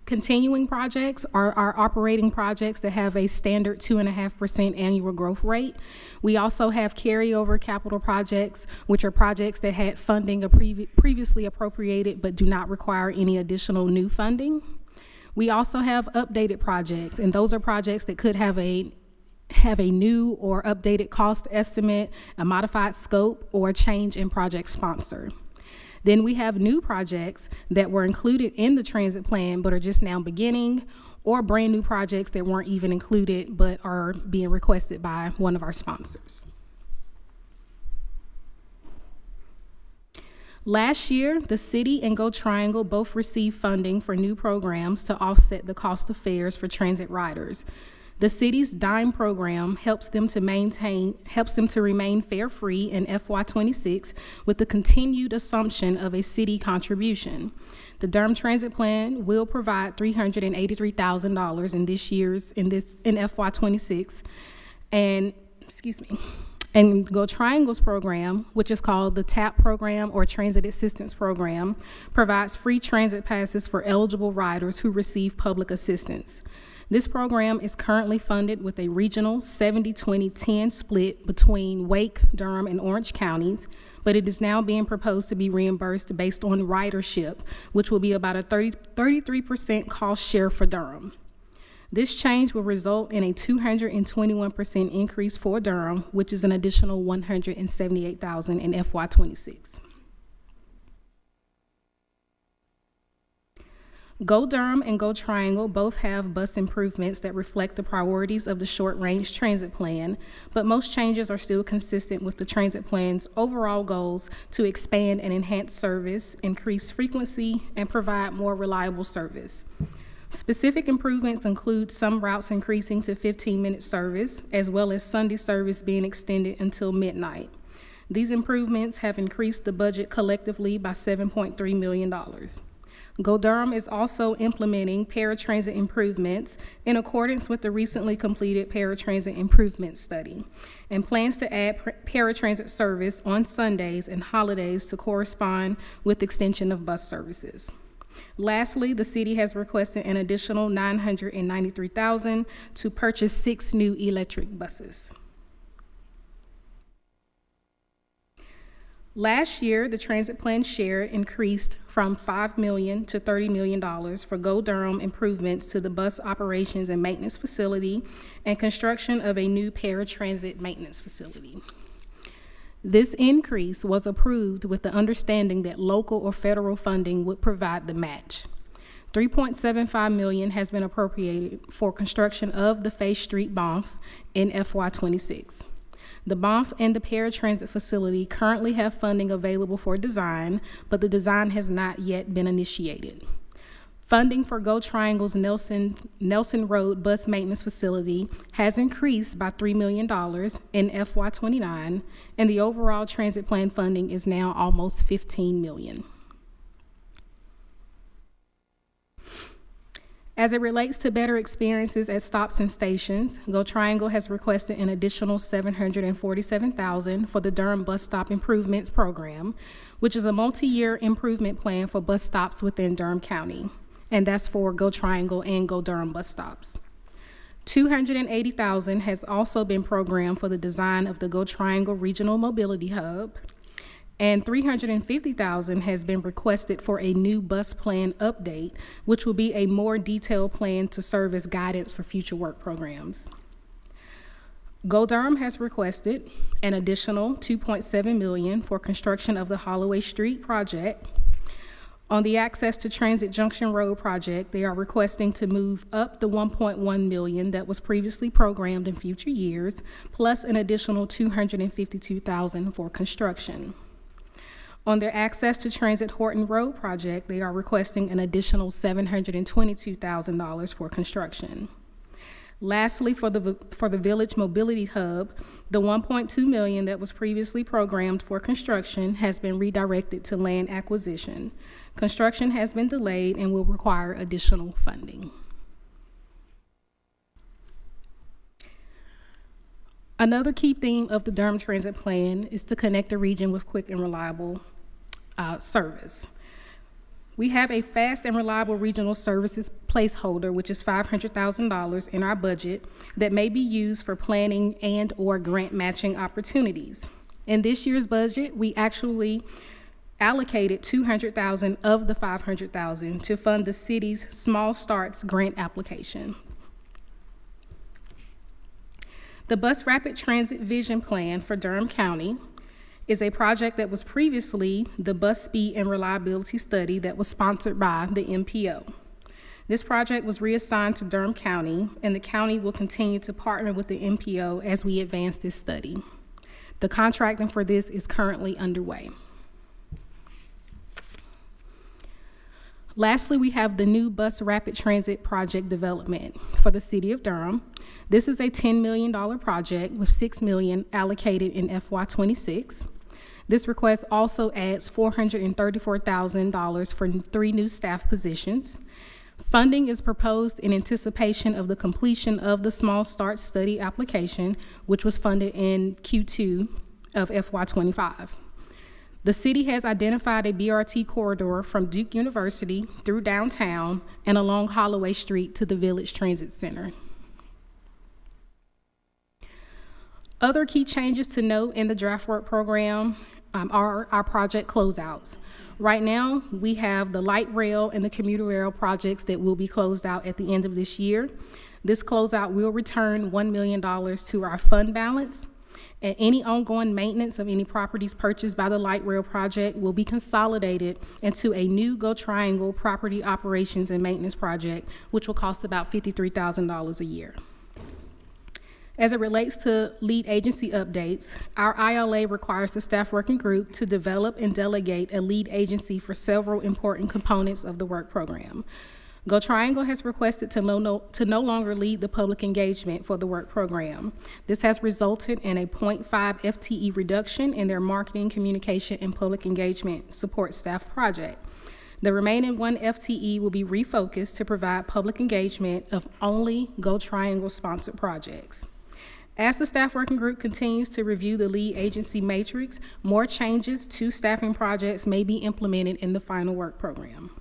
Continuing projects are our operating projects that have a standard 2.5% annual growth rate. We also have carryover capital projects, which are projects that had funding previously appropriated but do not require any additional new funding. We also have updated projects, and those are projects that could have a new or updated cost estimate, a modified scope, or a change in project sponsor. Then we have new projects that were included in the transit plan but are just now beginning, or brand new projects that weren't even included but are being requested by one of our sponsors. Last year, the city and Go Triangle both received funding for new programs to offset the cost of fares for transit riders. The city's DIME program helps them to remain fare-free in FY26 with the continued assumption of a city contribution. The Durham Transit Plan will provide $383,000 in FY26, and And Go Triangle's program, which is called the TAP program or Transit Assistance Program, provides free transit passes for eligible riders who receive public assistance. This program is currently funded with a regional 70-20-10 split between Wake, Durham, and Orange counties, but it is now being proposed to be reimbursed based on ridership, which will be about a 33% cost share for Durham. This change will result in a 221% increase for Durham, which is an additional $178,000 in FY26. Go Durham and Go Triangle both have bus improvements that reflect the priorities of the short-range transit plan, but most changes are still consistent with the transit plan's overall goals to expand and enhance service, increase frequency, and provide more reliable service. Specific improvements include some routes increasing to 15-minute service, as well as Sunday service being extended until midnight. These improvements have increased the budget collectively by $7.3 million. Go Durham is also implementing paratransit improvements in accordance with the recently completed paratransit improvement study and plans to add paratransit service on Sundays and holidays to correspond with extension of bus services. Lastly, the city has requested an additional $993,000 to purchase 6 new electric buses. Last year, the transit plan share increased from $5 million to $30 million for Go Durham improvements to the bus operations and maintenance facility and construction of a new paratransit maintenance facility. This increase was approved with the understanding that local or federal funding would provide the match. $3.75 million has been appropriated for construction of the Face Street BOMF in FY26. The BOMF and the paratransit facility currently have funding available for design, but the design has not yet been initiated. Funding for Go Triangle's Nelson Road bus maintenance facility has increased by $3 million in FY29, and the overall transit plan funding is now almost $15 million. As it relates to better experiences at stops and stations, Go Triangle has requested an additional $747,000 for the Durham Bus Stop Improvements Program, which is a multi-year improvement plan for bus stops within Durham County, and that's for Go Triangle and Go Durham bus stops. $280,000 has also been programmed for the design of the Go Triangle Regional Mobility Hub, and $350,000 has been requested for a new bus plan update, which will be a more detailed plan to serve as guidance for future work programs. Go Durham has requested an additional $2.7 million for construction of the Holloway Street project. On the Access to Transit Junction Road project, they are requesting to move up the $1.1 million that was previously programmed in future years, plus an additional $252,000 for construction. On their Access to Transit Horton Road project, they are requesting an additional $722,000 for construction. Lastly, for the Village Mobility Hub, the $1.2 million that was previously programmed for construction has been redirected to land acquisition. Construction has been delayed and will require additional funding. Another key theme of the Durham Transit Plan is to connect the region with quick and reliable service. We have a fast and reliable regional services placeholder, which is $500,000 in our budget that may be used for planning and or grant matching opportunities. In this year's budget, we actually allocated $200,000 of the $500,000 to fund the city's Small Starts grant application. The Bus Rapid Transit Vision Plan for Durham County is a project that was previously the Bus Speed and Reliability Study that was sponsored by the MPO. This project was reassigned to Durham County, and the county will continue to partner with the MPO as we advance this study. The contracting for this is currently underway. Lastly, we have the new Bus Rapid Transit project development for the city of Durham. This is a $10 million project with $6 million allocated in FY26. This request also adds $434,000 for 3 new staff positions. Funding is proposed in anticipation of the completion of the Small Start Study application, which was funded in Q2 of FY25. The city has identified a BRT corridor from Duke University through downtown and along Holloway Street to the Village Transit Center. Other key changes to note in the draft work program are our project closeouts. Right now, we have the light rail and the commuter rail projects that will be closed out at the end of this year. This closeout will return $1 million to our fund balance, and any ongoing maintenance of any properties purchased by the light rail project will be consolidated into a new Go Triangle property operations and maintenance project, which will cost about $53,000 a year. As it relates to lead agency updates, our ILA requires the staff working group to develop and delegate a lead agency for several important components of the work program. Go Triangle has requested to no longer lead the public engagement for the work program. This has resulted in a 0.5 FTE reduction in their marketing, communication, and public engagement support staff project. The remaining 1 FTE will be refocused to provide public engagement of only Go Triangle sponsored projects. As the staff working group continues to review the lead agency matrix, more changes to staffing projects may be implemented in the final work program.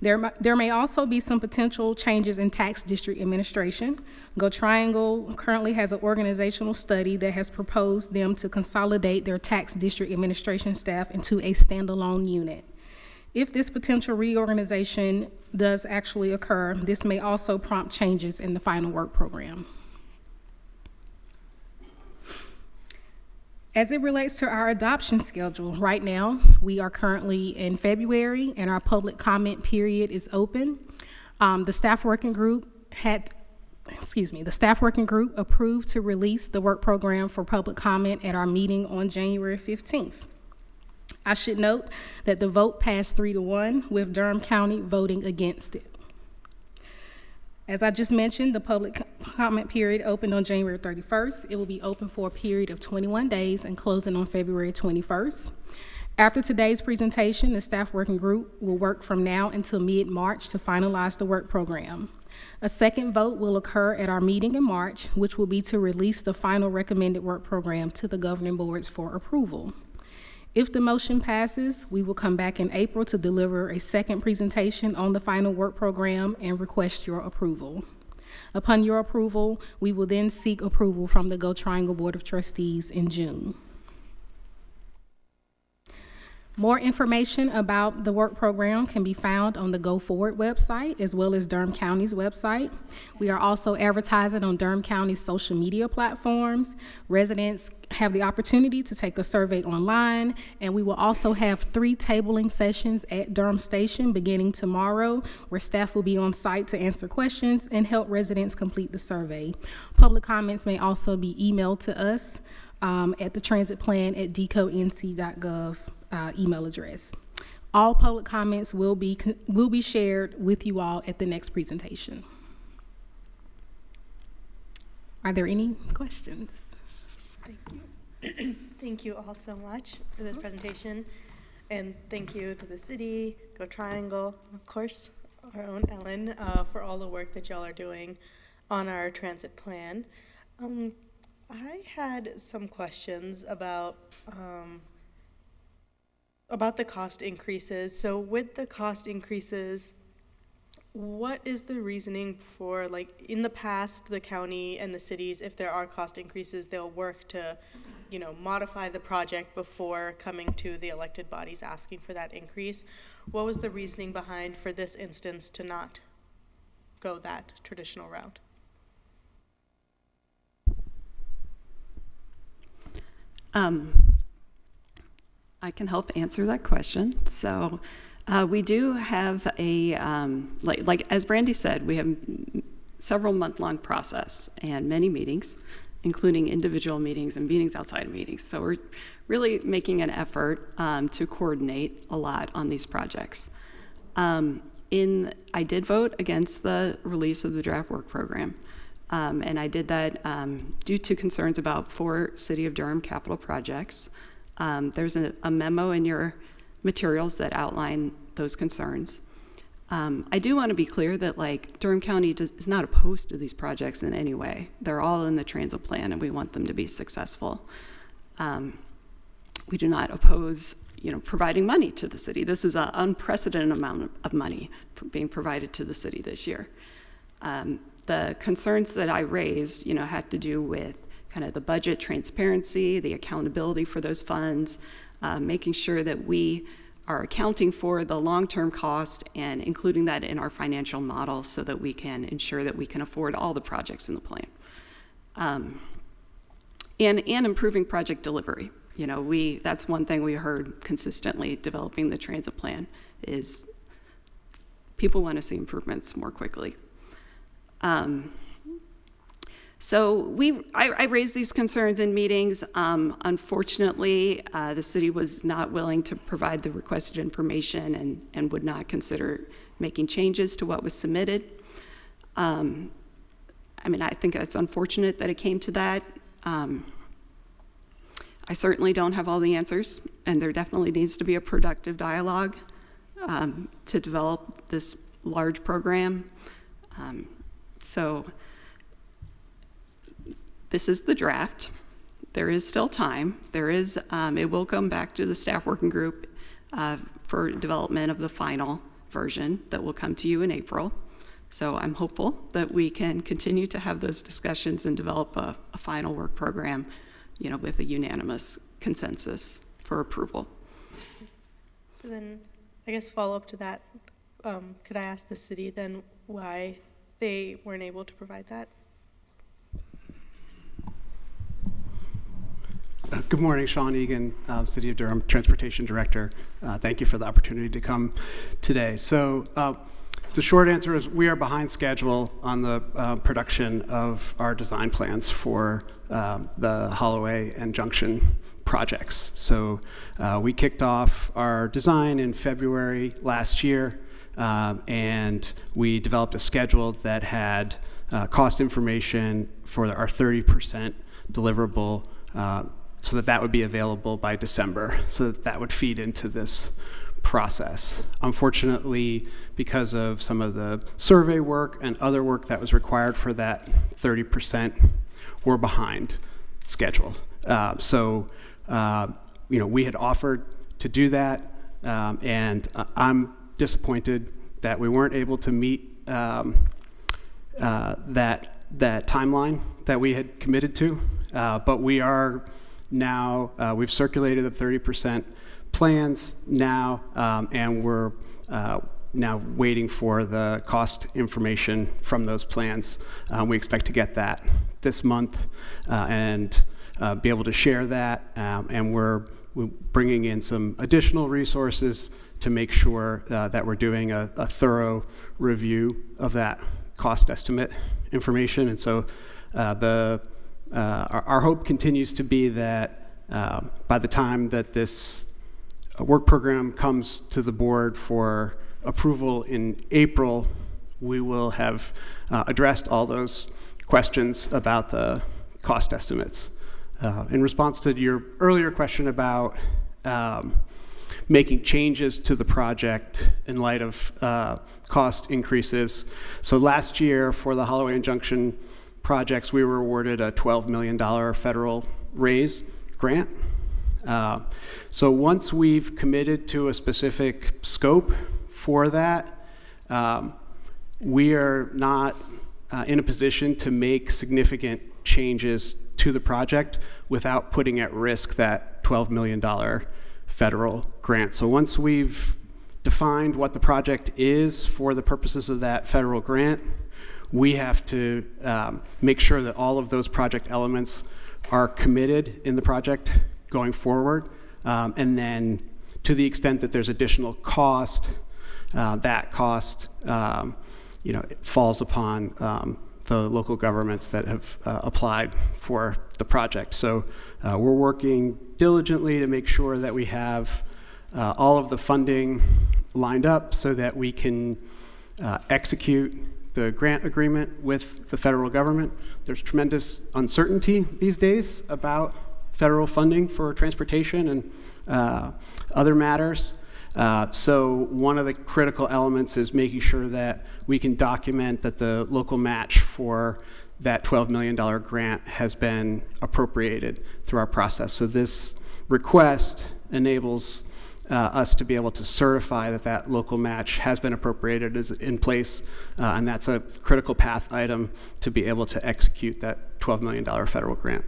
There may also be some potential changes in tax district administration. Go Triangle currently has an organizational study that has proposed them to consolidate their tax district administration staff into a standalone unit. If this potential reorganization does actually occur, this may also prompt changes in the final work program. As it relates to our adoption schedule, right now, we are currently in February and our public comment period is open. The staff working group approved to release the work program for public comment at our meeting on January 15th. I should note that the vote passed 3-1 with Durham County voting against it. As I just mentioned, the public comment period opened on January 31st. It will be open for a period of 21 days and closing on February 21st. After today's presentation, the staff working group will work from now until mid-March to finalize the work program. A second vote will occur at our meeting in March, which will be to release the final recommended work program to the governing boards for approval. If the motion passes, we will come back in April to deliver a second presentation on the final work program and request your approval. Upon your approval, we will then seek approval from the Go Triangle Board of Trustees in June. More information about the work program can be found on the Go Forward website as well as Durham County's website. We are also advertising on Durham County's social media platforms. Residents have the opportunity to take a survey online, and we will also have 3 tabling sessions at Durham Station beginning tomorrow, where staff will be on site to answer questions and help residents complete the survey. Public comments may also be emailed to us at the transitplan@dconc.gov email address. All public comments will be shared with you all at the next presentation. Are there any questions? Thank you. Thank you all so much for this presentation, and thank you to the city, Go Triangle, of course, our own Ellen, for all the work that y'all are doing on our transit plan. I had some questions about the cost increases. So with the cost increases, what is the reasoning for, like, in the past, the county and the cities, if there are cost increases, they'll work to, modify the project before coming to the elected bodies asking for that increase. What was the reasoning behind, for this instance, to not go that traditional route? I can help answer that question. So we do have a, like as Brandy said, we have several month-long process and many meetings, including individual meetings and meetings outside of meetings. So we're really making an effort to coordinate a lot on these projects. I did vote against the release of the draft work program. And I did that due to concerns about 4 City of Durham capital projects. There's a memo in your materials that outline those concerns. I do want to be clear that Durham County is not opposed to these projects in any way. They're all in the transit plan, and we want them to be successful. We do not oppose providing money to the city. This is an unprecedented amount of money being provided to the city this year. The concerns that I raised, had to do with kind of the budget transparency, the accountability for those funds, making sure that we are accounting for the long-term cost and including that in our financial model so that we can ensure that we can afford all the projects in the plan. And improving project delivery. That's one thing we heard consistently developing the transit plan is people want to see improvements more quickly. So I raised these concerns in meetings. Unfortunately, the city was not willing to provide the requested information and would not consider making changes to what was submitted. I think it's unfortunate that it came to that. I certainly don't have all the answers, and there definitely needs to be a productive dialogue to develop this large program. So this is the draft. There is still time. It will come back to the staff working group for development of the final version that will come to you in April. So I'm hopeful that we can continue to have those discussions and develop a final work program, with a unanimous consensus for approval. So then, I guess follow up to that, could I ask the city then why they weren't able to provide that? Good morning, Sean Egan, City of Durham Transportation Director. Thank you for the opportunity to come today. So the short answer is we are behind schedule on the production of our design plans for the Holloway and Junction projects. So we kicked off our design in February last year, and we developed a schedule that had cost information for our 30% deliverable so that would be available by December, so that would feed into this process. Unfortunately, because of some of the survey work and other work that was required for that 30%, we're behind schedule. We had offered to do that, and I'm disappointed that we weren't able to meet that timeline that we had committed to, but we are now, we've circulated the 30% plans now, and we're now waiting for the cost information from those plans. We expect to get that this month and be able to share that, and we're bringing in some additional resources to make sure that we're doing a thorough review of that cost estimate information. And so our hope continues to be that by the time that this work program comes to the board for approval in April, we will have addressed all those questions about the cost estimates. In response to your earlier question about making changes to the project in light of cost increases, so last year for the Holloway and Junction projects, we were awarded a $12 million federal raise grant. So once we've committed to a specific scope for that, we are not in a position to make significant changes to the project without putting at risk that $12 million federal grant. So once we've defined what the project is for the purposes of that federal grant, we have to make sure that all of those project elements are committed in the project going forward. And then to the extent that there's additional cost, that cost it falls upon the local governments that have applied for the project. So we're working diligently to make sure that we have all of the funding lined up so that we can execute the grant agreement with the federal government. There's tremendous uncertainty these days about federal funding for transportation and other matters. So one of the critical elements is making sure that we can document that the local match for that $12 million grant has been appropriated through our process. So this request enables us to be able to certify that that local match has been appropriated, is in place, and that's a critical path item to be able to execute that $12 million federal grant.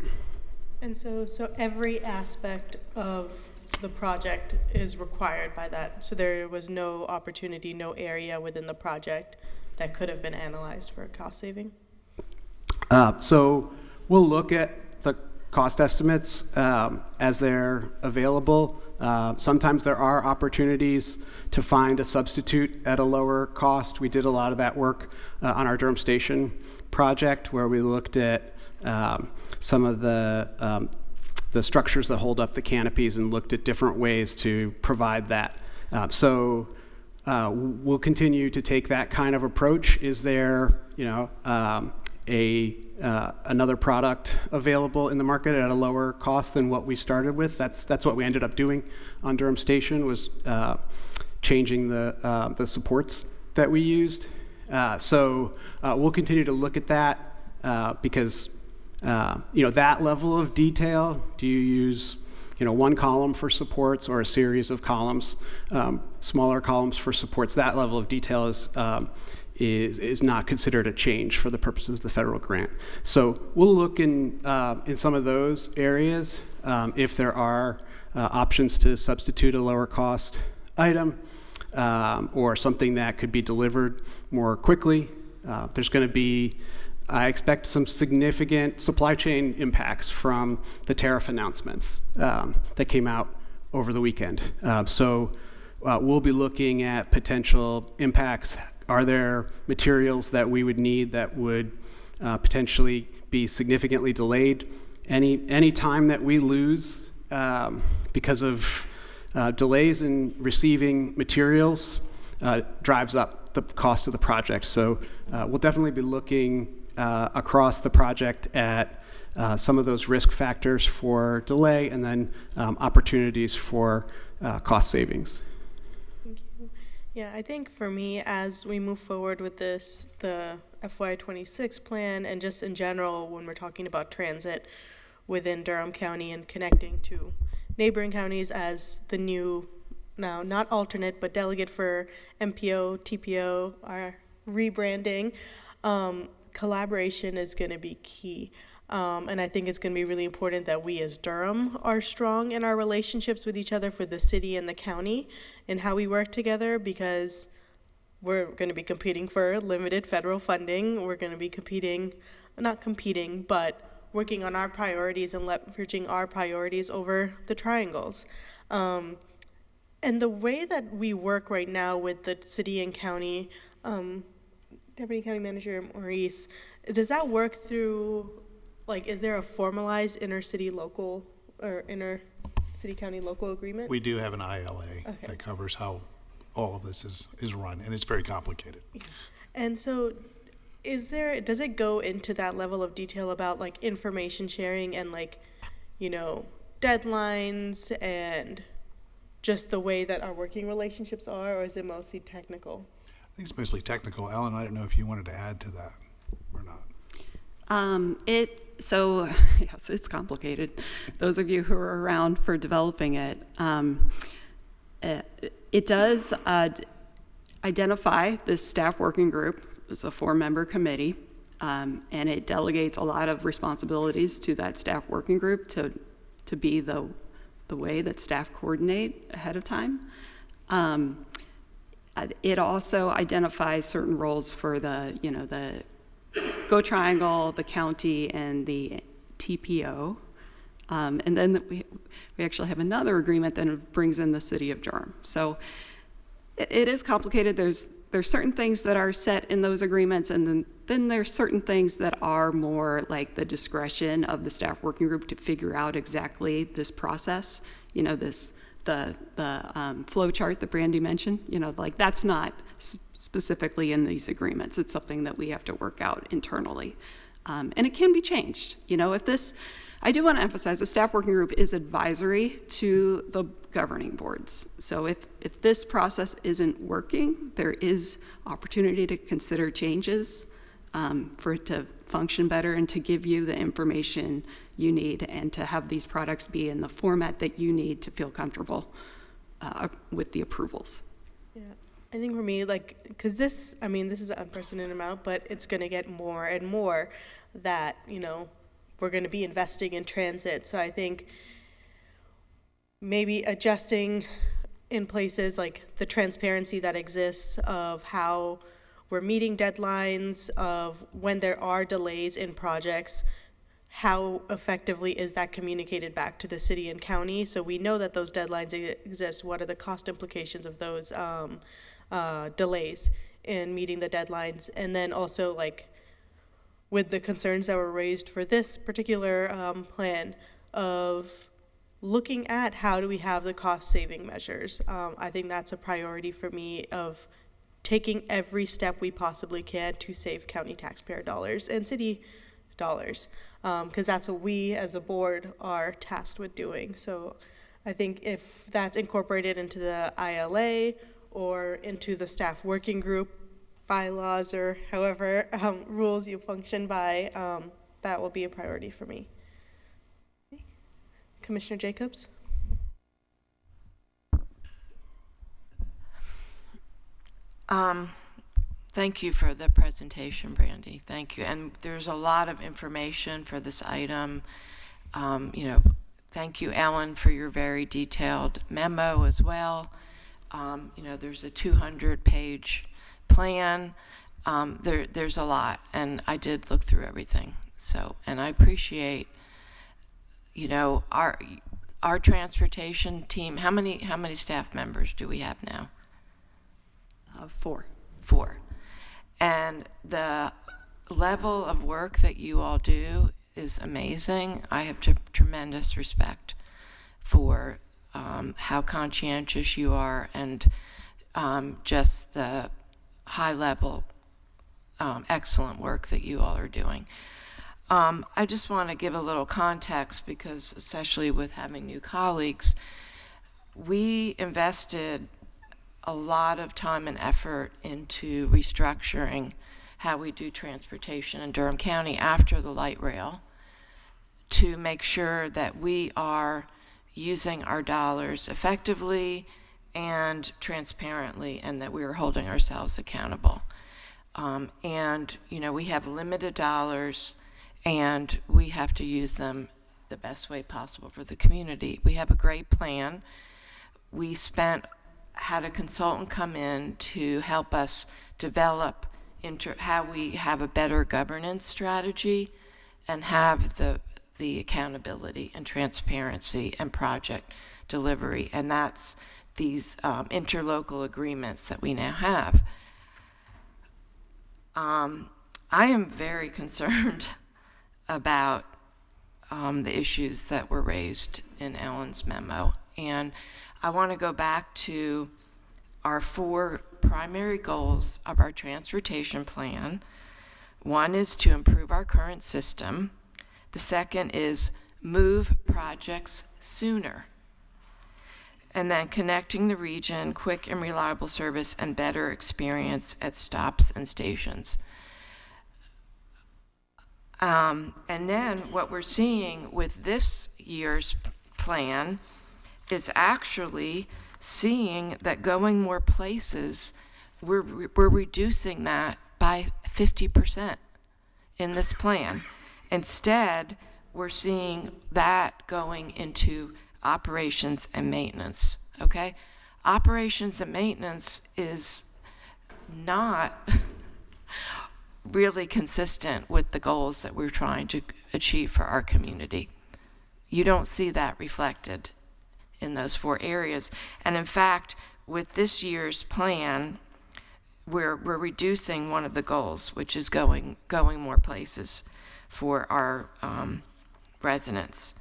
And so every aspect of the project is required by that. So there was no opportunity, no area within the project that could have been analyzed for a cost saving? So we'll look at the cost estimates as they're available. Sometimes there are opportunities to find a substitute at a lower cost. We did a lot of that work on our Durham Station project, where we looked at some of the structures that hold up the canopies and looked at different ways to provide that. So we'll continue to take that kind of approach. Is there, another product available in the market at a lower cost than what we started with? That's what we ended up doing on Durham Station, was changing the supports that we used. So we'll continue to look at that because that level of detail, do you use one column for supports or a series of columns, smaller columns for supports? That level of detail is not considered a change for the purposes of the federal grant. So we'll look in some of those areas if there are options to substitute a lower cost item or something that could be delivered more quickly. There's going to be, I expect, some significant supply chain impacts from the tariff announcements that came out over the weekend. So we'll be looking at potential impacts. Are there materials that we would need that would potentially be significantly delayed? Any time that we lose because of delays in receiving materials drives up the cost of the project. So we'll definitely be looking across the project at some of those risk factors for delay and then opportunities for cost savings. Thank you. Yeah, I think for me, as we move forward with the FY26 plan, and just in general, when we're talking about transit within Durham County and connecting to neighboring counties as the new, now not alternate, but delegate for MPO, TPO, our rebranding, collaboration is going to be key. And I think it's going to be really important that we as Durham are strong in our relationships with each other for the city and the county and how we work together, because we're going to be competing for limited federal funding. We're going to be working on our priorities and leveraging our priorities over the triangles. And the way that we work right now with the city and county, Deputy County Manager Maurice, does that work through, is there a formalized inter-city local or inter-city county local agreement? We do have an ILA that covers how all of this is run, and it's very complicated. Yeah. And so does it go into that level of detail about information sharing and deadlines and just the way that our working relationships are, or is it mostly technical? I think it's mostly technical. Ellen, I don't know if you wanted to add to that or not. Yes, it's complicated. Those of you who are around for developing it, it does identify this staff working group. It's a 4-member committee, and it delegates a lot of responsibilities to that staff working group to be the way that staff coordinate ahead of time. It also identifies certain roles for the Go Triangle, the county, and the TPO. And then we actually have another agreement that brings in the city of Durham. So it is complicated. There's certain things that are set in those agreements, and then there's certain things that are more like the discretion of the staff working group to figure out exactly this process. The flow chart that Brandy mentioned, that's not specifically in these agreements. It's something that we have to work out internally. And it can be changed. If this I do want to emphasize the staff working group is advisory to the governing boards. So if this process isn't working, there is opportunity to consider changes for it to function better and to give you the information you need and to have these products be in the format that you need to feel comfortable with the approvals. Yeah, I think for me, like, because this is an unprecedented amount, but it's going to get more and more that, we're going to be investing in transit. So I think maybe adjusting in places like the transparency that exists of how we're meeting deadlines, of when there are delays in projects, how effectively is that communicated back to the city and county? So we know that those deadlines exist. What are the cost implications of those delays in meeting the deadlines? And then also, like, with the concerns that were raised for this particular plan of looking at how do we have the cost saving measures. I think that's a priority for me, of taking every step we possibly can to save county taxpayer dollars and city dollars, because that's what we as a board are tasked with doing. So I think if that's incorporated into the ILA or into the staff working group bylaws or however rules you function by, that will be a priority for me. Okay. Commissioner Jacobs? Thank you for the presentation, Brandy. Thank you. And there's a lot of information for this item. Thank you, Ellen, for your very detailed memo as well. There's a 200-page plan. There's a lot, and I did look through everything. So, and I appreciate, our transportation team. How many staff members do we have now? 4. 4. And the level of work that you all do is amazing. I have tremendous respect for how conscientious you are, and just the high level, excellent work that you all are doing. I just want to give a little context, because especially with having new colleagues, we invested a lot of time and effort into restructuring how we do transportation in Durham County after the light rail, to make sure that we are using our dollars effectively and transparently, and that we are holding ourselves accountable. We have limited dollars, and we have to use them the best way possible for the community. We have a great plan. We had a consultant come in to help us develop how we have a better governance strategy and have the accountability and transparency and project delivery. And that's these interlocal agreements that we now have. I am very concerned about the issues that were raised in Ellen's memo. And I want to go back to our 4 primary goals of our transportation plan. One is to improve our current system. The second is move projects sooner. And then connecting the region, quick and reliable service, and better experience at stops and stations. And then what we're seeing with this year's plan is actually seeing that going more places, we're reducing that by 50% in this plan. Instead, we're seeing that going into operations and maintenance, okay? Operations and maintenance is not really consistent with the goals that we're trying to achieve for our community. You don't see that reflected in those 4 areas. And in fact, with this year's plan, we're reducing one of the goals, which is going more places for our residents.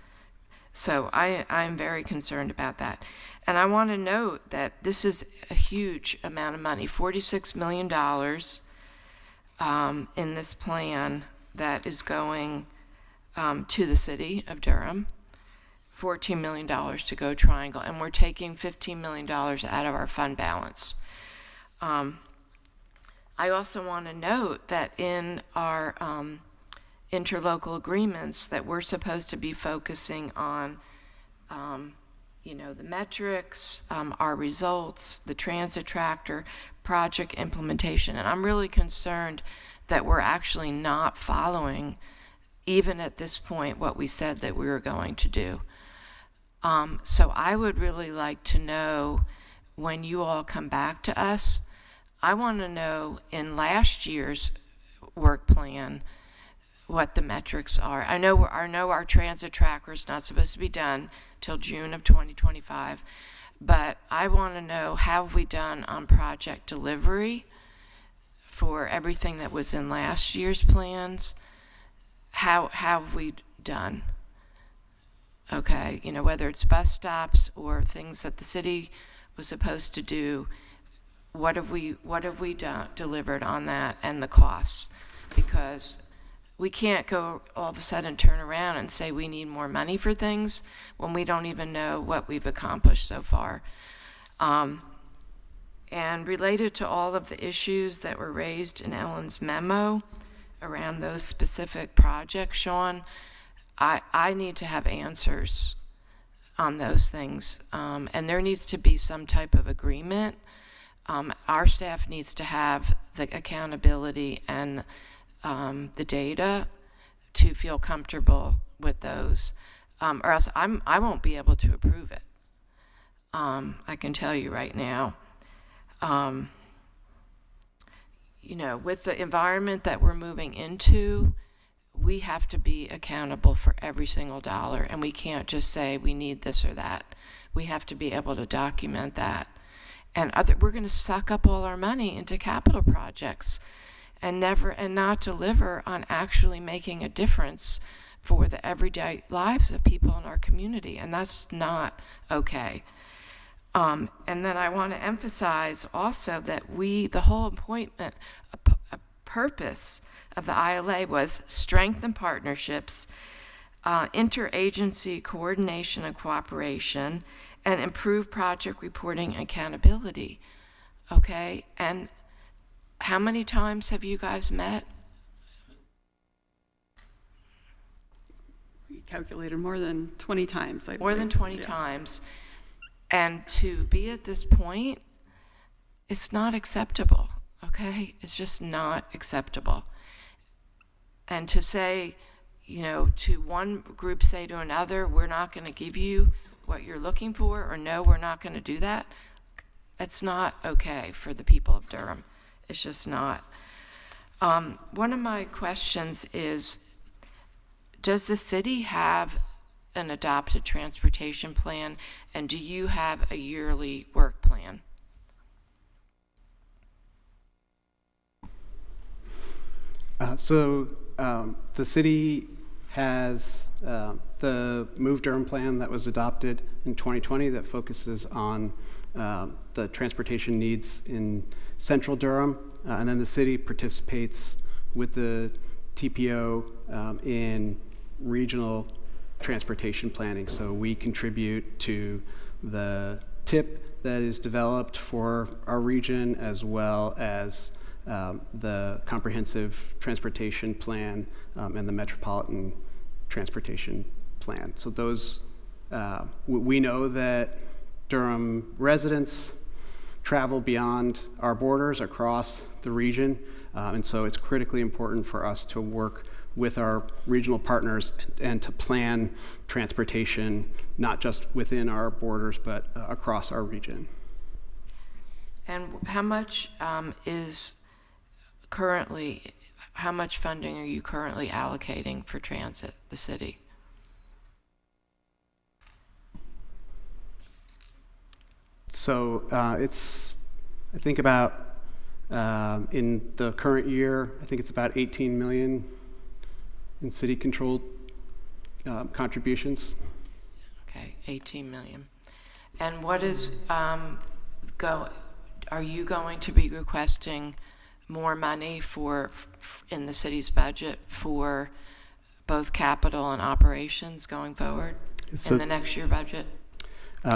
So I'm very concerned about that. And I want to note that this is a huge amount of money, $46 million in this plan that is going to the city of Durham, $14 million to go Triangle, and we're taking $15 million out of our fund balance. I also want to note that in our interlocal agreements that we're supposed to be focusing on, the metrics, our results, the transit tractor, project implementation, and I'm really concerned that we're actually not following, even at this point, what we said that we were going to do. So I would really like to know, when you all come back to us, I want to know in last year's work plan what the metrics are. I know our transit tracker is not supposed to be done till June of 2025, but I want to know, how have we done on project delivery for everything that was in last year's plans? How have we done? Okay, whether it's bus stops or things that the city was supposed to do, what have we delivered on that, and the costs? Because we can't go all of a sudden turn around and say we need more money for things when we don't even know what we've accomplished so far. And related to all of the issues that were raised in Ellen's memo around those specific projects, Sean, I need to have answers on those things. And there needs to be some type of agreement. Our staff needs to have the accountability and the data to feel comfortable with those, or else I won't be able to approve it. I can tell you right now. With the environment that we're moving into, we have to be accountable for every single dollar, and we can't just say we need this or that. We have to be able to document that. And we're going to suck up all our money into capital projects and not deliver on actually making a difference for the everyday lives of people in our community, and that's not okay. And then I want to emphasize also that the whole appointment, a purpose of the ILA was strengthen partnerships, interagency coordination and cooperation, and improve project reporting and accountability. Okay, and how many times have you guys met? We calculated more than 20 times. More than 20 times. And to be at this point, it's not acceptable, okay? It's just not acceptable. And to say, to one group say to another, we're not going to give you what you're looking for, or no, we're not going to do that, that's not okay for the people of Durham. It's just not. One of my questions is, does the city have an adopted transportation plan, and do you have a yearly work plan? The city has the Move Durham plan that was adopted in 2020 that focuses on the transportation needs in central Durham, and then the city participates with the TPO in regional transportation planning. So we contribute to the TIP that is developed for our region, as well as the comprehensive transportation plan and the metropolitan transportation plan. So those, we know that Durham residents travel beyond our borders across the region, and so it's critically important for us to work with our regional partners and to plan transportation, not just within our borders, but across our region. And how much how much funding are you currently allocating for transit, the city? So it's, I think about, in the current year, I think it's about 18 million in city-controlled contributions. Okay, 18 million. And what is, are you going to be requesting more money in the city's budget for both capital and operations going forward So- in the next year budget?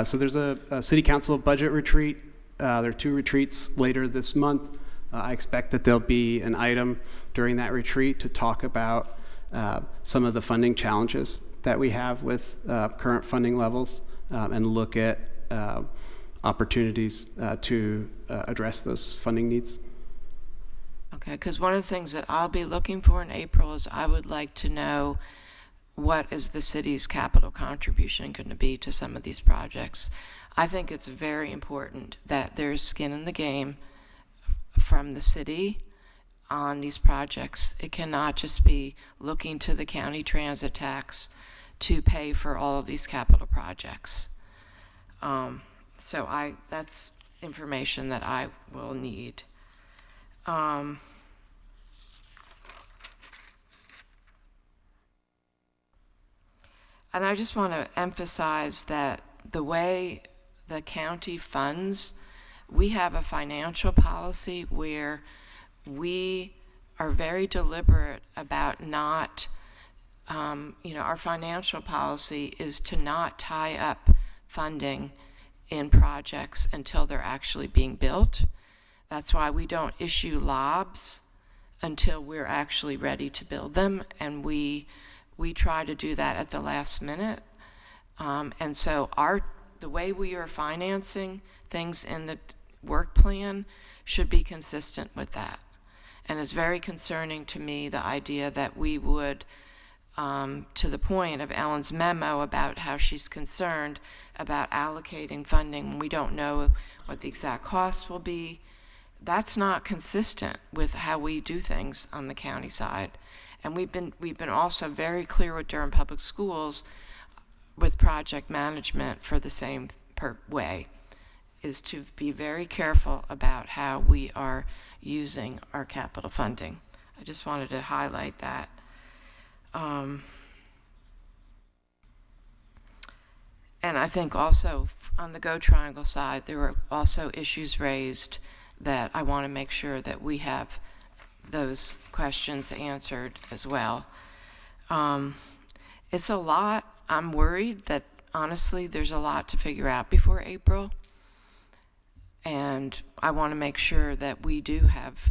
So there's a city council budget retreat. There are 2 retreats later this month. I expect that there'll be an item during that retreat to talk about some of the funding challenges that we have with current funding levels and look at opportunities to address those funding needs. Okay, because one of the things that I'll be looking for in April is I would like to know what is the city's capital contribution going to be to some of these projects. I think it's very important that there's skin in the game from the city on these projects. It cannot just be looking to the county transit tax to pay for all of these capital projects. So that's information that I will need. And I just want to emphasize that the way the county funds, we have a financial policy where we are very deliberate about not, our financial policy is to not tie up funding in projects until they're actually being built. That's why we don't issue LOBs until we're actually ready to build them, and we try to do that at the last minute. And so the way we are financing things in the work plan should be consistent with that. And it's very concerning to me, the idea that we would, to the point of Ellen's memo about how she's concerned about allocating funding when we don't know what the exact costs will be. That's not consistent with how we do things on the county side. And we've been also very clear with Durham Public Schools with project management for the same way, is to be very careful about how we are using our capital funding. I just wanted to highlight that. And I think also on the Go Triangle side, there were also issues raised that I want to make sure that we have those questions answered as well. It's a lot. I'm worried that honestly there's a lot to figure out before April, and I want to make sure that we do have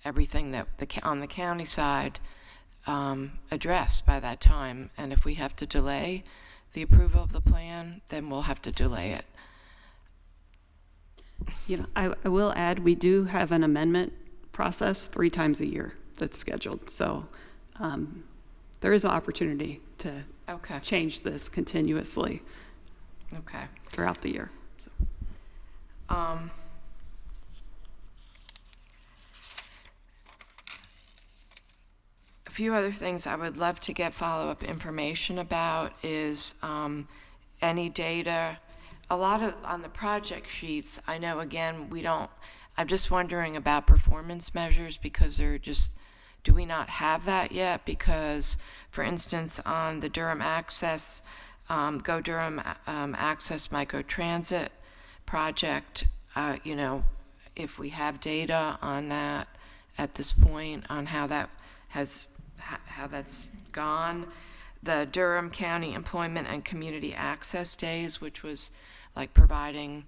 everything that on the county side addressed by that time. And if we have to delay the approval of the plan, then we'll have to delay it. I will add, we do have an amendment process 3 times a year that's scheduled. So there is an opportunity to change this continuously throughout the year. So. A few other things I would love to get follow-up information about is any data. A lot of on the project sheets, I know again I'm just wondering about performance measures because do we not have that yet? Because, for instance, on the Durham Access, Go Durham Access Micro Transit project, if we have data on that at this point, on how that's gone. The Durham County Employment and Community Access Days, which was like providing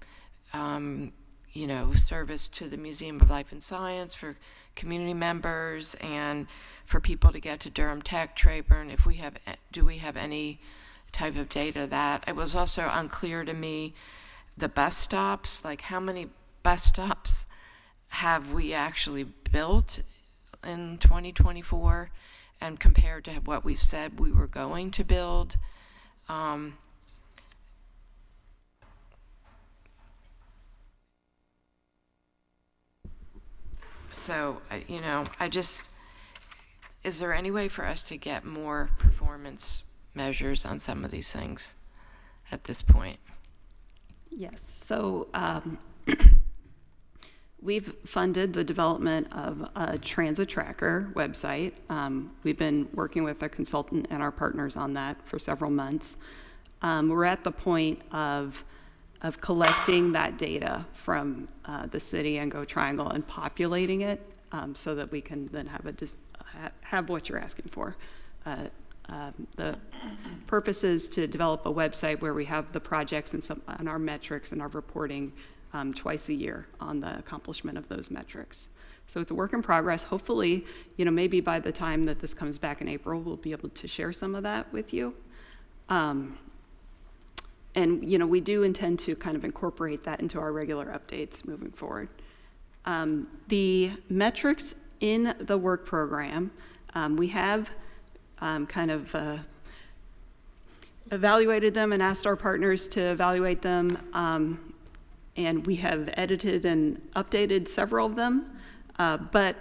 service to the Museum of Life and Science for community members and for people to get to Durham Tech, Trayburn. Do we have any type of data that? It was also unclear to me, the bus stops, like how many bus stops have we actually built in 2024 and compared to what we said we were going to build. So, is there any way for us to get more performance measures on some of these things at this point? Yes, so we've funded the development of a transit tracker website. We've been working with a consultant and our partners on that for several months. We're at the point of collecting that data from the city and Go Triangle and populating it so that we can then have what you're asking for, The purpose is to develop a website where we have the projects and our metrics and our reporting twice a year on the accomplishment of those metrics. So it's a work in progress. Hopefully, maybe by the time that this comes back in April, we'll be able to share some of that with you. And, we do intend to kind of incorporate that into our regular updates moving forward. The metrics in the work program, we have kind of evaluated them and asked our partners to evaluate them. And we have edited and updated several of them. But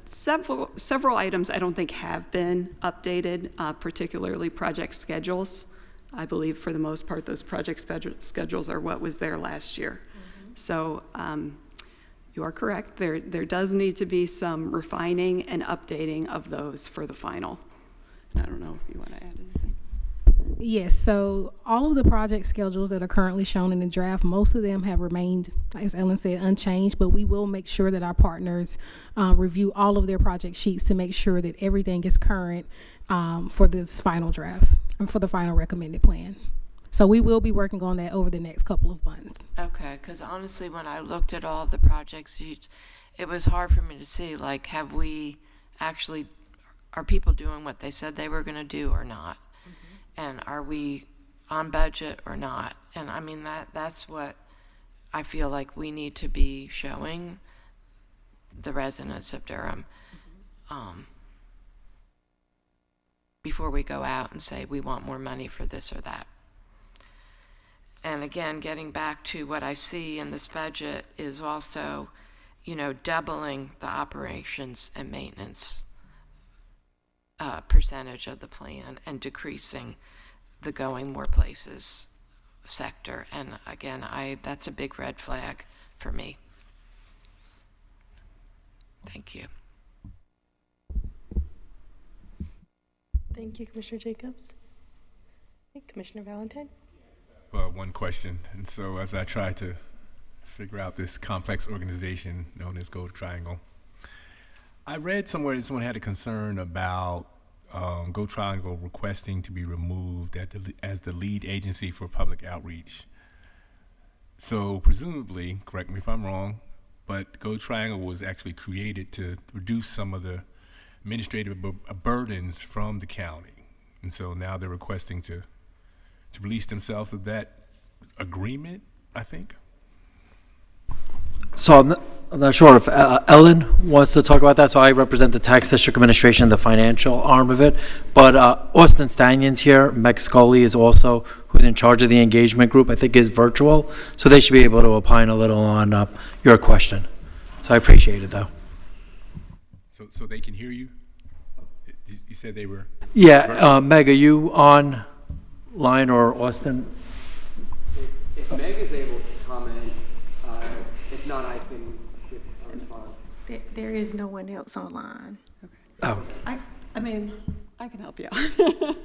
several items I don't think have been updated, particularly project schedules. I believe for the most part those project schedules are what was there last year. Mm-hmm. So you are correct. There does need to be some refining and updating of those for the final. And I don't know if you want to add anything. Yes, so all of the project schedules that are currently shown in the draft, most of them have remained, as Ellen said, unchanged, but we will make sure that our partners review all of their project sheets to make sure that everything is current for this final draft and for the final recommended plan. So we will be working on that over the next couple of months. Okay, because honestly, when I looked at all of the project sheets, it was hard for me to see, like, have we actually, are people doing what they said they were going to do or not? And are we on budget or not? And I mean, that's what I feel like we need to be showing the residents of Durham before we go out and say we want more money for this or that. And again, getting back to what I see in this budget is also, doubling the operations and maintenance percentage of the plan and decreasing the going more places sector. And again, that's a big red flag for me. Thank you. Thank you, Commissioner Jacobs. Okay, Commissioner Valentine. One question. And so as I try to figure out this complex organization known as Gold Triangle, I read somewhere that someone had a concern about Go Triangle requesting to be removed as the lead agency for public outreach. So presumably, correct me if I'm wrong, but Go Triangle was actually created to reduce some of the administrative burdens from the county. And so now they're requesting to release themselves of that agreement, I think. So I'm not sure if Ellen wants to talk about that. So I represent the tax district administration, the financial arm of it. But Austin Stanion's here. Meg Scully is also, who's in charge of the engagement group, I think is virtual. So they should be able to opine a little on your question. So I appreciate it, though. So they can hear you? You said they were? Yeah, Meg, are you online or Austin? If Meg is able to comment, if not, I can give a response. There is no one else online. Okay. Oh. I mean, I can help you out.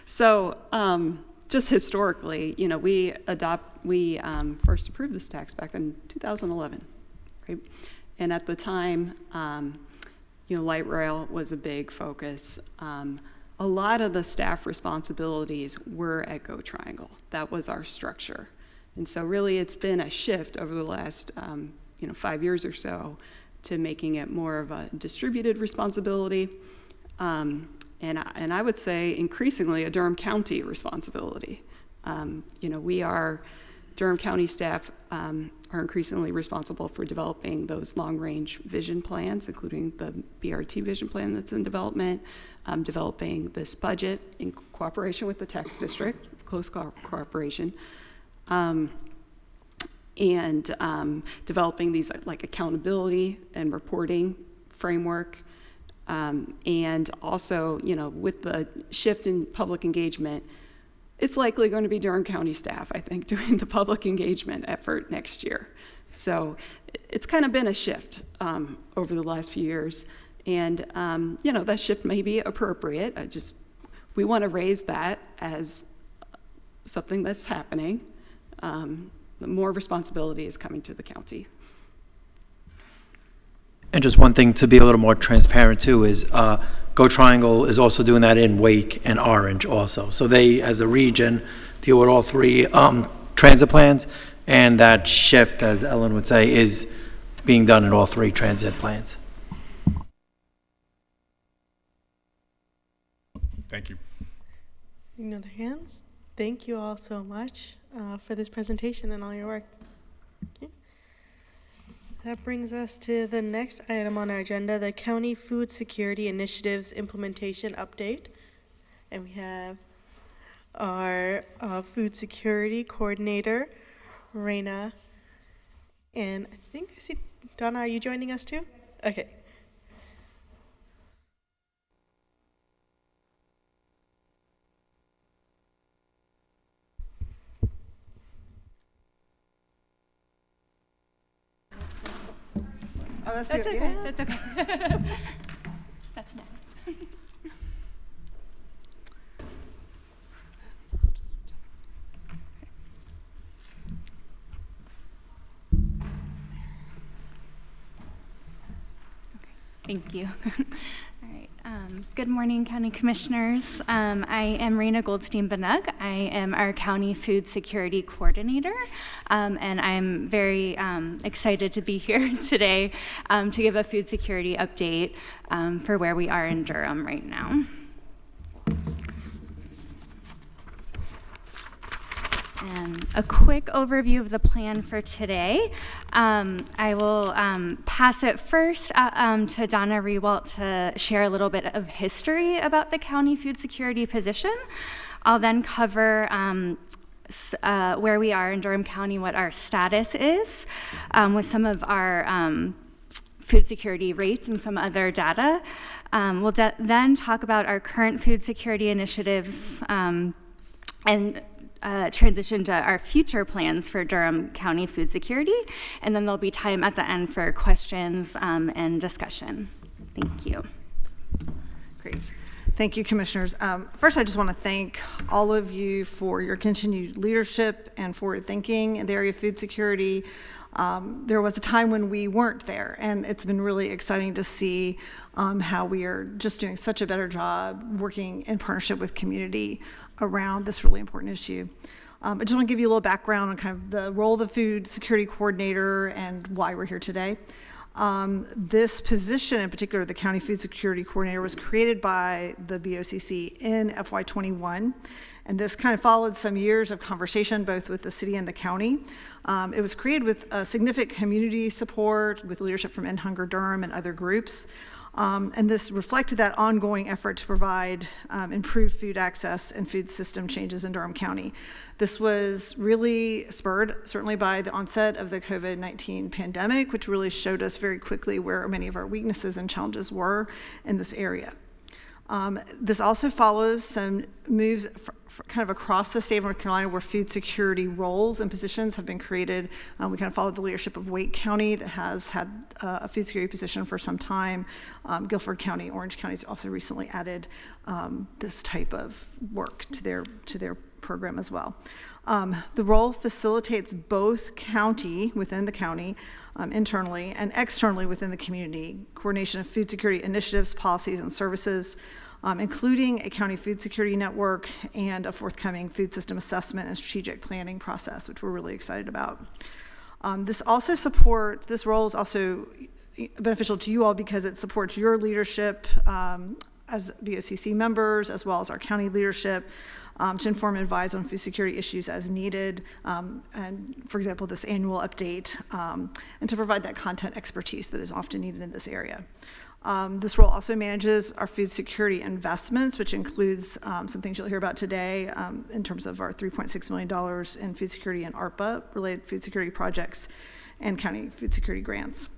So, just historically, we first approved this tax back in 2011, right? And at the time, light rail was a big focus. A lot of the staff responsibilities were at Go Triangle. That was our structure. And so really it's been a shift over the last 5 years or so to making it more of a distributed responsibility. And I would say increasingly a Durham County responsibility. Durham County staff are increasingly responsible for developing those long-range vision plans, including the BRT vision plan that's in development, developing this budget in cooperation with the tax district, close cooperation, and developing these like accountability and reporting framework. And also, with the shift in public engagement, it's likely going to be Durham County staff, I think, doing the public engagement effort next year. So it's kind of been a shift over the last few years. And, that shift may be appropriate. We want to raise that as something that's happening. More responsibility is coming to the county. And just one thing to be a little more transparent too is Go Triangle is also doing that in Wake and Orange also. So they, as a region, deal with all three transit plans, and that shift, as Ellen would say, is being done in all three transit plans. Thank you. Any other hands? Thank you all so much for this presentation and all your work. Okay. That brings us to the next item on our agenda, the County Food Security Initiatives Implementation Update. And we have our Food Security Coordinator, Raina. And I think I see, Donna, are you joining us too? Okay. Oh, that's okay. Yeah. That's okay. That's next. Thank you. All right. Good morning, County Commissioners. I am Raina Goldstein-Banug. I am our County Food Security Coordinator, and I'm very excited to be here today to give a food security update for where we are in Durham right now. And a quick overview of the plan for today. I will pass it first to Donna Rewalt to share a little bit of history about the county food security position. I'll then cover where we are in Durham County, what our status is, with some of our food security rates and some other data. We'll then talk about our current food security initiatives and transition to our future plans for Durham County food security, and then there'll be time at the end for questions and discussion. Thank you. Great. Thank you, Commissioners. First, I just want to thank all of you for your continued leadership and forward thinking in the area of food security. There was a time when we weren't there, and it's been really exciting to see how we are just doing such a better job working in partnership with community around this really important issue. I just want to give you a little background on kind of the role of the Food Security Coordinator and why we're here today. This position in particular, the County Food Security Coordinator, was created by the BOCC in FY21. And this kind of followed some years of conversation both with the city and the county. It was created with significant community support, with leadership from End Hunger Durham and other groups. And this reflected that ongoing effort to provide improved food access and food system changes in Durham County. This was really spurred certainly by the onset of the COVID-19 pandemic, which really showed us very quickly where many of our weaknesses and challenges were in this area. This also follows some moves kind of across the state of North Carolina where food security roles and positions have been created. We kind of followed the leadership of Wake County that has had a food security position for some time. Guilford County, Orange County has also recently added this type of work to their program as well. The role facilitates both within the county, internally, and externally within the community, coordination of food security initiatives, policies, and services, including a county food security network and a forthcoming food system assessment and strategic planning process, which we're really excited about. This role is also beneficial to you all because it supports your leadership as BOCC members, as well as our county leadership, to inform and advise on food security issues as needed, and for example, this annual update, and to provide that content expertise that is often needed in this area. This role also manages our food security investments, which includes some things you'll hear about today in terms of our $3.6 million in food security and ARPA-related food security projects and county food security grants.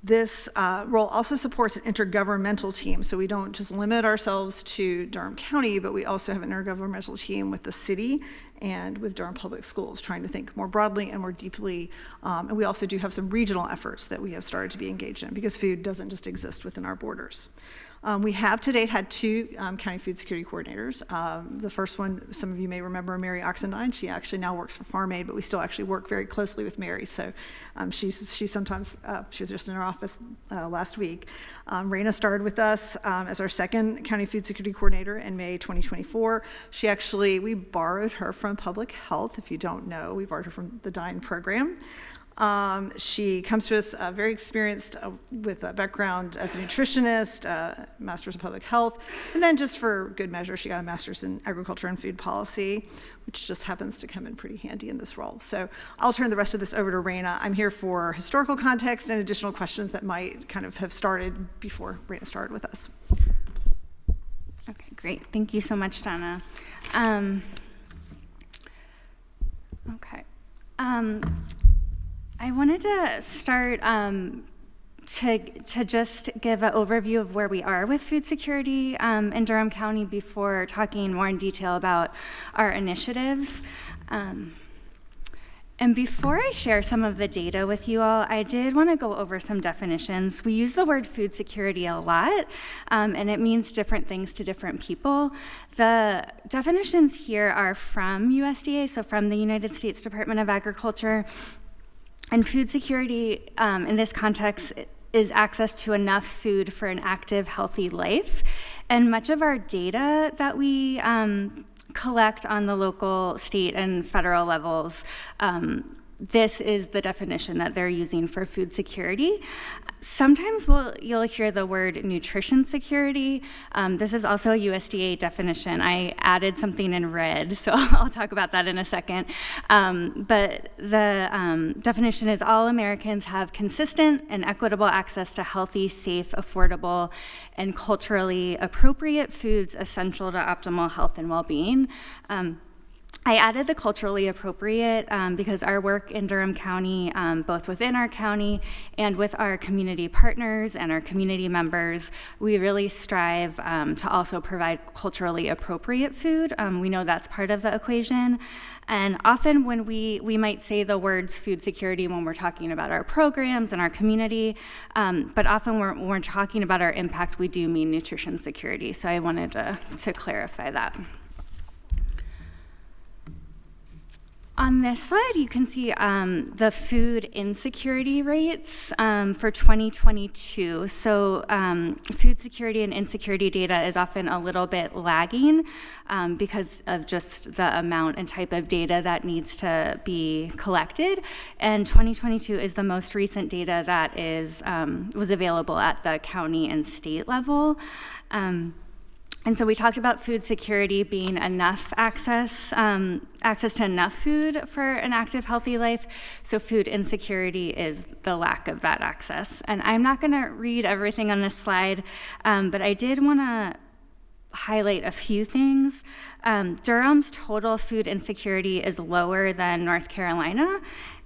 This role also supports an intergovernmental team, so we don't just limit ourselves to Durham County, but we also have an intergovernmental team with the city and with Durham Public Schools, trying to think more broadly and more deeply. And we also do have some regional efforts that we have started to be engaged in because food doesn't just exist within our borders. We have to date had two county food security coordinators. The first one, some of you may remember Mary Oxendine. She actually now works for Farm Aid, but we still actually work very closely with Mary. So she sometimes, she was just in our office last week. Raina started with us as our second county food security coordinator in May 2024. We borrowed her from public health. If you don't know, we borrowed her from the DINE program. She comes to us very experienced with a background as a nutritionist, master's in public health, and then just for good measure, she got a master's in agriculture and food policy, which just happens to come in pretty handy in this role. So I'll turn the rest of this over to Raina. I'm here for historical context and additional questions that might kind of have started before Raina started with us. Okay, great. Thank you so much, Donna. Okay. I wanted to start to just give an overview of where we are with food security in Durham County before talking more in detail about our initiatives. And before I share some of the data with you all, I did want to go over some definitions. We use the word food security a lot, and it means different things to different people. The definitions here are from USDA, so from the United States Department of Agriculture. And food security in this context is access to enough food for an active, healthy life. And much of our data that we collect on the local, state, and federal levels, this is the definition that they're using for food security. Sometimes you'll hear the word nutrition security. This is also a USDA definition. I added something in red, so I'll talk about that in a second. But the definition is all Americans have consistent and equitable access to healthy, safe, affordable, and culturally appropriate foods essential to optimal health and well-being. I added the culturally appropriate because our work in Durham County, both within our county and with our community partners and our community members, we really strive to also provide culturally appropriate food. We know that's part of the equation. And often when we might say the words food security when we're talking about our programs and our community, but often when we're talking about our impact, we do mean nutrition security. So I wanted to clarify that. On this slide, you can see the food insecurity rates for 2022. So food security and insecurity data is often a little bit lagging because of just the amount and type of data that needs to be collected. And 2022 is the most recent data that was available at the county and state level. And so we talked about food security being enough access to enough food for an active, healthy life. So food insecurity is the lack of that access. And I'm not going to read everything on this slide, but I did want to highlight a few things. Durham's total food insecurity is lower than North Carolina,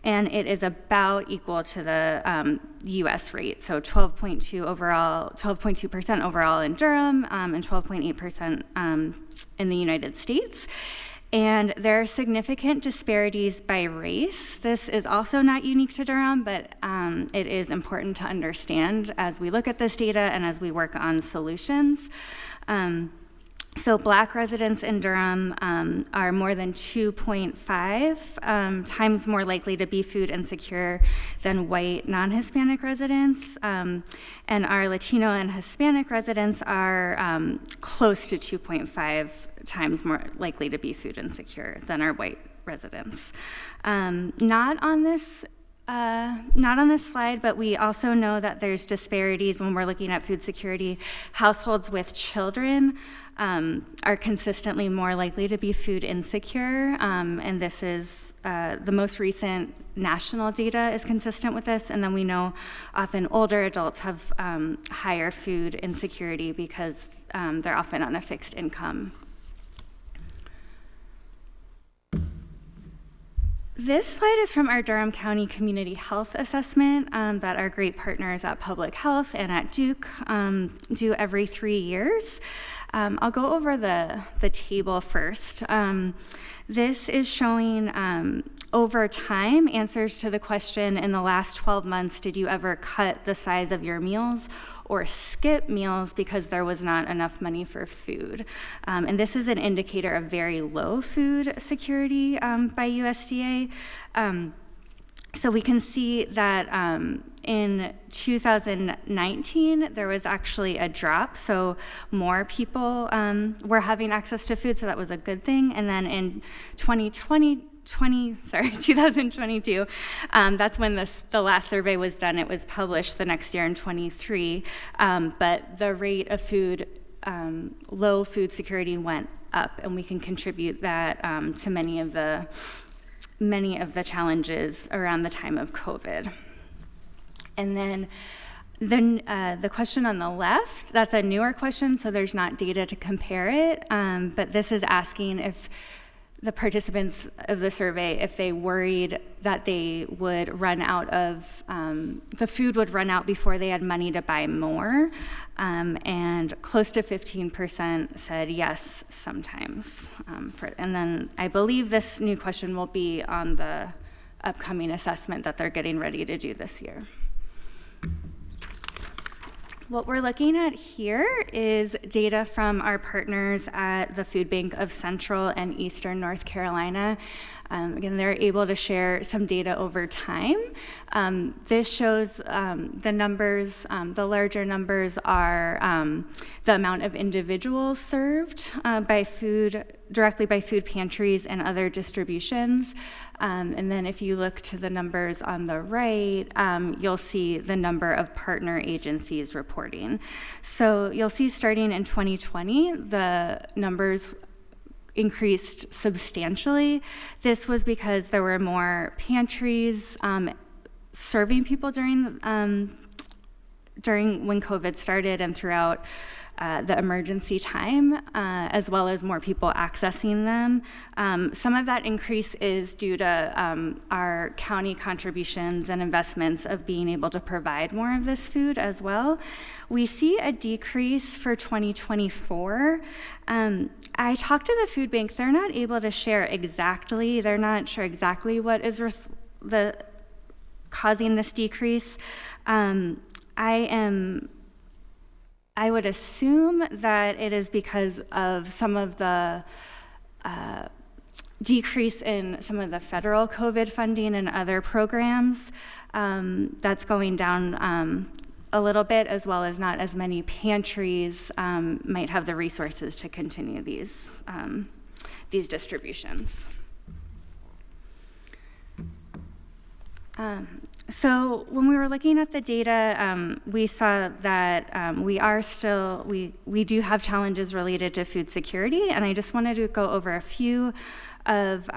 and it is about equal to the U.S. rate. So 12.2% overall in Durham, and 12.8% in the United States. And there are significant disparities by race. This is also not unique to Durham, but it is important to understand as we look at this data and as we work on solutions. So Black residents in Durham are more than 2.5 times more likely to be food insecure than white non-Hispanic residents. And our Latino and Hispanic residents are close to 2.5 times more likely to be food insecure than our white residents. Not on this slide, but we also know that there's disparities when we're looking at food security. Households with children are consistently more likely to be food insecure, and this is the most recent national data is consistent with this. And then we know often older adults have higher food insecurity because they're often on a fixed income. This slide is from our Durham County Community Health Assessment that our great partners at Public Health and at Duke do every 3 years. I'll go over the table first. This is showing over time answers to the question, in the last 12 months, did you ever cut the size of your meals or skip meals because there was not enough money for food? And this is an indicator of very low food security by USDA. So we can see that in 2019, there was actually a drop. So more people were having access to food, so that was a good thing. And then in 2022, that's when the last survey was done. It was published the next year in 23. But the rate of low food security went up, and we can contribute that to many of the challenges around the time of COVID. And then the question on the left, that's a newer question, so there's not data to compare it, but this is asking if the participants of the survey, if they worried that they would run out of, the food would run out before they had money to buy more, and close to 15% said yes, sometimes. And then I believe this new question will be on the upcoming assessment that they're getting ready to do this year. What we're looking at here is data from our partners at the Food Bank of Central and Eastern North Carolina. Again, they're able to share some data over time. This shows the numbers. The larger numbers are the amount of individuals served directly by food pantries and other distributions. And then if you look to the numbers on the right, you'll see the number of partner agencies reporting. So you'll see starting in 2020, the numbers increased substantially. This was because there were more pantries serving people during when COVID started and throughout the emergency time, as well as more people accessing them. Some of that increase is due to our county contributions and investments of being able to provide more of this food as well. We see a decrease for 2024. I talked to the food bank. They're not able to share exactly. They're not sure exactly what is causing this decrease. I would assume that it is because of some of the decrease in some of the federal COVID funding and other programs. That's going down a little bit, as well as not as many pantries might have the resources to continue these distributions. So when we were looking at the data, we saw that we do have challenges related to food security, and I just wanted to go over a few of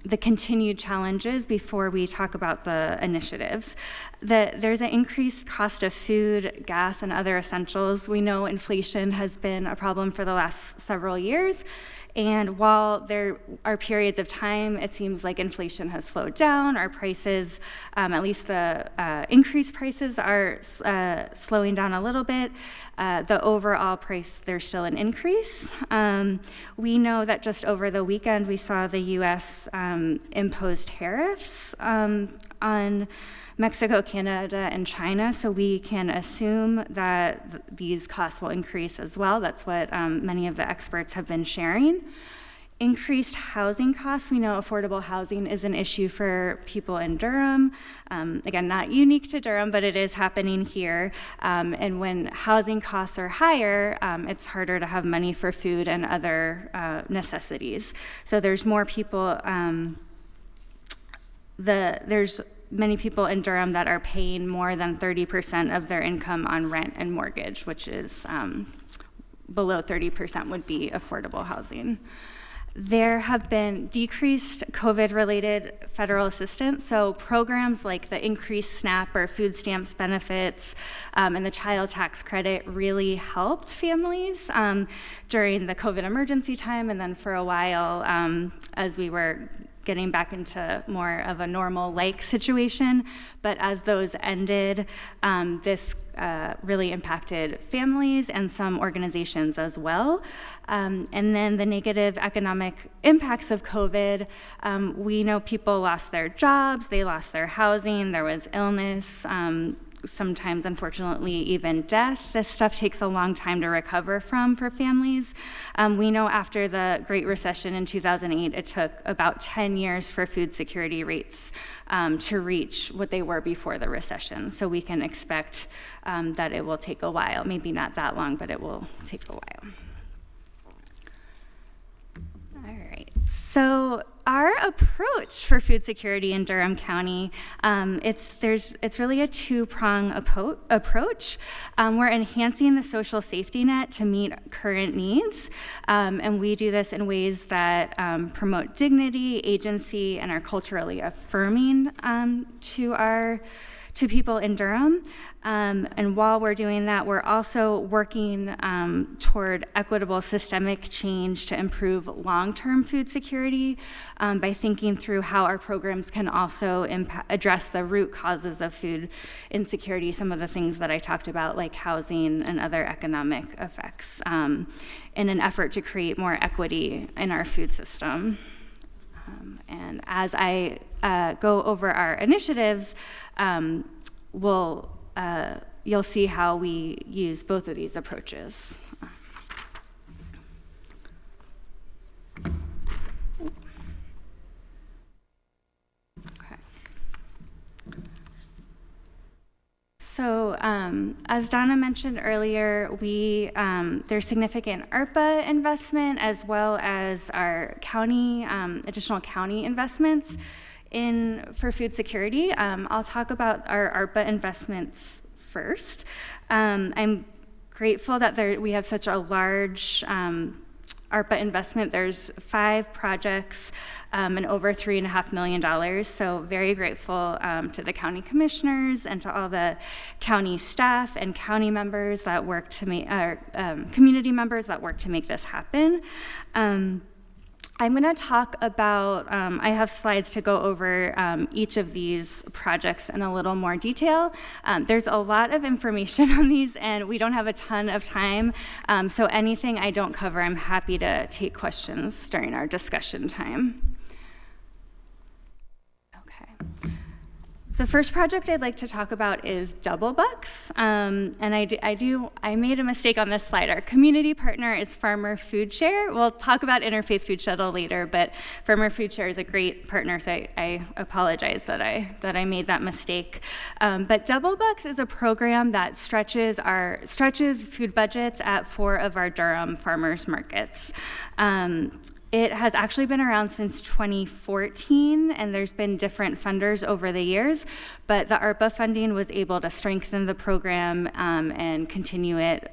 the continued challenges before we talk about the initiatives. There's an increased cost of food, gas, and other essentials. We know inflation has been a problem for the last several years. And while there are periods of time, it seems like inflation has slowed down. Our prices, at least the increased prices, are slowing down a little bit. The overall price, there's still an increase. We know that just over the weekend, we saw the U.S. impose tariffs on Mexico, Canada, and China, so we can assume that these costs will increase as well. That's what many of the experts have been sharing. Increased housing costs. We know affordable housing is an issue for people in Durham. Again, not unique to Durham, but it is happening here. And when housing costs are higher, it's harder to have money for food and other necessities. So there's more people, there's many people in Durham that are paying more than 30% of their income on rent and mortgage, which is below 30% would be affordable housing. There have been decreased COVID-related federal assistance, so programs like the increased SNAP or food stamps benefits and the child tax credit really helped families during the COVID emergency time, and then for a while as we were getting back into more of a normal-like situation. But as those ended, this really impacted families and some organizations as well. And then the negative economic impacts of COVID, we know people lost their jobs, they lost their housing, there was illness, sometimes, unfortunately, even death. This stuff takes a long time to recover from for families. We know after the Great Recession in 2008, it took about 10 years for food security rates to reach what they were before the recession. So we can expect that it will take a while. Maybe not that long, but it will take a while. All right. So our approach for food security in Durham County, it's really a two-prong approach. We're enhancing the social safety net to meet current needs, and we do this in ways that promote dignity, agency, and are culturally affirming to people in Durham. And while we're doing that, we're also working toward equitable systemic change to improve long-term food security by thinking through how our programs can also address the root causes of food insecurity, some of the things that I talked about, like housing and other economic effects, in an effort to create more equity in our food system. And as I go over our initiatives, you'll see how we use both of these approaches. Okay. So as Donna mentioned earlier, there's significant ARPA investment as well as our county, additional county investments for food security. I'll talk about our ARPA investments first. I'm grateful that we have such a large ARPA investment. There's 5 projects and over $3.5 million. So very grateful to the county commissioners and to all the county staff and county members that work to make, community members that work to make this happen. I'm going to talk about, I have slides to go over each of these projects in a little more detail. There's a lot of information on these and we don't have a ton of time, so anything I don't cover, I'm happy to take questions during our discussion time. Okay. The first project I'd like to talk about is Double Bucks, and I made a mistake on this slide. Our community partner is Farmer Food Share. We'll talk about Interfaith Food Shuttle later, but Farmer Food Share is a great partner, so I apologize that I made that mistake. But Double Bucks is a program that stretches food budgets at 4 of our Durham farmers markets. It has actually been around since 2014, and there's been different funders over the years, but the ARPA funding was able to strengthen the program and continue it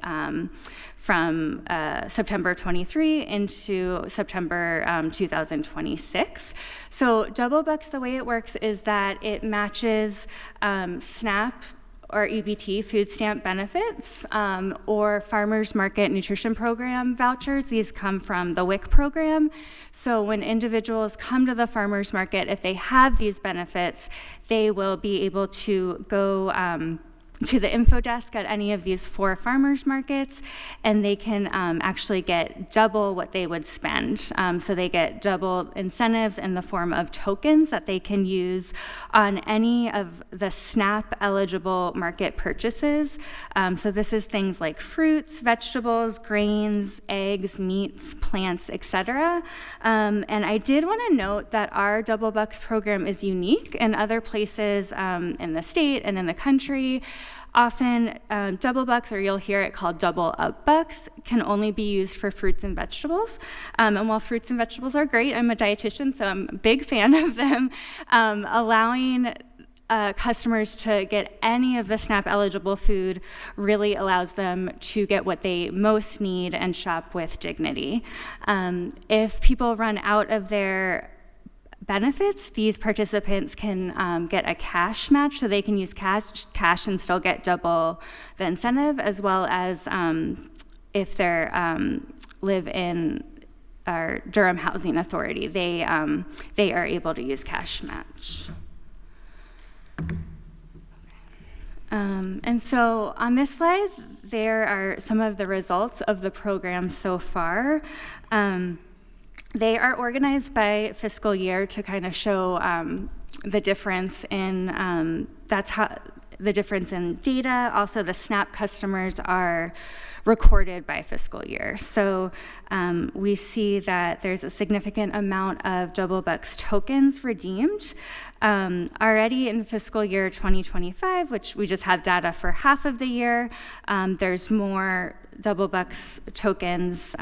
from September 23 into September 2026. So Double Bucks, the way it works is that it matches SNAP or EBT, food stamp benefits, or farmers market nutrition program vouchers. These come from the WIC program. So when individuals come to the farmers market, if they have these benefits, they will be able to go to the info desk at any of these 4 farmers markets, and they can actually get double what they would spend. So they get double incentives in the form of tokens that they can use on any of the SNAP eligible market purchases. So this is things like fruits, vegetables, grains, eggs, meats, plants, etc. And I did want to note that our Double Bucks program is unique in other places in the state and in the country. Often, Double Bucks, or you'll hear it called Double Up Bucks, can only be used for fruits and vegetables. And while fruits and vegetables are great, I'm a dietitian, so I'm a big fan of them. Allowing customers to get any of the SNAP eligible food really allows them to get what they most need and shop with dignity. If people run out of their benefits, these participants can get a cash match, so they can use cash and still get double the incentive, as well as if they live in our Durham Housing Authority. They are able to use cash match. And so on this slide, there are some of the results of the program so far. They are organized by fiscal year to kind of show the difference in the difference in data. Also, the SNAP customers are recorded by fiscal year. So we see that there's a significant amount of Double Bucks tokens redeemed. Already in fiscal year 2025, which we just have data for half of the year, there's more Double Bucks tokens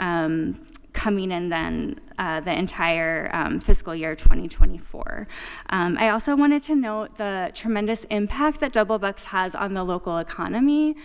coming in than the entire fiscal year 2024. I also wanted to note the tremendous impact that Double Bucks has on the local economy.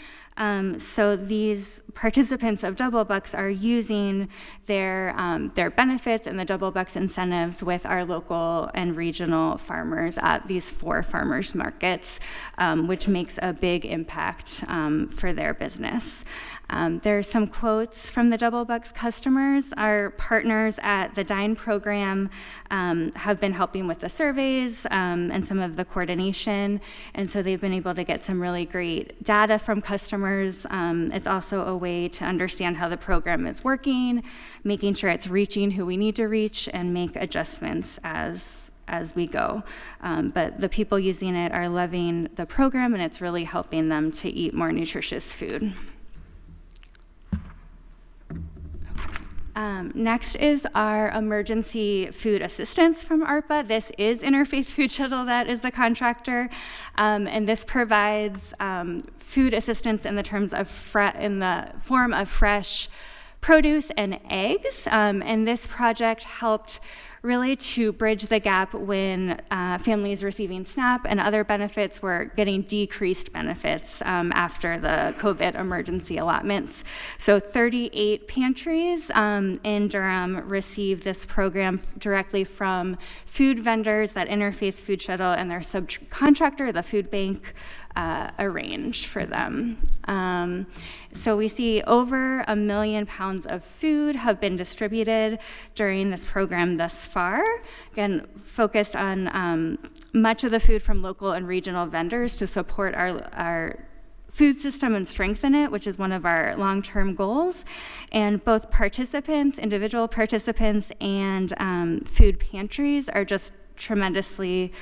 So these participants of Double Bucks are using their benefits and the Double Bucks incentives with our local and regional farmers at these 4 farmers markets, which makes a big impact for their business. There are some quotes from the Double Bucks customers. Our partners at the DINE program have been helping with the surveys and some of the coordination, and so they've been able to get some really great data from customers. It's also a way to understand how the program is working, making sure it's reaching who we need to reach, and make adjustments as we go. But the people using it are loving the program, and it's really helping them to eat more nutritious food. Next is our emergency food assistance from ARPA. This is Interfaith Food Shuttle that is the contractor, and this provides food assistance in the terms of in the form of fresh produce and eggs. And this project helped really to bridge the gap when families receiving SNAP and other benefits were getting decreased benefits after the COVID emergency allotments. So 38 pantries in Durham received this program directly from food vendors that Interfaith Food Shuttle and their subcontractor, the food bank, arrange for them. So we see over 1 million pounds of food have been distributed during this program thus far. Again, focused on much of the food from local and regional vendors to support our food system and strengthen it, which is one of our long-term goals. And both participants, individual participants, and food pantries are just tremendously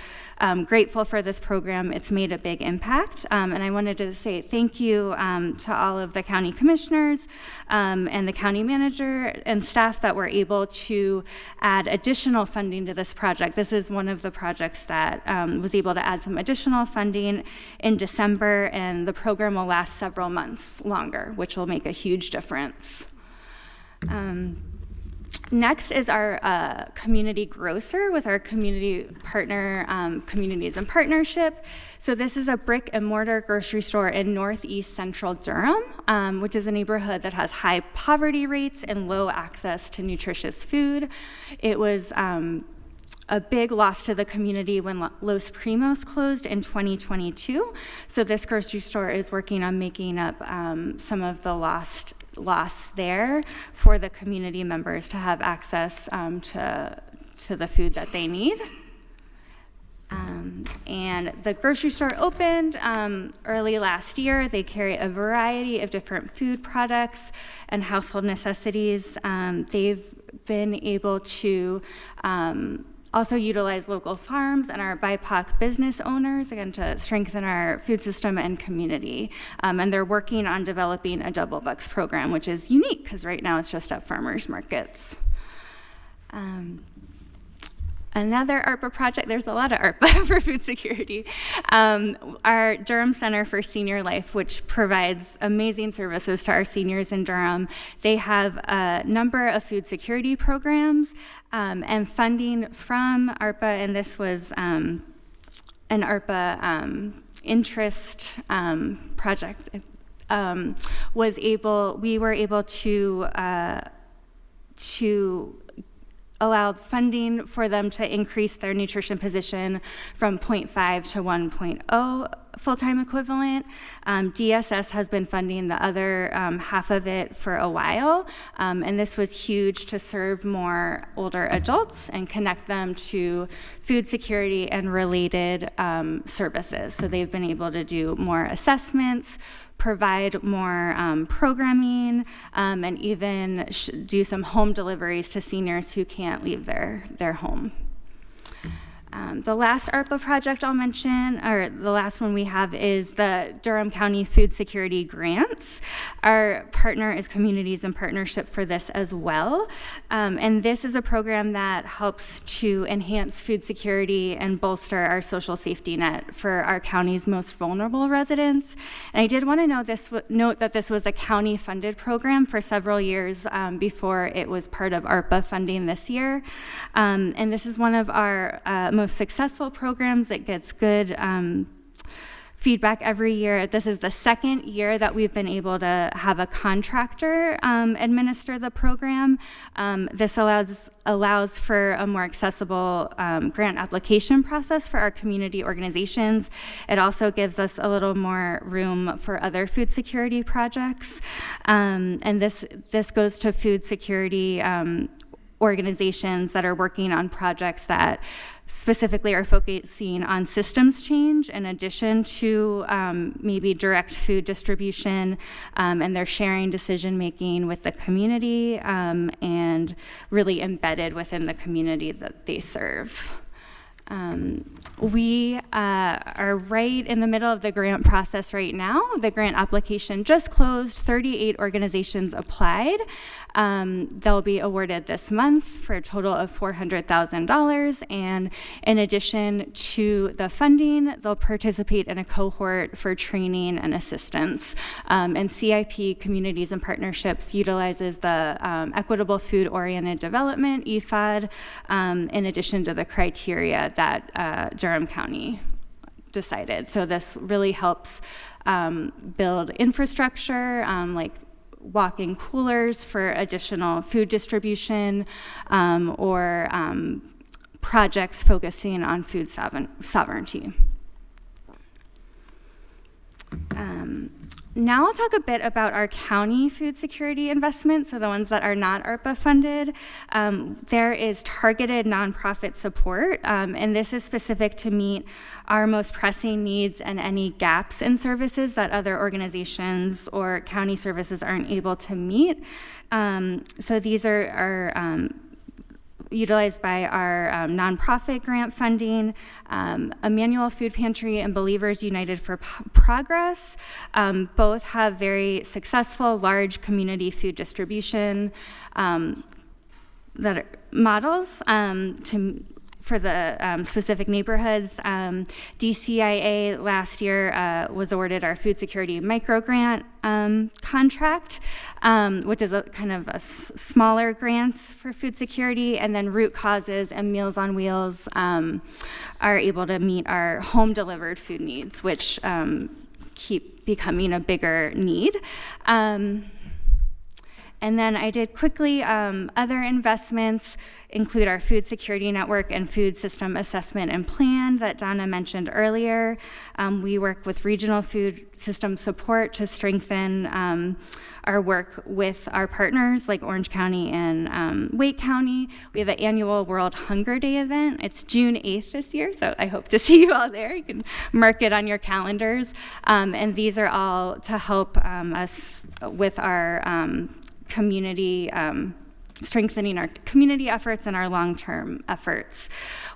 grateful for this program. It's made a big impact. And I wanted to say thank you to all of the county commissioners and the county manager and staff that were able to add additional funding to this project. This is one of the projects that was able to add some additional funding in December, and the program will last several months longer, which will make a huge difference. Next is our community grocer with our community partner, Communities in Partnership. So this is a brick and mortar grocery store in northeast central Durham, which is a neighborhood that has high poverty rates and low access to nutritious food. It was a big loss to the community when Los Primos closed in 2022. So this grocery store is working on making up some of the loss there for the community members to have access to the food that they need. And the grocery store opened early last year. They carry a variety of different food products and household necessities. They've been able to also utilize local farms and our BIPOC business owners, again, to strengthen our food system and community. And they're working on developing a Double Bucks program, which is unique because right now it's just at farmers markets. Another ARPA project, there's a lot of ARPA for food security. Our Durham Center for Senior Life, which provides amazing services to our seniors in Durham. They have a number of food security programs and funding from ARPA, and this was an ARPA interest project. We were able to allowed funding for them to increase their nutrition position from 0.5 to 1.0 full-time equivalent. DSS has been funding the other half of it for a while, and this was huge to serve more older adults and connect them to food security and related services. So they've been able to do more assessments, provide more programming, and even do some home deliveries to seniors who can't leave their home. The last ARPA project I'll mention, or the last one we have, is the Durham County Food Security Grants. Our partner is Communities in Partnership for this as well. And this is a program that helps to enhance food security and bolster our social safety net for our county's most vulnerable residents. And I did want to note that this was a county-funded program for several years before it was part of ARPA funding this year. And this is one of our most successful programs. It gets good feedback every year. This is the second year that we've been able to have a contractor administer the program. This allows for a more accessible grant application process for our community organizations. It also gives us a little more room for other food security projects. And this goes to food security organizations that are working on projects that specifically are focusing on systems change in addition to maybe direct food distribution, and they're sharing decision making with the community and really embedded within the community that they serve. We are right in the middle of the grant process right now. The grant application just closed. 38 organizations applied. They'll be awarded this month for a total of $400,000. And in addition to the funding, they'll participate in a cohort for training and assistance. And CIP, Communities and Partnerships, utilizes the Equitable Food-Oriented Development, EFOD, in addition to the criteria that Durham County decided. So this really helps build infrastructure, like walk-in coolers for additional food distribution, or projects focusing on food sovereignty. Now I'll talk a bit about our county food security investments, so the ones that are not ARPA funded. There is targeted nonprofit support, and this is specific to meet our most pressing needs and any gaps in services that other organizations or county services aren't able to meet. So these are utilized by our nonprofit grant funding, Emmanuel Food Pantry and Believers United for Progress. Both have very successful large community food distribution that are models for the specific neighborhoods. DCIA last year was awarded our food security micro grant contract, which is a kind of a smaller grants for food security, and then Root Causes and Meals on Wheels are able to meet our home delivered food needs, which keep becoming a bigger need. And then I did quickly, other investments include our food security network and food system assessment and plan that Donna mentioned earlier. We work with regional food system support to strengthen our work with our partners like Orange County and Wake County. We have an annual World Hunger Day event. It's June 8th this year, so I hope to see you all there. You can mark it on your calendars. And these are all to help us with our community, strengthening our community efforts and our long-term efforts.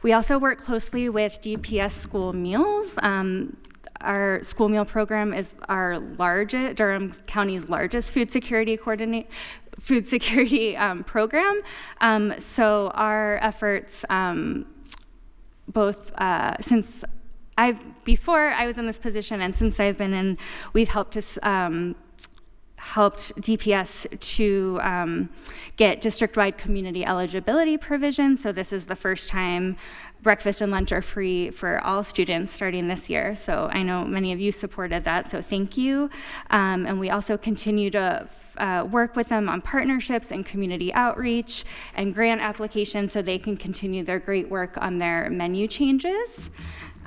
We also work closely with DPS School Meals. Our school meal program is our largest, Durham County's largest food security program. So our efforts, both since before I was in this position and since I've been in, we've helped DPS to get district-wide community eligibility provisions. So this is the first time breakfast and lunch are free for all students starting this year. So I know many of you supported that, so thank you. And we also continue to work with them on partnerships and community outreach and grant applications so they can continue their great work on their menu changes.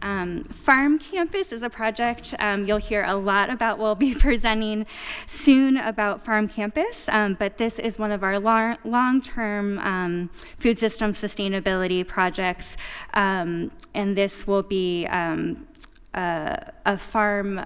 Farm Campus is a project you'll hear a lot about. We'll be presenting soon about Farm Campus, but this is one of our long-term food system sustainability projects, and this will be a farm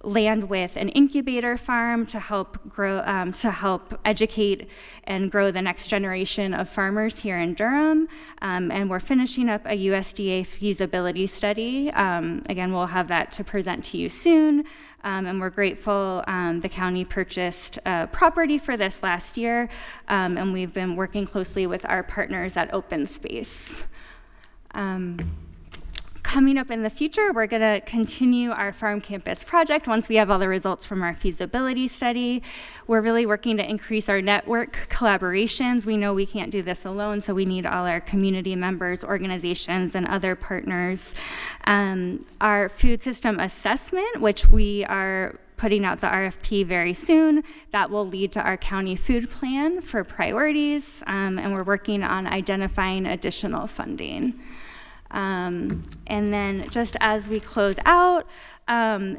land with an incubator farm to help grow, to help educate and grow the next generation of farmers here in Durham. And we're finishing up a USDA feasibility study. Again, we'll have that to present to you soon. And we're grateful the county purchased property for this last year, and we've been working closely with our partners at Open Space. Coming up in the future, we're going to continue our Farm Campus project once we have all the results from our feasibility study. We're really working to increase our network collaborations. We know we can't do this alone, so we need all our community members, organizations, and other partners. Our food system assessment, which we are putting out the RFP very soon, that will lead to our county food plan for priorities, and we're working on identifying additional funding. And then just as we close out,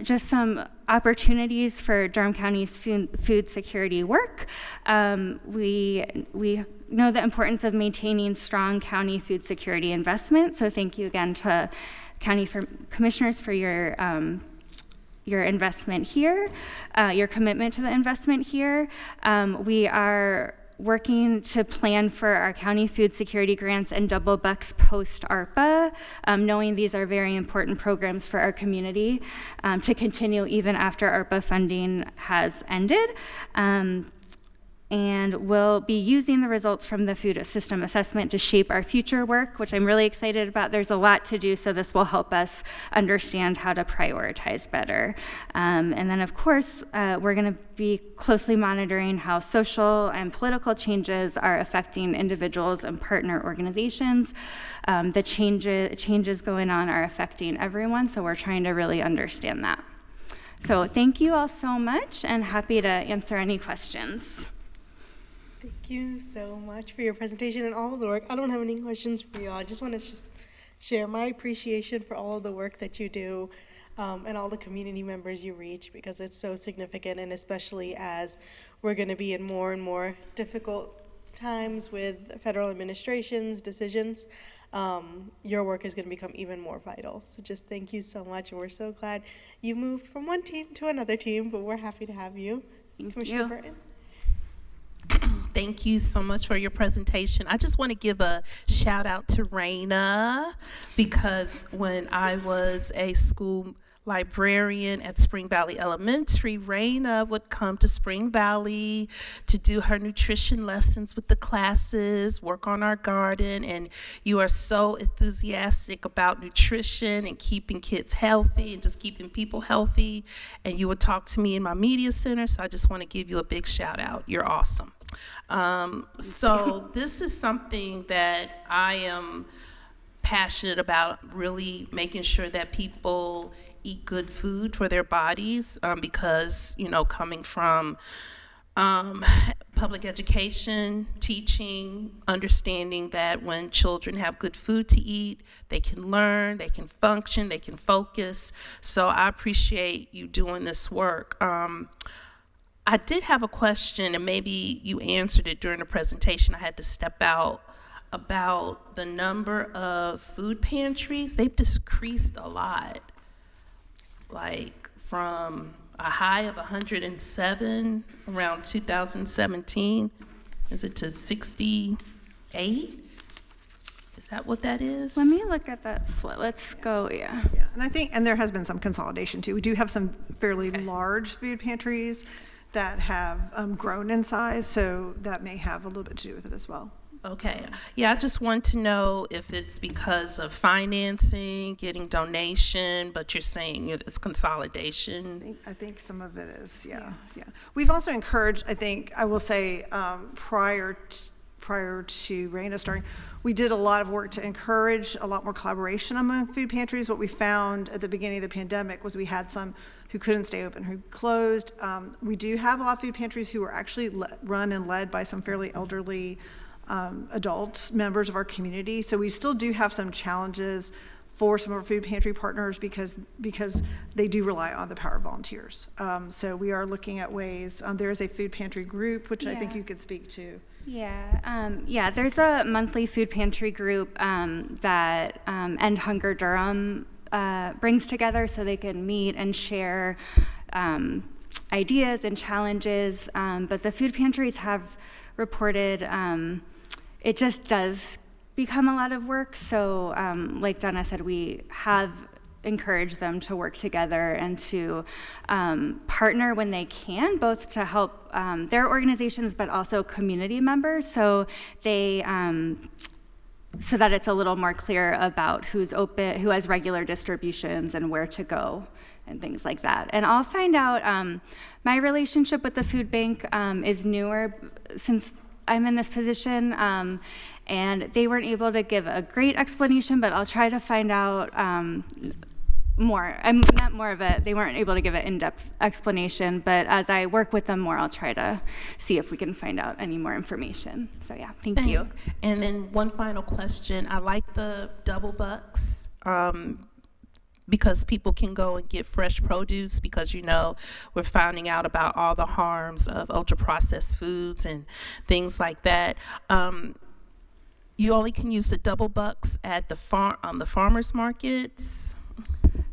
just some opportunities for Durham County's food security work. We know the importance of maintaining strong county food security investment, so thank you again to county commissioners for your investment here, your commitment to the investment here. We are working to plan for our county food security grants and double bucks post ARPA, knowing these are very important programs for our community to continue even after ARPA funding has ended. And we'll be using the results from the food system assessment to shape our future work, which I'm really excited about. There's a lot to do, so this will help us understand how to prioritize better. And then, of course, we're going to be closely monitoring how social and political changes are affecting individuals and partner organizations. The changes going on are affecting everyone, so we're trying to really understand that. So thank you all so much, and happy to answer any questions. Thank you so much for your presentation and all of the work. I don't have any questions for you all. I just want to share my appreciation for all of the work that you do and all the community members you reach, because it's so significant, and especially as we're going to be in more and more difficult times with federal administration's decisions, your work is going to become even more vital. So just thank you so much, and we're so glad you moved from one team to another team, but we're happy to have you. Commissioner Burton. Thank you so much for your presentation. I just want to give a shout out to Raina, because when I was a school librarian at Spring Valley Elementary, Raina would come to Spring Valley to do her nutrition lessons with the classes, work on our garden, and you are so enthusiastic about nutrition and keeping kids healthy and just keeping people healthy, and you would talk to me in my media center, so I just want to give you a big shout out. You're awesome. So this is something that I am passionate about, really making sure that people eat good food for their bodies, because, you know, coming from public education, teaching, understanding that when children have good food to eat, they can learn, they can function, they can focus. So I appreciate you doing this work. I did have a question, and maybe you answered it during the presentation. I had to step out, about the number of food pantries. They've decreased a lot, like from a high of 107 around 2017. Is it to 68? Is that what that is? Let me look at that slide. Let's go, yeah. Yeah, and I think, and there has been some consolidation too. We do have some fairly large food pantries that have grown in size, so that may have a little bit to do with it as well. Okay. Yeah, I just want to know if it's because of financing, getting donation, but you're saying it's consolidation. I think some of it is, yeah. We've also encouraged, I think, I will say, prior to Raina starting, we did a lot of work to encourage a lot more collaboration among food pantries. What we found at the beginning of the pandemic was we had some who couldn't stay open, who closed. We do have a lot of food pantries who are actually run and led by some fairly elderly adult members of our community. So we still do have some challenges for some of our food pantry partners because they do rely on the power of volunteers. So we are looking at ways. There is a food pantry group, which I think you could speak to. Yeah, there's a monthly food pantry group that End Hunger Durham brings together so they can meet and share ideas and challenges. But the food pantries have reported it just does become a lot of work. So like Donna said, we have encouraged them to work together and to partner when they can, both to help their organizations, but also community members. So they, so that it's a little more clear about who's open, who has regular distributions and where to go and things like that. And I'll find out, my relationship with the food bank is newer since I'm in this position, and they weren't able to give a great explanation, but I'll try to find out more. I'm not more of a, they weren't able to give an in-depth explanation, but as I work with them more, I'll try to see if we can find out any more information. So yeah, thank you. And then one final question. I like the double bucks. Because people can go and get fresh produce, because we're finding out about all the harms of ultra processed foods and things like that. You only can use the double bucks at the farmers markets.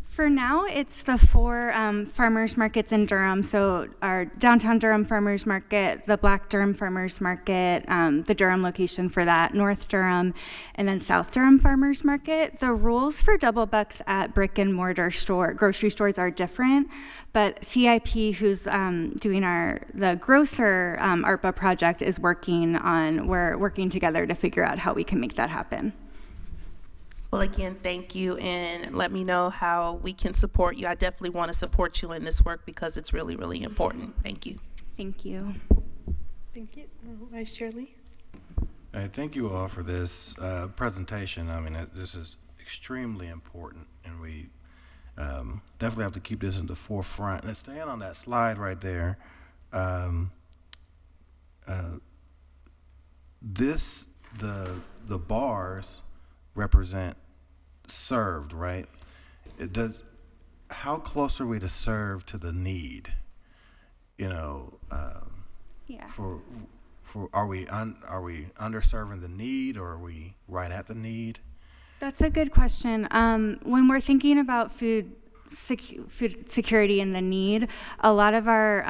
For now, it's the 4 farmers markets in Durham. So our downtown Durham farmers market, the Black Durham farmers market, the Durham location for that, North Durham, and then South Durham farmers market. The rules for double bucks at brick and mortar grocery stores are different, but CIP, who's doing the grocer ARPA project, is we're working together to figure out how we can make that happen. Well, again, thank you, and let me know how we can support you. I definitely want to support you in this work because it's really, really important. Thank you. Thank you. Thank you. Vice Chair Lee. Thank you all for this presentation. I mean, this is extremely important, and we definitely have to keep this in the forefront. And staying on that slide right there, the bars represent served, right? How close are we to serve to the need? Are we underserving the need, or are we right at the need? That's a good question. When we're thinking about food security and the need, a lot of our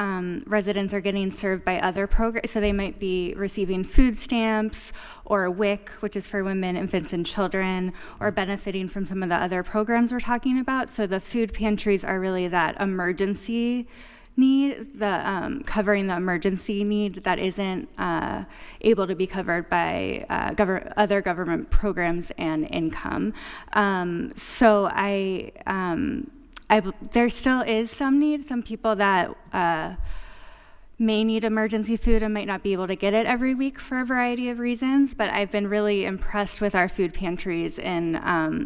residents are getting served by other programs, so they might be receiving food stamps or WIC, which is for women, infants, and children, or benefiting from some of the other programs we're talking about. So the food pantries are really that emergency need, the covering the emergency need that isn't able to be covered by other government programs and income. So there still is some need. Some people that may need emergency food and might not be able to get it every week for a variety of reasons, but I've been really impressed with our food pantries and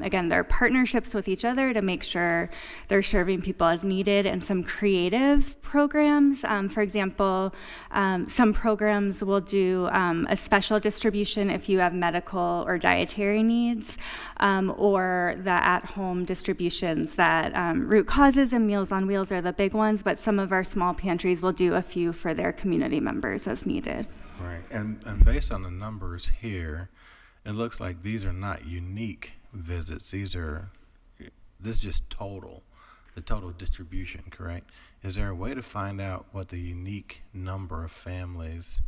again, their partnerships with each other to make sure they're serving people as needed, and some creative programs. For example, some programs will do a special distribution if you have medical or dietary needs, or the at-home distributions that Root Causes and Meals on Wheels are the big ones, but some of our small pantries will do a few for their community members as needed. Right, and based on the numbers here, it looks like these are not unique visits. This is just the total distribution, correct? Is there a way to find out what the unique number of families,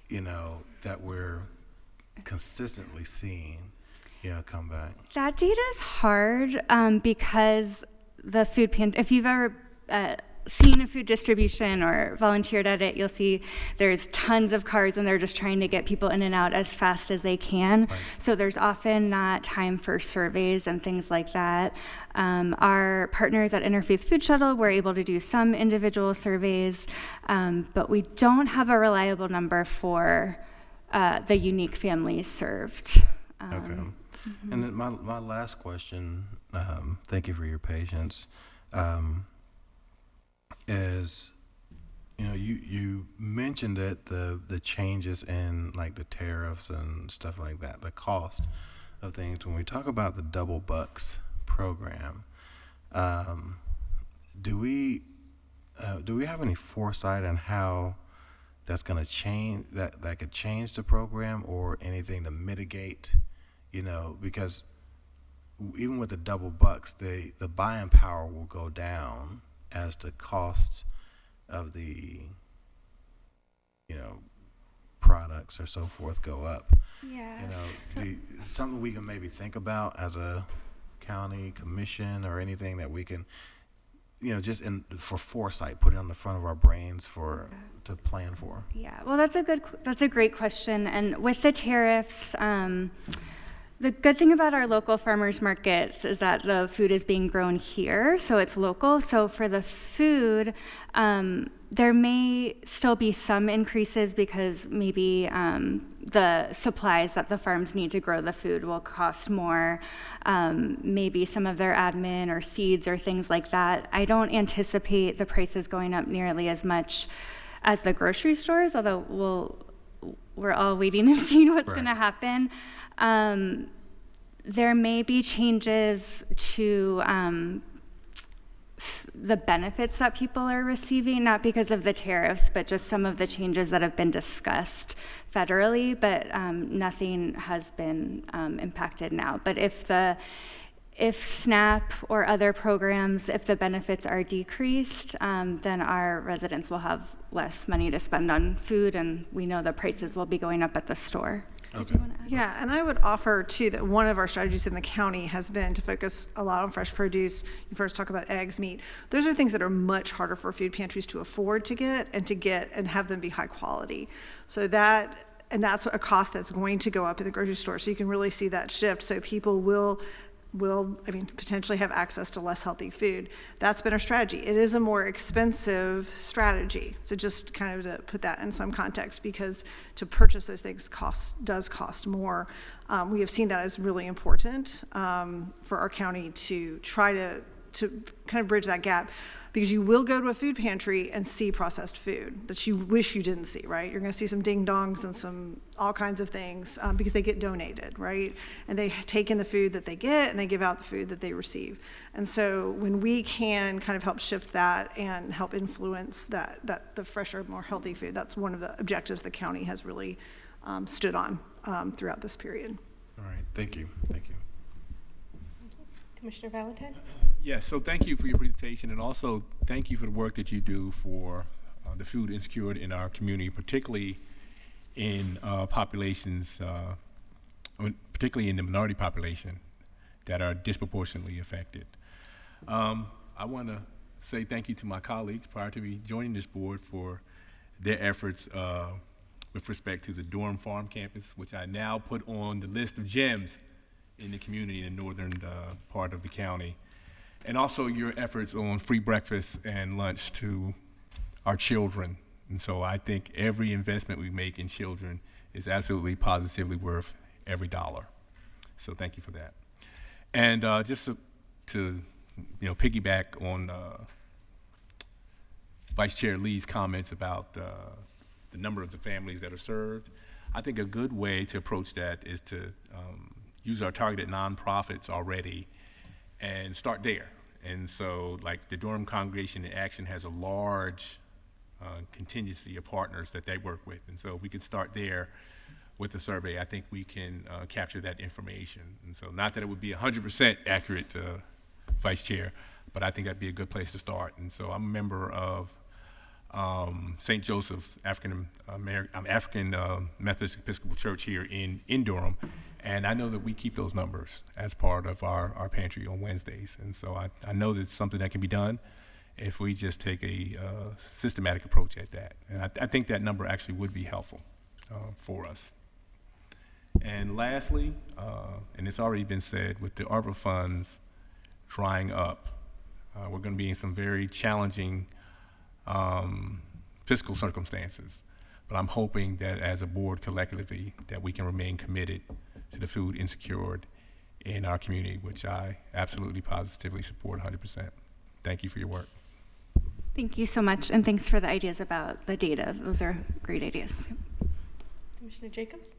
that we're consistently seeing, come back? That data is hard because the food pantry, if you've ever seen a food distribution or volunteered at it, you'll see there's tons of cars and they're just trying to get people in and out as fast as they can. Right. So there's often not time for surveys and things like that. Our partners at Interfaith Food Shuttle were able to do some individual surveys, but we don't have a reliable number for the unique families served. Okay. Mm-hmm. And then my last question, thank you for your patience, is, you mentioned that the changes in like the tariffs and stuff like that, the cost of things. When we talk about the Double Bucks program, do we have any foresight on how that's going to change, that could change the program, or anything to mitigate, because even with the Double Bucks, the buying power will go down as the cost of the products or so forth go up. Yes. Something we can maybe think about as a county commission, or anything that we can, just for foresight, put it on the front of our brains to plan for. Yeah, well, that's a great question. And with the tariffs, the good thing about our local farmers markets is that the food is being grown here, so it's local. So for the food, there may still be some increases because maybe the supplies that the farms need to grow the food will cost more. Maybe some of their admin or seeds or things like that. I don't anticipate the prices going up nearly as much as the grocery stores, although we're all waiting and seeing what's going to happen. There may be changes to the benefits that people are receiving, not because of the tariffs, but just some of the changes that have been discussed federally, but nothing has been impacted now. But if SNAP or other programs, if the benefits are decreased, then our residents will have less money to spend on food, and we know the prices will be going up at the store. Okay. Yeah, and I would offer too that one of our strategies in the county has been to focus a lot on fresh produce. You first talk about eggs, meat. Those are things that are much harder for food pantries to afford to get and have them be high quality. So that's a cost that's going to go up in the grocery store. So you can really see that shift. So people will potentially have access to less healthy food. That's been our strategy. It is a more expensive strategy. So just kind of to put that in some context, because to purchase those things does cost more. We have seen that as really important for our county to try to kind of bridge that gap, because you will go to a food pantry and see processed food that you wish you didn't see, right? You're going to see some ding dongs and some all kinds of things because they get donated, right? And they take in the food that they get and they give out the food that they receive. And so when we can kind of help shift that and help influence that the fresher, more healthy food, that's one of the objectives the county has really stood on throughout this period. All right, thank you. Commissioner Valentine? Yes, so thank you for your presentation, and also thank you for the work that you do for the food insecurity in our community, particularly in populations, particularly in the minority population that are disproportionately affected. I want to say thank you to my colleagues prior to me joining this board for their efforts with respect to the Durham Farm Campus, which I now put on the list of gems in the community in the northern part of the county. And also your efforts on free breakfast and lunch to our children. And so I think every investment we make in children is absolutely positively worth every dollar. So thank you for that. And just to piggyback on Vice Chair Lee's comments about the number of the families that are served, I think a good way to approach that is to use our targeted nonprofits already and start there. And so, like, the Durham Congregation in Action has a large contingency of partners that they work with. And so we could start there with the survey. I think we can capture that information. And so not that it would be 100% accurate, Vice Chair, but I think that'd be a good place to start. And so I'm a member of St. Joseph's African Methodist Episcopal Church here in Durham. And I know that we keep those numbers as part of our pantry on Wednesdays. And so I know that it's something that can be done if we just take a systematic approach at that. And I think that number actually would be helpful for us. And lastly, and it's already been said, with the ARPA funds drying up, we're going to be in some very challenging fiscal circumstances. But I'm hoping that as a board collectively that we can remain committed to the food insecure in our community, which I absolutely positively support 100%. Thank you for your work. Thank you so much, and thanks for the ideas about the data. Those are great ideas. Commissioner Jacobs?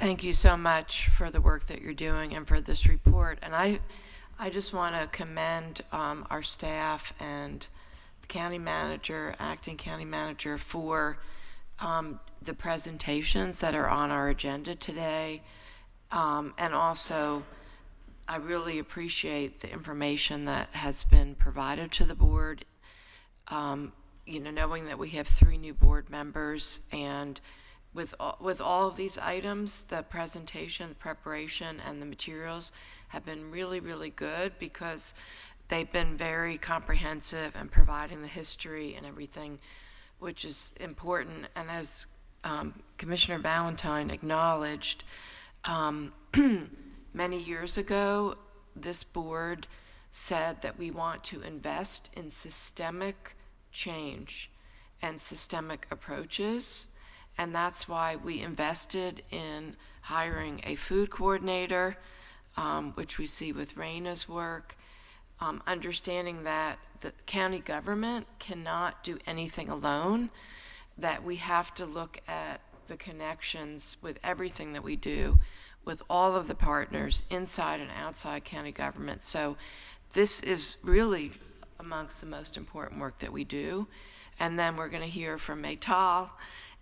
Thank you so much for the work that you're doing and for this report. And I just want to commend our staff and the county manager, acting county manager, for the presentations that are on our agenda today. And also, I really appreciate the information that has been provided to the board. You know, knowing that we have 3 new board members, and with all of these items, the presentation, the preparation, and the materials have been really, really good, because they've been very comprehensive and providing the history and everything, which is important. And as Commissioner Ballantyne acknowledged, many years ago, this board said that we want to invest in systemic change and systemic approaches, and that's why we invested in hiring a food coordinator, which we see with Raina's work, understanding that the county government cannot do anything alone, that we have to look at the connections with everything that we do with all of the partners inside and outside county government. So this is really amongst the most important work that we do. And then we're going to hear from Maytal,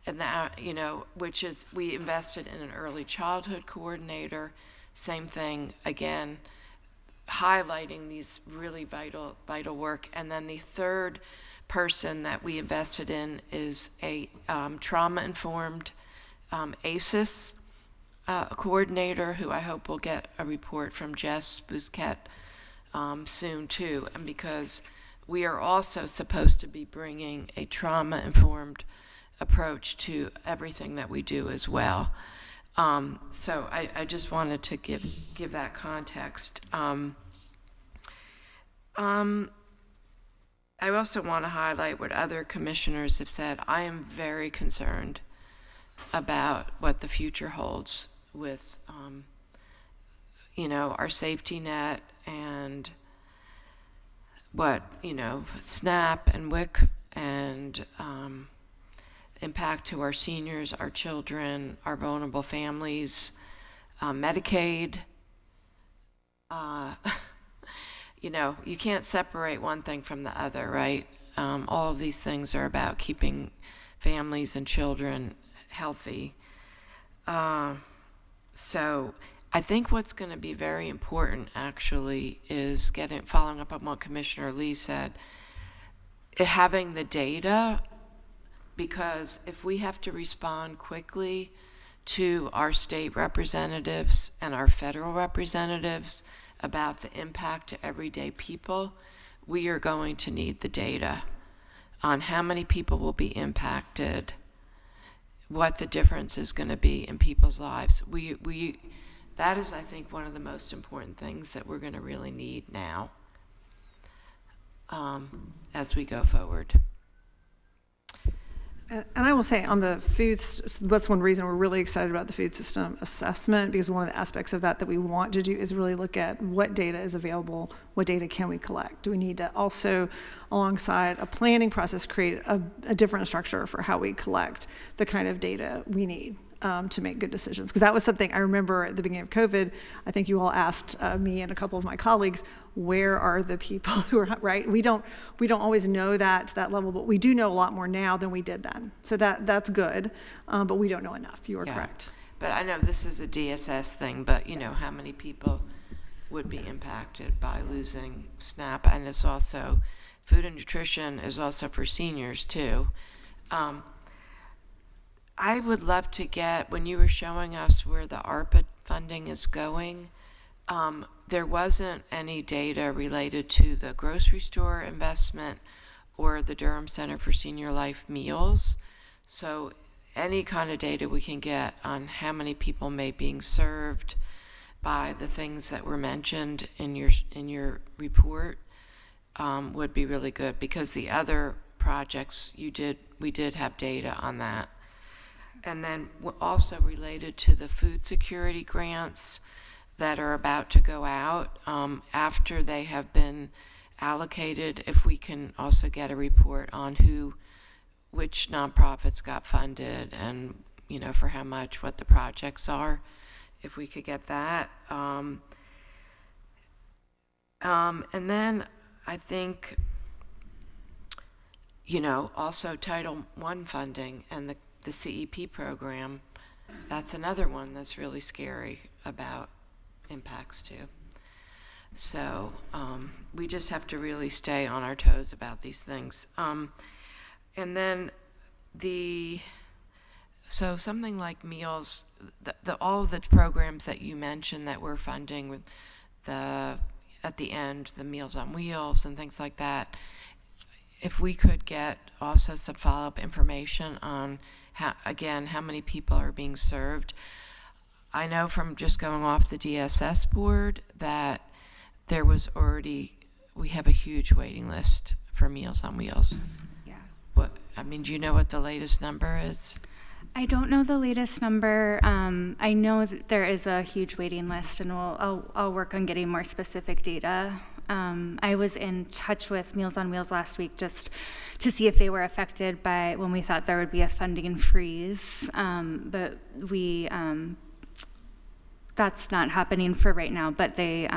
and that, you know, which is, we invested in an early childhood coordinator. Same thing, again, highlighting these really vital work. And then the third person that we invested in is a trauma-informed ACES coordinator, who I hope will get a report from Jess Busquet soon too. And because we are also supposed to be bringing a trauma-informed approach to everything that we do as well. So I just wanted to give that context. I also want to highlight what other commissioners have said. I am very concerned about what the future holds with, you know, our safety net, and what, you know, SNAP and WIC, and impact to our seniors, our children, our vulnerable families, Medicaid. You know, you can't separate one thing from the other, right? All of these things are about keeping families and children healthy. So I think what's going to be very important, actually, is following up on what Commissioner Lee said, having the data, because if we have to respond quickly to our state representatives and our federal representatives about the impact to everyday people, we are going to need the data on how many people will be impacted, what the difference is going to be in people's lives. That is, I think, one of the most important things that we're going to really need now as we go forward. And I will say on the foods, that's one reason we're really excited about the food system assessment, because one of the aspects of that we want to do is really look at what data is available, what data can we collect. Do we need to also, alongside a planning process, create a different structure for how we collect the kind of data we need to make good decisions? Because that was something I remember at the beginning of COVID. I think you all asked me and a couple of my colleagues, where are the people who are, right? We don't always know that to that level, but we do know a lot more now than we did then. So that's good, but we don't know enough. You are correct. But I know this is a DSS thing, but you know, how many people would be impacted by losing SNAP? And it's also, food and nutrition is also for seniors too. I would love to get, when you were showing us where the ARPA funding is going, there wasn't any data related to the grocery store investment or the Durham Center for Senior Life meals. So any kind of data we can get on how many people may be being served by the things that were mentioned in your report would be really good, because the other projects we did have data on that. And then also related to the food security grants that are about to go out, after they have been allocated, if we can also get a report on which nonprofits got funded and for how much, what the projects are, if we could get that. And then I think, also Title I funding and the CEP program, that's another one that's really scary about impacts too. So we just have to really stay on our toes about these things. And then so something like meals, all of the programs that you mentioned that we're funding with at the end, the Meals on Wheels and things like that, if we could get also some follow-up information on how many people are being served. I know from just going off the DSS board that we have a huge waiting list for Meals on Wheels. Yeah. Do you know what the latest number is? I don't know the latest number. I know that there is a huge waiting list, and I'll work on getting more specific data. I was in touch with Meals on Wheels last week just to see if they were affected by when we thought there would be a funding freeze, but that's not happening for right now. But they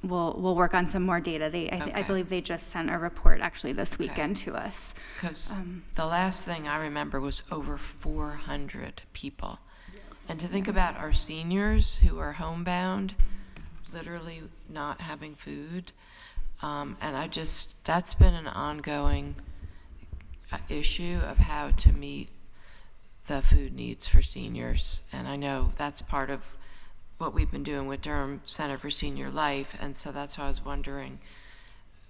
will work on some more data. I believe they just sent a report actually this weekend to us. Because the last thing I remember was over 400 people. And to think about our seniors who are homebound, literally not having food, and that's been an ongoing issue of how to meet the food needs for seniors. And I know that's part of what we've been doing with Durham Center for Senior Life, and so that's why I was wondering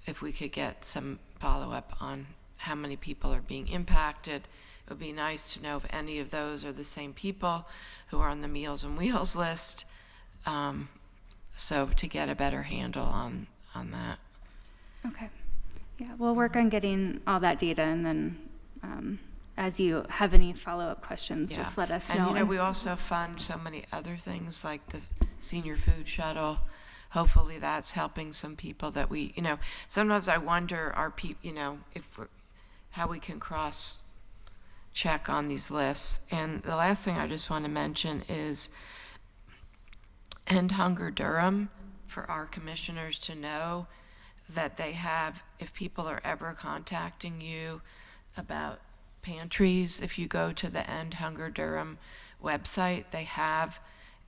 if we could get some follow-up on how many people are being impacted. It would be nice to know if any of those are the same people who are on the Meals on Wheels list, so to get a better handle on that. Okay. Yeah, we'll work on getting all that data, and then as you have any follow-up questions, just let us know. And we also fund so many other things like the senior food shuttle. Hopefully that's helping some people that sometimes I wonder how we can cross check on these lists. And the last thing I just want to mention is End Hunger Durham, for our commissioners to know that they have, if people are ever contacting you about pantries, if you go to the End Hunger Durham website, they have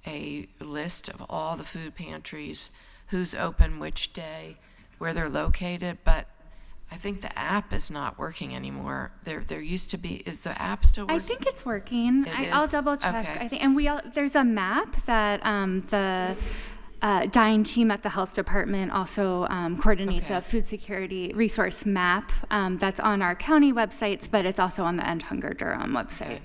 a list of all the food pantries, who's open which day, where they're located. But I think the app is not working anymore. There used to be. Is the app still working? I think it's working. I'll double check. Okay. I think, and there's a map that the dying team at the health department also coordinates a food security resource map that's on our county websites, but it's also on the End Hunger Durham website.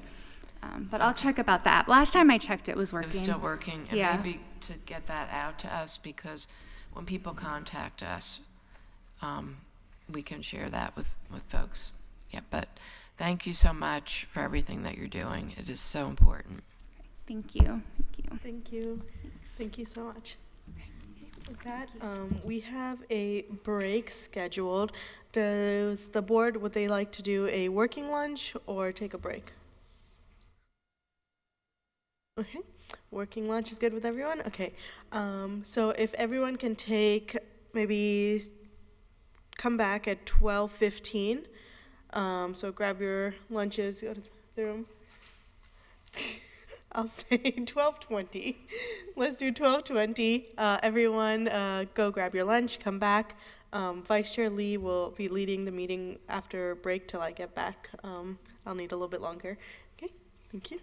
But I'll check about that. Last time I checked, it was working. It was still working. And yeah. Maybe to get that out to us, because when people contact us, we can share that with folks. Yeah, but thank you so much for everything that you're doing. It is so important. Thank you. Thank you. Thank you so much. With that, we have a break scheduled. Does the board, would they like to do a working lunch or take a break? Okay, working lunch is good with everyone? Okay, so if everyone can take, maybe come back at 12:15. So grab your lunches, go to the room. I'll say 12:20. Let's do 12:20. Everyone go grab your lunch, come back. Vice Chair Lee will be leading the meeting after break till I get back. I'll need a little bit longer. Okay, thank you.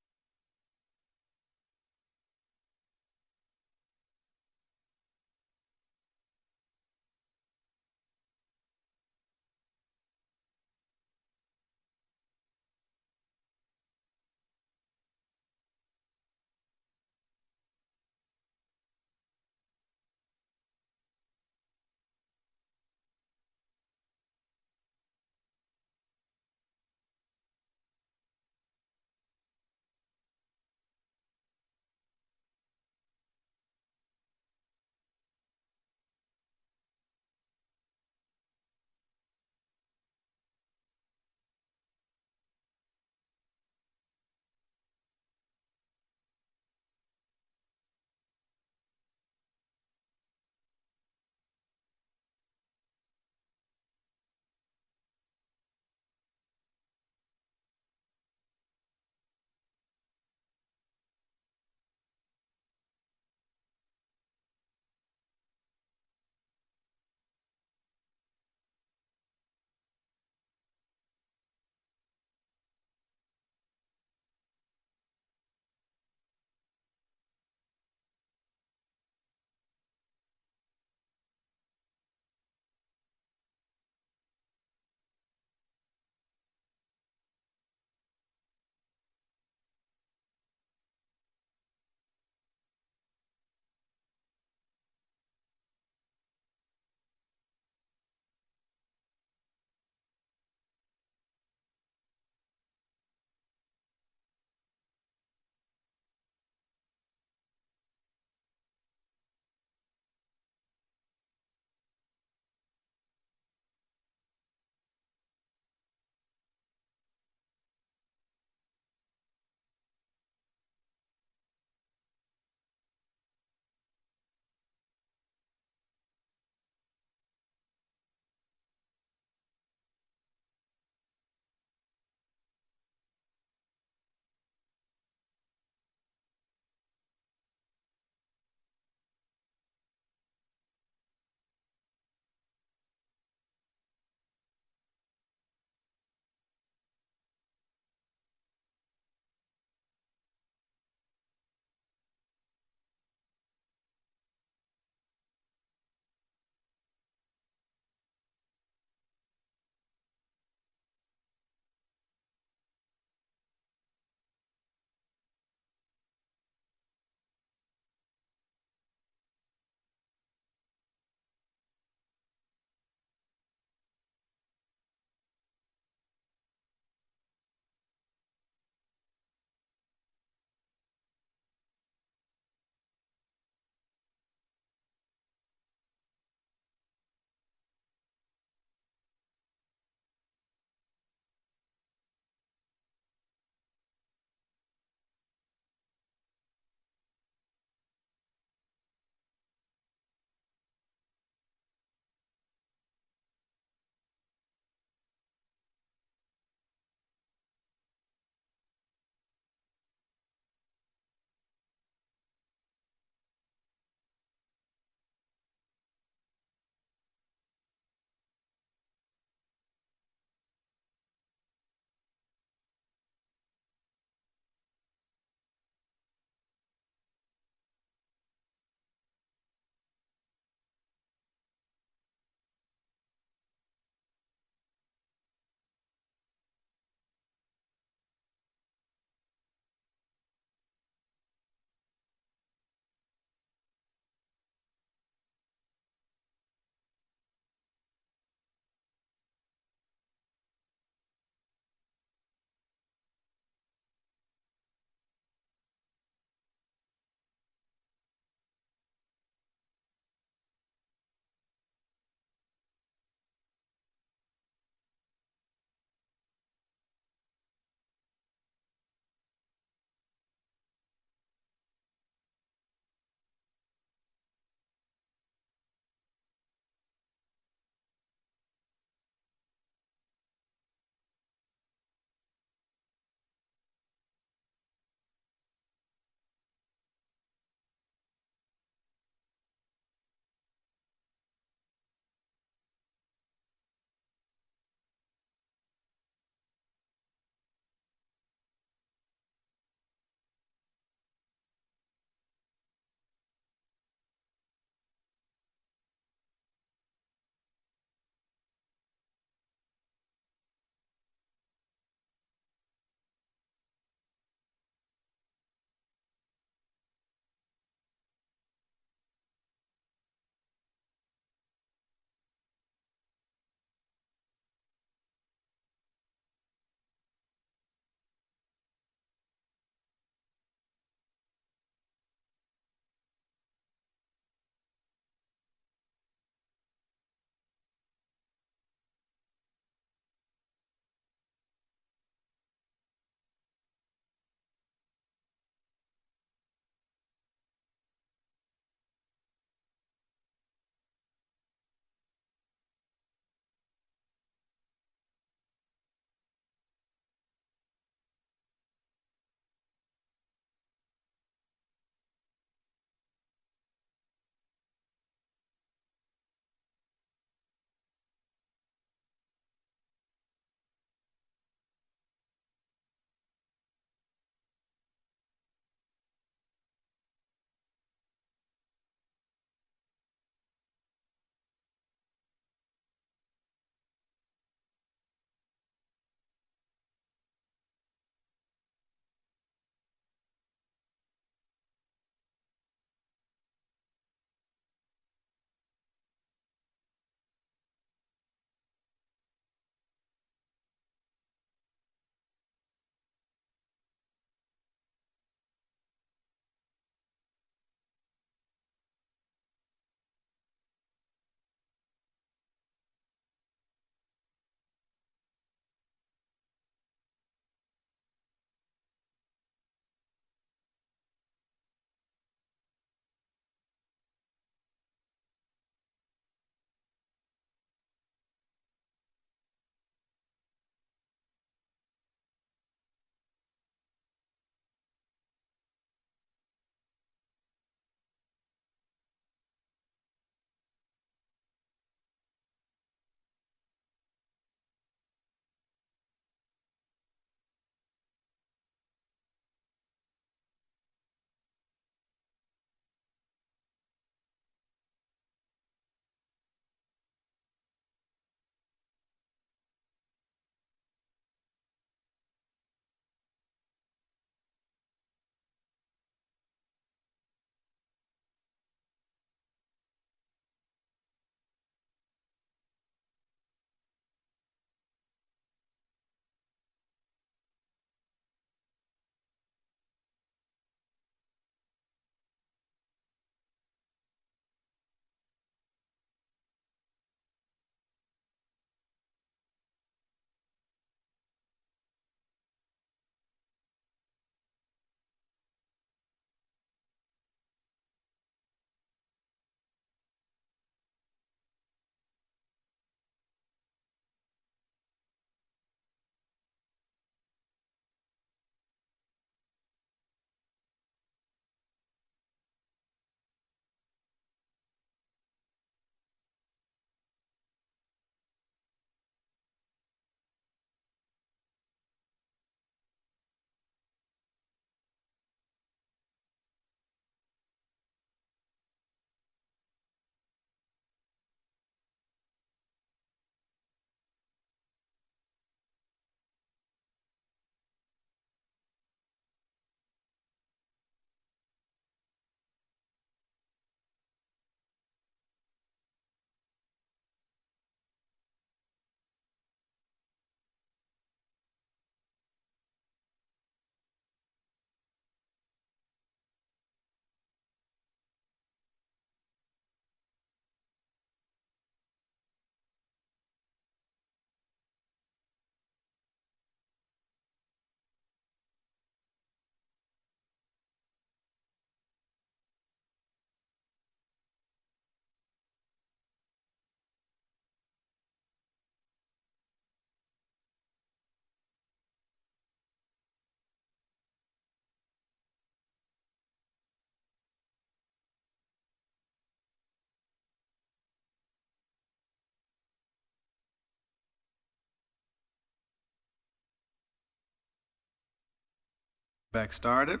back started.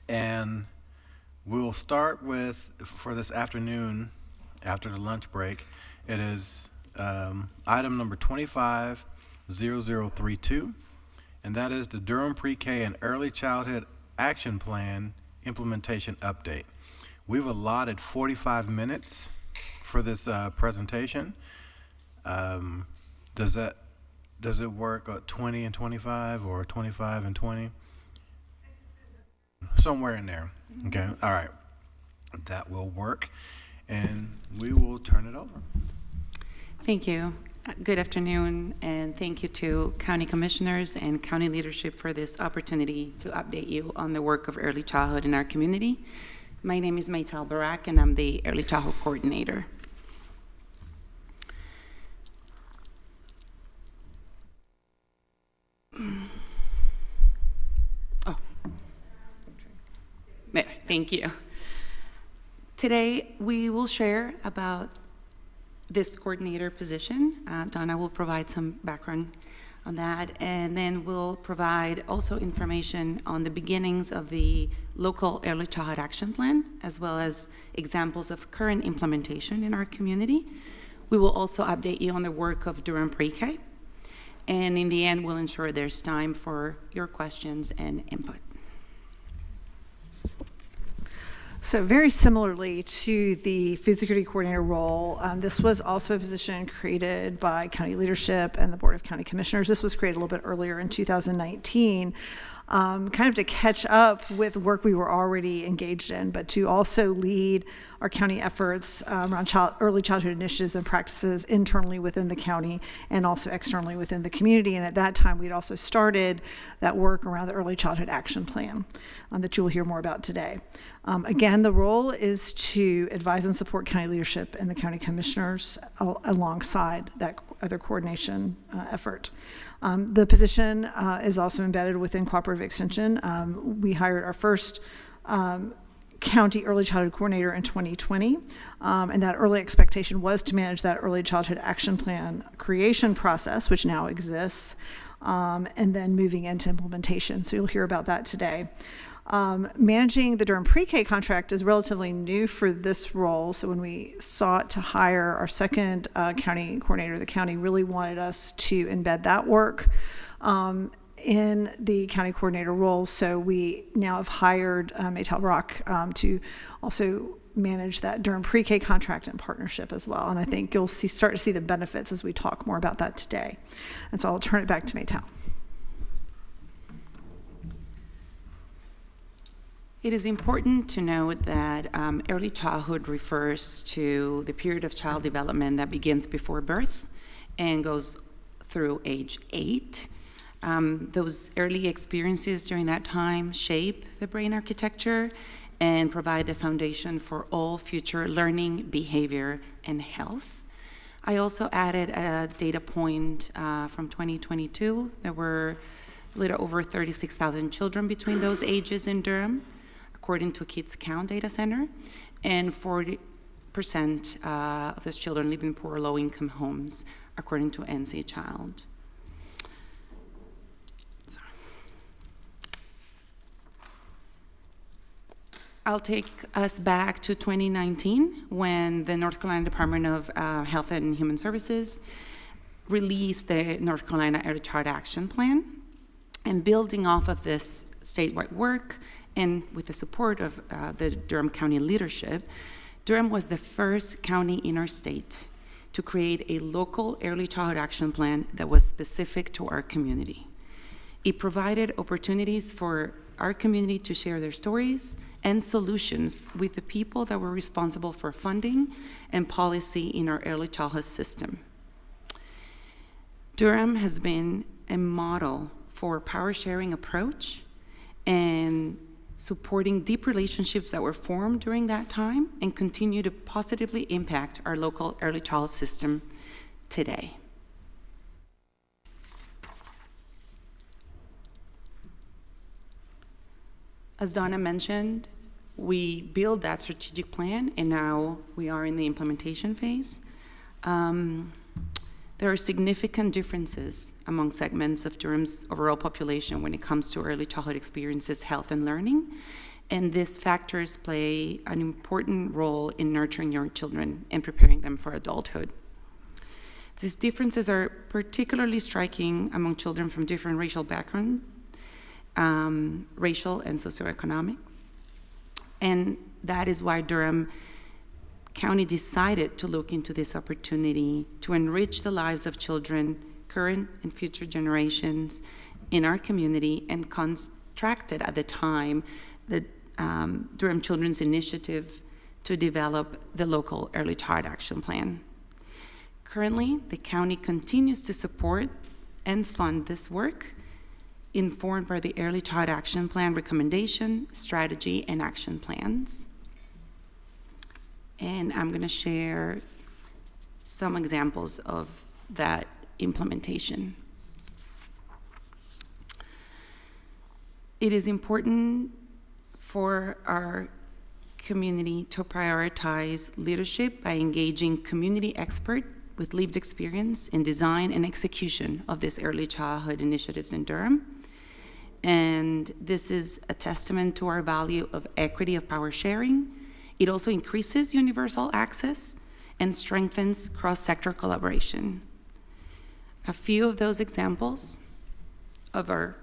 And we'll start with, for this afternoon, after the lunch break, it is item number 250032, and that is the Durham Pre-K and Early Childhood Action Plan Implementation Update. We've allotted 45 minutes for this presentation. Does it work at 20 and 25 or 25 and 20? Somewhere in there. Okay, all right. That will work, and we will turn it over. Thank you. Good afternoon, and thank you to county commissioners and county leadership for this opportunity to update you on the work of early childhood in our community. My name is Maytal Barak, and I'm the early childhood coordinator. Thank you. Today, we will share about this coordinator position. Donna will provide some background on that, and then we'll provide also information on the beginnings of the local early childhood action plan, as well as examples of current implementation in our community. We will also update you on the work of Durham Pre-K, and in the end, we'll ensure there's time for your questions and input. So very similarly to the food security coordinator role, this was also a position created by county leadership and the Board of County Commissioners. This was created a little bit earlier in 2019, kind of to catch up with work we were already engaged in, but to also lead our county efforts around early childhood initiatives and practices internally within the county and also externally within the community. And at that time, we'd also started that work around the early childhood action plan that you will hear more about today. Again, the role is to advise and support county leadership and the county commissioners alongside that other coordination effort. The position is also embedded within Cooperative Extension. We hired our first county early childhood coordinator in 2020, and that early expectation was to manage that early childhood action plan creation process, which now exists, and then moving into implementation. So you'll hear about that today. Managing the Durham Pre-K contract is relatively new for this role. So when we sought to hire our second county coordinator, the county really wanted us to embed that work in the county coordinator role. So we now have hired Maytal Barak to also manage that Durham Pre-K contract in partnership as well. And I think you'll start to see the benefits as we talk more about that today. And so I'll turn it back to Maytal. It is important to note that early childhood refers to the period of child development that begins before birth and goes through age 8. Those early experiences during that time shape the brain architecture and provide the foundation for all future learning, behavior, and health. I also added a data point from 2022. There were a little over 36,000 children between those ages in Durham, according to Kids Count Data Center, and 40% of those children live in poor or low-income homes, according to NC Child. Sorry. I'll take us back to 2019, when the North Carolina Department of Health and Human Services released the North Carolina Early Child Action Plan. And building off of this statewide work, and with the support of the Durham County leadership, Durham was the first county in our state to create a local early childhood action plan that was specific to our community. It provided opportunities for our community to share their stories and solutions with the people that were responsible for funding and policy in our early childhood system. Durham has been a model for power sharing approach and supporting deep relationships that were formed during that time and continue to positively impact our local early childhood system today. As Donna mentioned, we built that strategic plan, and now we are in the implementation phase. There are significant differences among segments of Durham's overall population when it comes to early childhood experiences, health, and learning, and these factors play an important role in nurturing young children and preparing them for adulthood. These differences are particularly striking among children from different racial backgrounds, racial and socioeconomic, and that is why Durham County decided to look into this opportunity to enrich the lives of children, current and future generations in our community, and contracted at the time the Durham Children's Initiative to develop the local Early Child Action Plan. Currently, the county continues to support and fund this work, informed by the Early Child Action Plan recommendation, strategy, and action plans. And I'm going to share some examples of that implementation. It is important for our community to prioritize leadership by engaging community experts with lived experience in design and execution of these early childhood initiatives in Durham. And this is a testament to our value of equity of power sharing. It also increases universal access and strengthens cross-sector collaboration. A few of those examples of our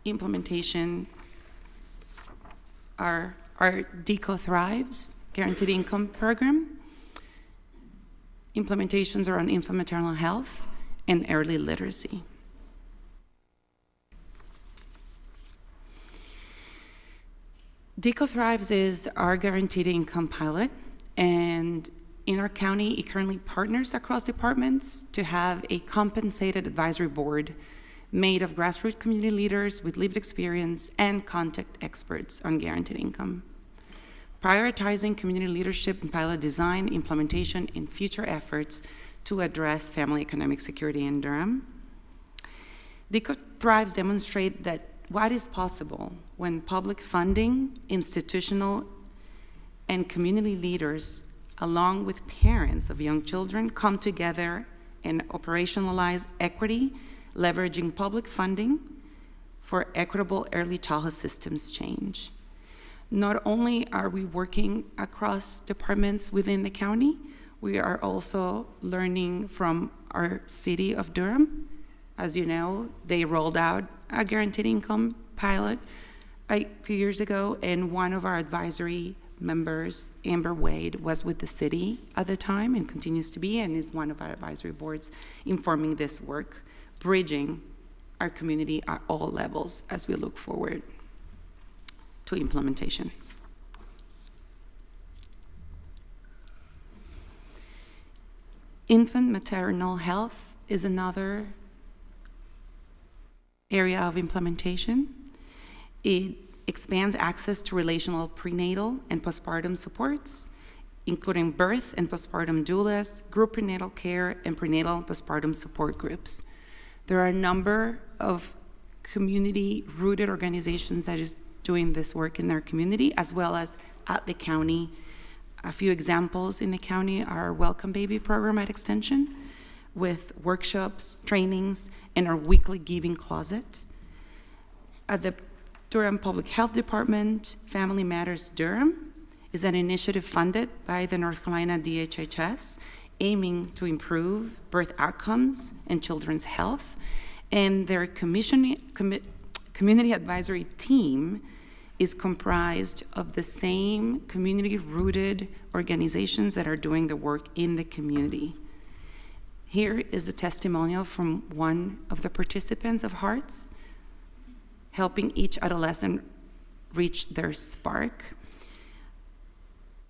implementation are our DECO Thrives Guaranteed Income Program, implementations around infant maternal health, and early literacy. DECO Thrives is our guaranteed income pilot, and in our county, it currently partners across departments to have a compensated advisory board made of grassroots community leaders with lived experience and contact experts on guaranteed income, prioritizing community leadership in pilot design, implementation, and future efforts to address family economic security in Durham. DECO Thrives demonstrate that what is possible when public funding, institutional, and community leaders, along with parents of young children, come together and operationalize equity, leveraging public funding for equitable early childhood systems change. Not only are we working across departments within the county, we are also learning from our city of Durham. As you know, they rolled out a guaranteed income pilot a few years ago, and one of our advisory members, Amber Wade, was with the city at the time and continues to be, and is one of our advisory boards informing this work, bridging our community at all levels as we look forward to implementation. Infant maternal health is another area of implementation. It expands access to relational prenatal and postpartum supports, including birth and postpartum doulas, group prenatal care, and prenatal and postpartum support groups. There are a number of community-rooted organizations that is doing this work in their community, as well as at the county. A few examples in the county are our Welcome Baby program at Extension, with workshops, trainings, and our weekly giving closet. At the Durham Public Health Department, Family Matters Durham is an initiative funded by the North Carolina DHHS, aiming to improve birth outcomes and children's health. And their community advisory team is comprised of the same community-rooted organizations that are doing the work in the community. Here is a testimonial from one of the participants of Hearts, helping each adolescent reach their spark.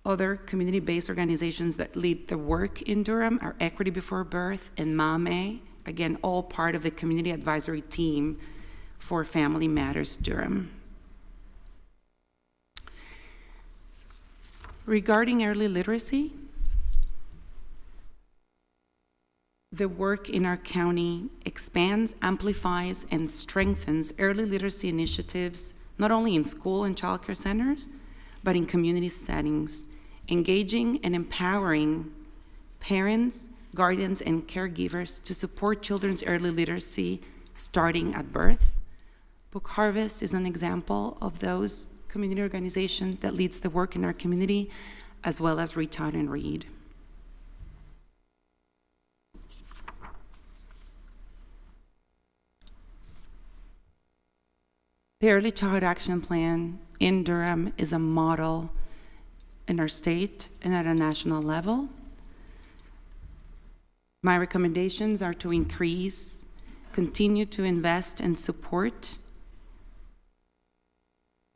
Other community-based organizations that lead the work in Durham are Equity Before Birth and MAME, again, all part of the community advisory team for Family Matters Durham. Regarding early literacy, the work in our county expands, amplifies, and strengthens early literacy initiatives, not only in school and childcare centers, but in community settings, engaging and empowering parents guardians, and caregivers to support children's early literacy starting at birth. Book Harvest is an example of those community organizations that leads the work in our community, as well as Reach Out and Read. The Early Childhood Action Plan in Durham is a model in our state and at a national level. My recommendations are to increase, continue to invest and support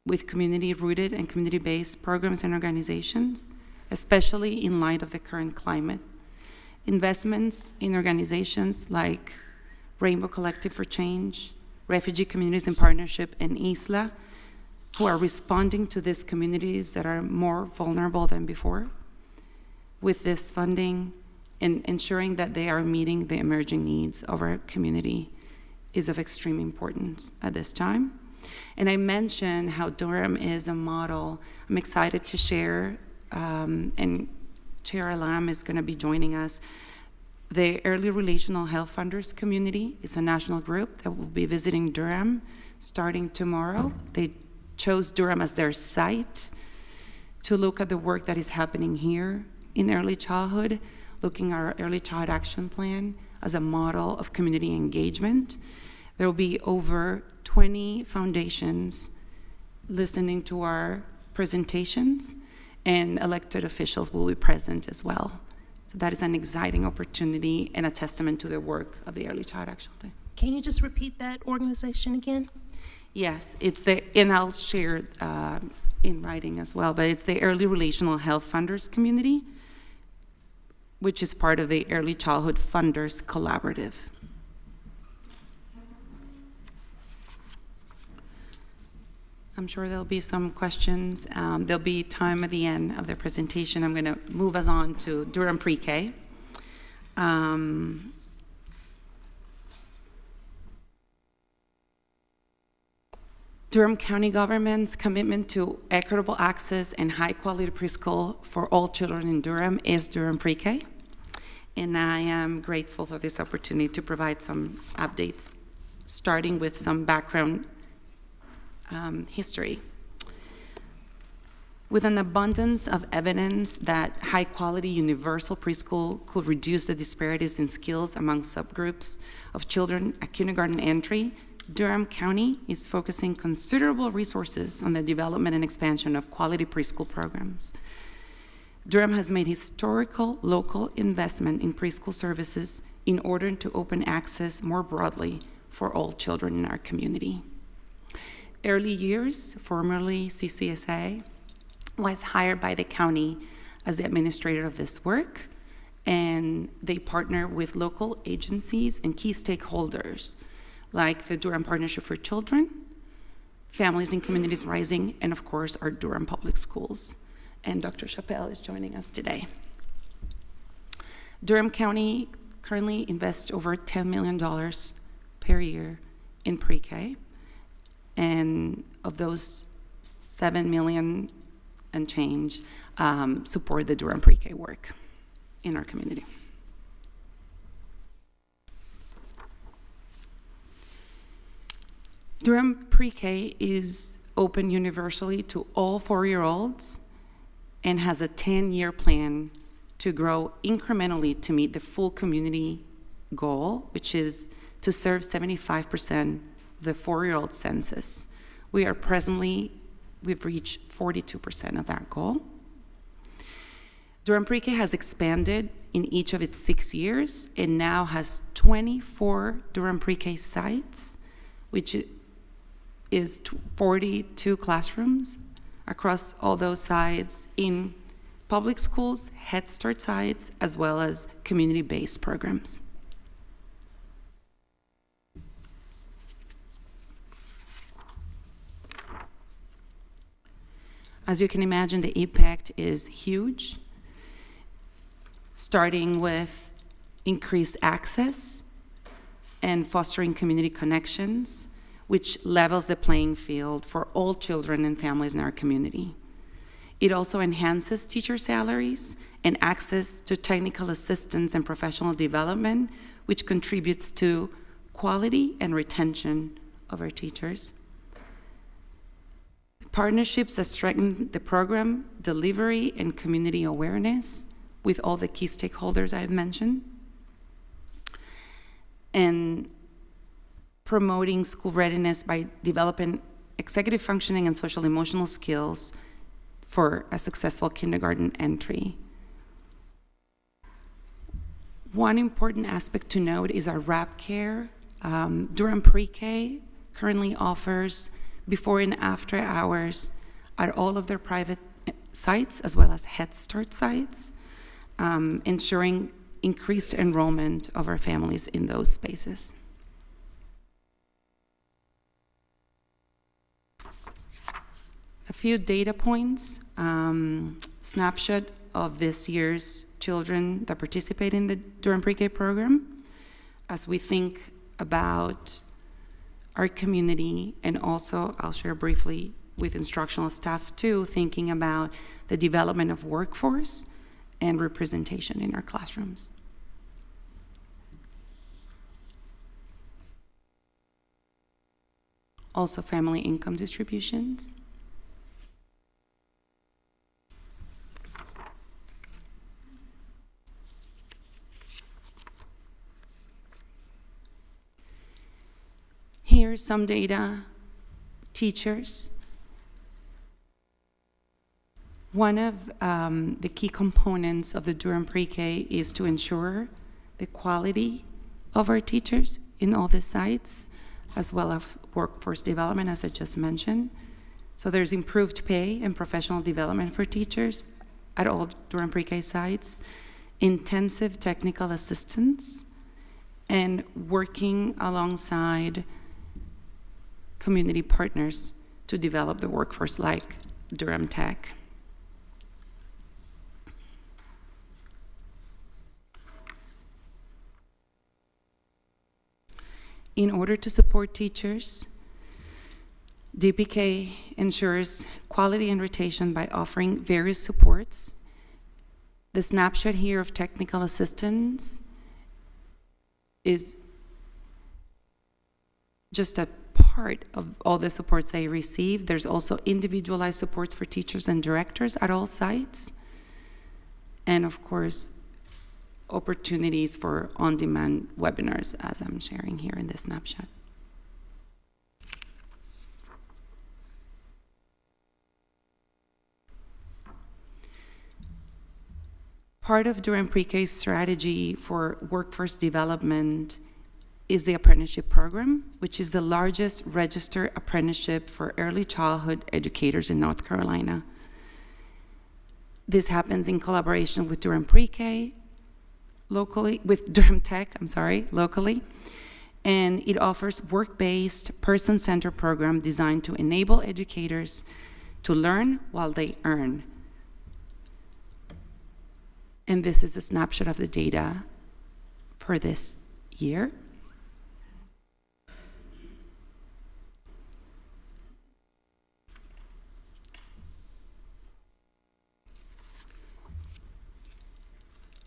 with community-rooted and community-based programs and organizations, especially in light of the current climate. Investments in organizations like Rainbow Collective for Change, Refugee Communities in Partnership, and ISLA, who are responding to these communities that are more vulnerable than before with this funding, and ensuring that they are meeting the emerging needs of our community is of extreme importance at this time. And I mentioned how Durham is a model. I'm excited to share, and Chair Alam is going to be joining us, the Early Relational Health Funders Community. It's a national group that will be visiting Durham starting tomorrow. They chose Durham as their site to look at the work that is happening here in early childhood, looking at our Early Child Action Plan as a model of community engagement. There will be over 20 foundations listening to our presentations, and elected officials will be present as well. So that is an exciting opportunity and a testament to the work of the Early Child Action Plan. Can you just repeat that organization again? Yes, it's the, and I'll share in writing as well, but it's the Early Relational Health Funders Community, which is part of the Early Childhood Funders Collaborative. I'm sure there'll be some questions. There'll be time at the end of the presentation. I'm going to move us on to Durham Pre-K. Durham County government's commitment to equitable access and high-quality preschool for all children in Durham is Durham Pre-K. And I am grateful for this opportunity to provide some updates, starting with some background history. With an abundance of evidence that high-quality universal preschool could reduce the disparities in skills among subgroups of children at kindergarten entry, Durham County is focusing considerable resources on the development and expansion of quality preschool programs. Durham has made historical local investment in preschool services in order to open access more broadly for all children in our community. Early Years, formerly CCSA, was hired by the county as the administrator of this work, and they partner with local agencies and key stakeholders like the Durham Partnership for Children, Families and Communities Rising, and of course our Durham Public Schools. And Dr. Chappelle is joining us today. Durham County currently invests over $10 million per year in pre-K. And of those, 7 million and change support the Durham Pre-K work in our community. Durham Pre-K is open universally to all 4-year-olds and has a 10-year plan to grow incrementally to meet the full community goal, which is to serve 75% the 4-year-old census. We've reached 42% of that goal. Durham Pre-K has expanded in each of its 6 years and now has 24 Durham Pre-K sites, which is 42 classrooms across all those sites in public schools, Head Start sites, as well as community-based programs. As you can imagine, the impact is huge, starting with increased access and fostering community connections, which levels the playing field for all children and families in our community. It also enhances teacher salaries and access to technical assistance and professional development, which contributes to quality and retention of our teachers. Partnerships that strengthen the program delivery and community awareness with all the key stakeholders I've mentioned. And promoting school readiness by developing executive functioning and social emotional skills for a successful kindergarten entry. One important aspect to note is our wrap care. Durham Pre-K currently offers before and after hours at all of their private sites as well as Head Start sites, ensuring increased enrollment of our families in those spaces. A few data points, snapshot of this year's children that participate in the Durham Pre-K program as we think about our community, and also I'll share briefly with instructional staff too, thinking about the development of workforce and representation in our classrooms. Also family income distributions. Here's some data, teachers. One of the key components of the Durham Pre-K is to ensure the quality of our teachers in all the sites, as well as workforce development, as I just mentioned. So there's improved pay and professional development for teachers at all Durham Pre-K sites, intensive technical assistance, and working alongside community partners to develop the workforce like Durham Tech. In order to support teachers, DPK ensures quality and retention by offering various supports. The snapshot here of technical assistance is just a part of all the supports they receive. There's also individualized supports for teachers and directors at all sites. And of course, opportunities for on-demand webinars, as I'm sharing here in this snapshot. Part of Durham Pre-K's strategy for workforce development is the apprenticeship program, which is the largest registered apprenticeship for early childhood educators in North Carolina. This happens in collaboration with Durham Pre-K, locally, with Durham Tech, locally, and it offers work-based, person-centered program designed to enable educators to learn while they earn. And this is a snapshot of the data for this year.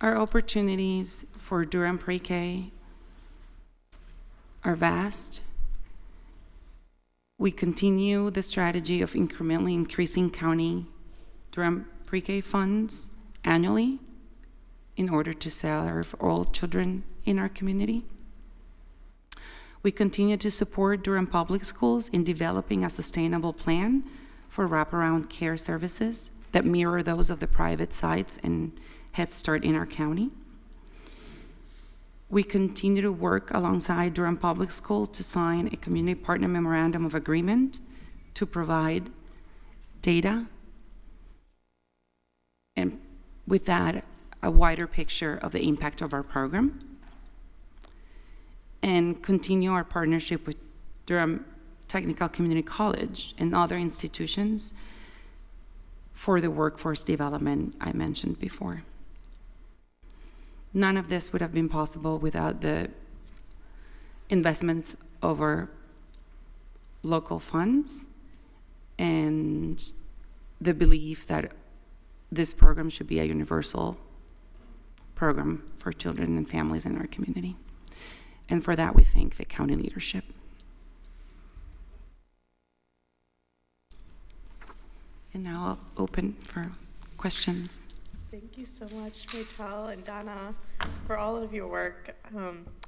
Our opportunities for Durham Pre-K are vast. We continue the strategy of incrementally increasing county Durham Pre-K funds annually in order to serve all children in our community. We continue to support Durham Public Schools in developing a sustainable plan for wraparound care services that mirror those of the private sites and Head Start in our county. We continue to work alongside Durham Public Schools to sign a community partner memorandum of agreement to provide data, and with that, a wider picture of the impact of our program, and continue our partnership with Durham Technical Community College and other institutions for the workforce development I mentioned before. None of this would have been possible without the investments of our local funds and the belief that this program should be a universal program for children and families in our community. And for that, we thank the county leadership. And now I'll open for questions. Thank you so much, Rachel and Donna, for all of your work.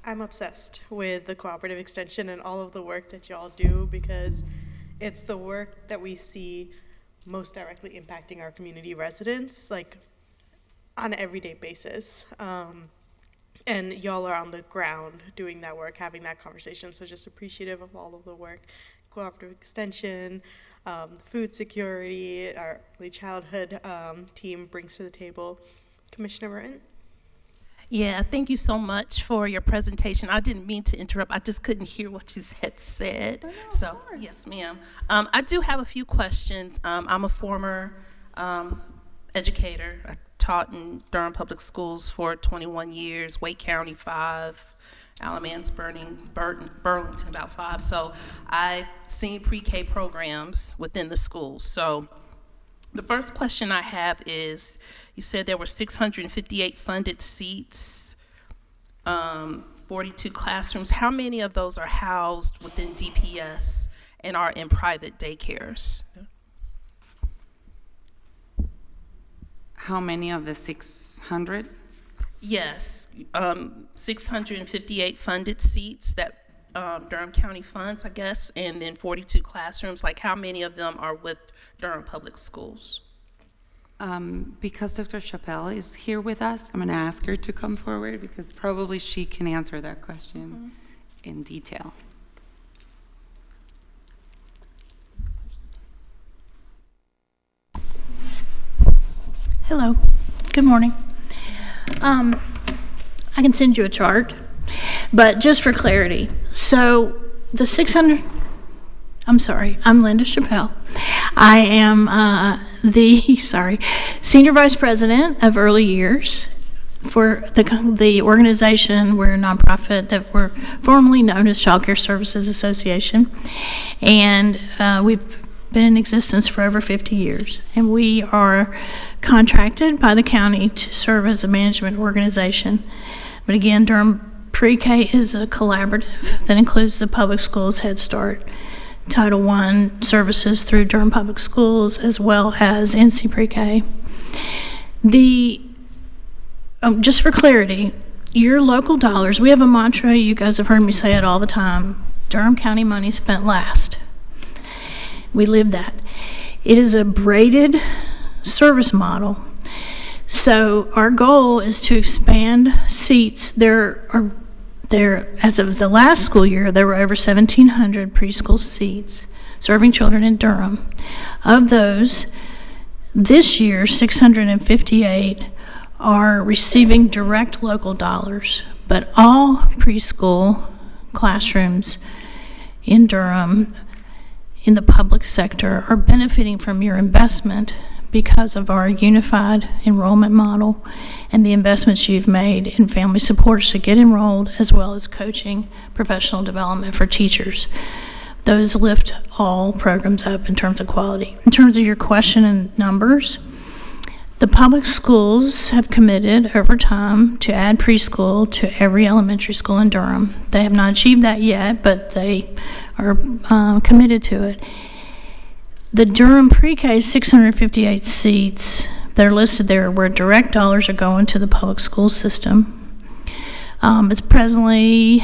I'm obsessed with the cooperative extension and all of the work that y'all do, because it's the work that we see most directly impacting our community residents, like on an everyday basis. And y'all are on the ground doing that work, having that conversation. So just appreciative of all of the work, cooperative extension, food security, our early childhood team brings to the table. Commissioner Merton? Yeah, thank you so much for your presentation. I didn't mean to interrupt. I just couldn't hear what you had said. So, yes, ma'am. I do have a few questions. I'm a former educator. I taught in Durham Public Schools for 21 years, Wake County 5, Alamance, Burlington about 5. So I've seen pre-K programs within the schools. So the first question I have is, you said there were 658 funded seats, 42 classrooms. How many of those are housed within DPS and are in private daycares? How many of the 600? Yes, 658 funded seats that Durham County funds, I guess, and then 42 classrooms. Like, how many of them are with Durham Public Schools? Because Dr. Chappelle is here with us, I'm going to ask her to come forward, because probably she can answer that question in detail. Hello, good morning. I can send you a chart, but just for clarity, so the 600, I'm sorry, I'm Linda Chappelle. I am the Senior Vice President of Early Years for the organization. We're a nonprofit that we're formerly known as Child Care Services Association, and we've been in existence for over 50 years, and we are contracted by the county to serve as a management organization. But again, Durham Pre-K is a collaborative that includes the public schools, Head Start, Title I services through Durham Public Schools, as well as NC Pre-K. Just for clarity, your local dollars, we have a mantra, you guys have heard me say it all the time, Durham County money spent last. We live that. It is a braided service model. So our goal is to expand seats. There, as of the last school year, there were over 1,700 preschool seats serving children in Durham. Of those, this year, 658 are receiving direct local dollars, but all preschool classrooms in Durham in the public sector are benefiting from your investment because of our unified enrollment model and the investments you've made in family supporters to get enrolled, as well as coaching, professional development for teachers. Those lift all programs up in terms of quality. In terms of your question and numbers, the public schools have committed over time to add preschool to every elementary school in Durham. They have not achieved that yet, but they are committed to it. The Durham Pre-K 658 seats that are listed there, where direct dollars are going to the public school system. It's presently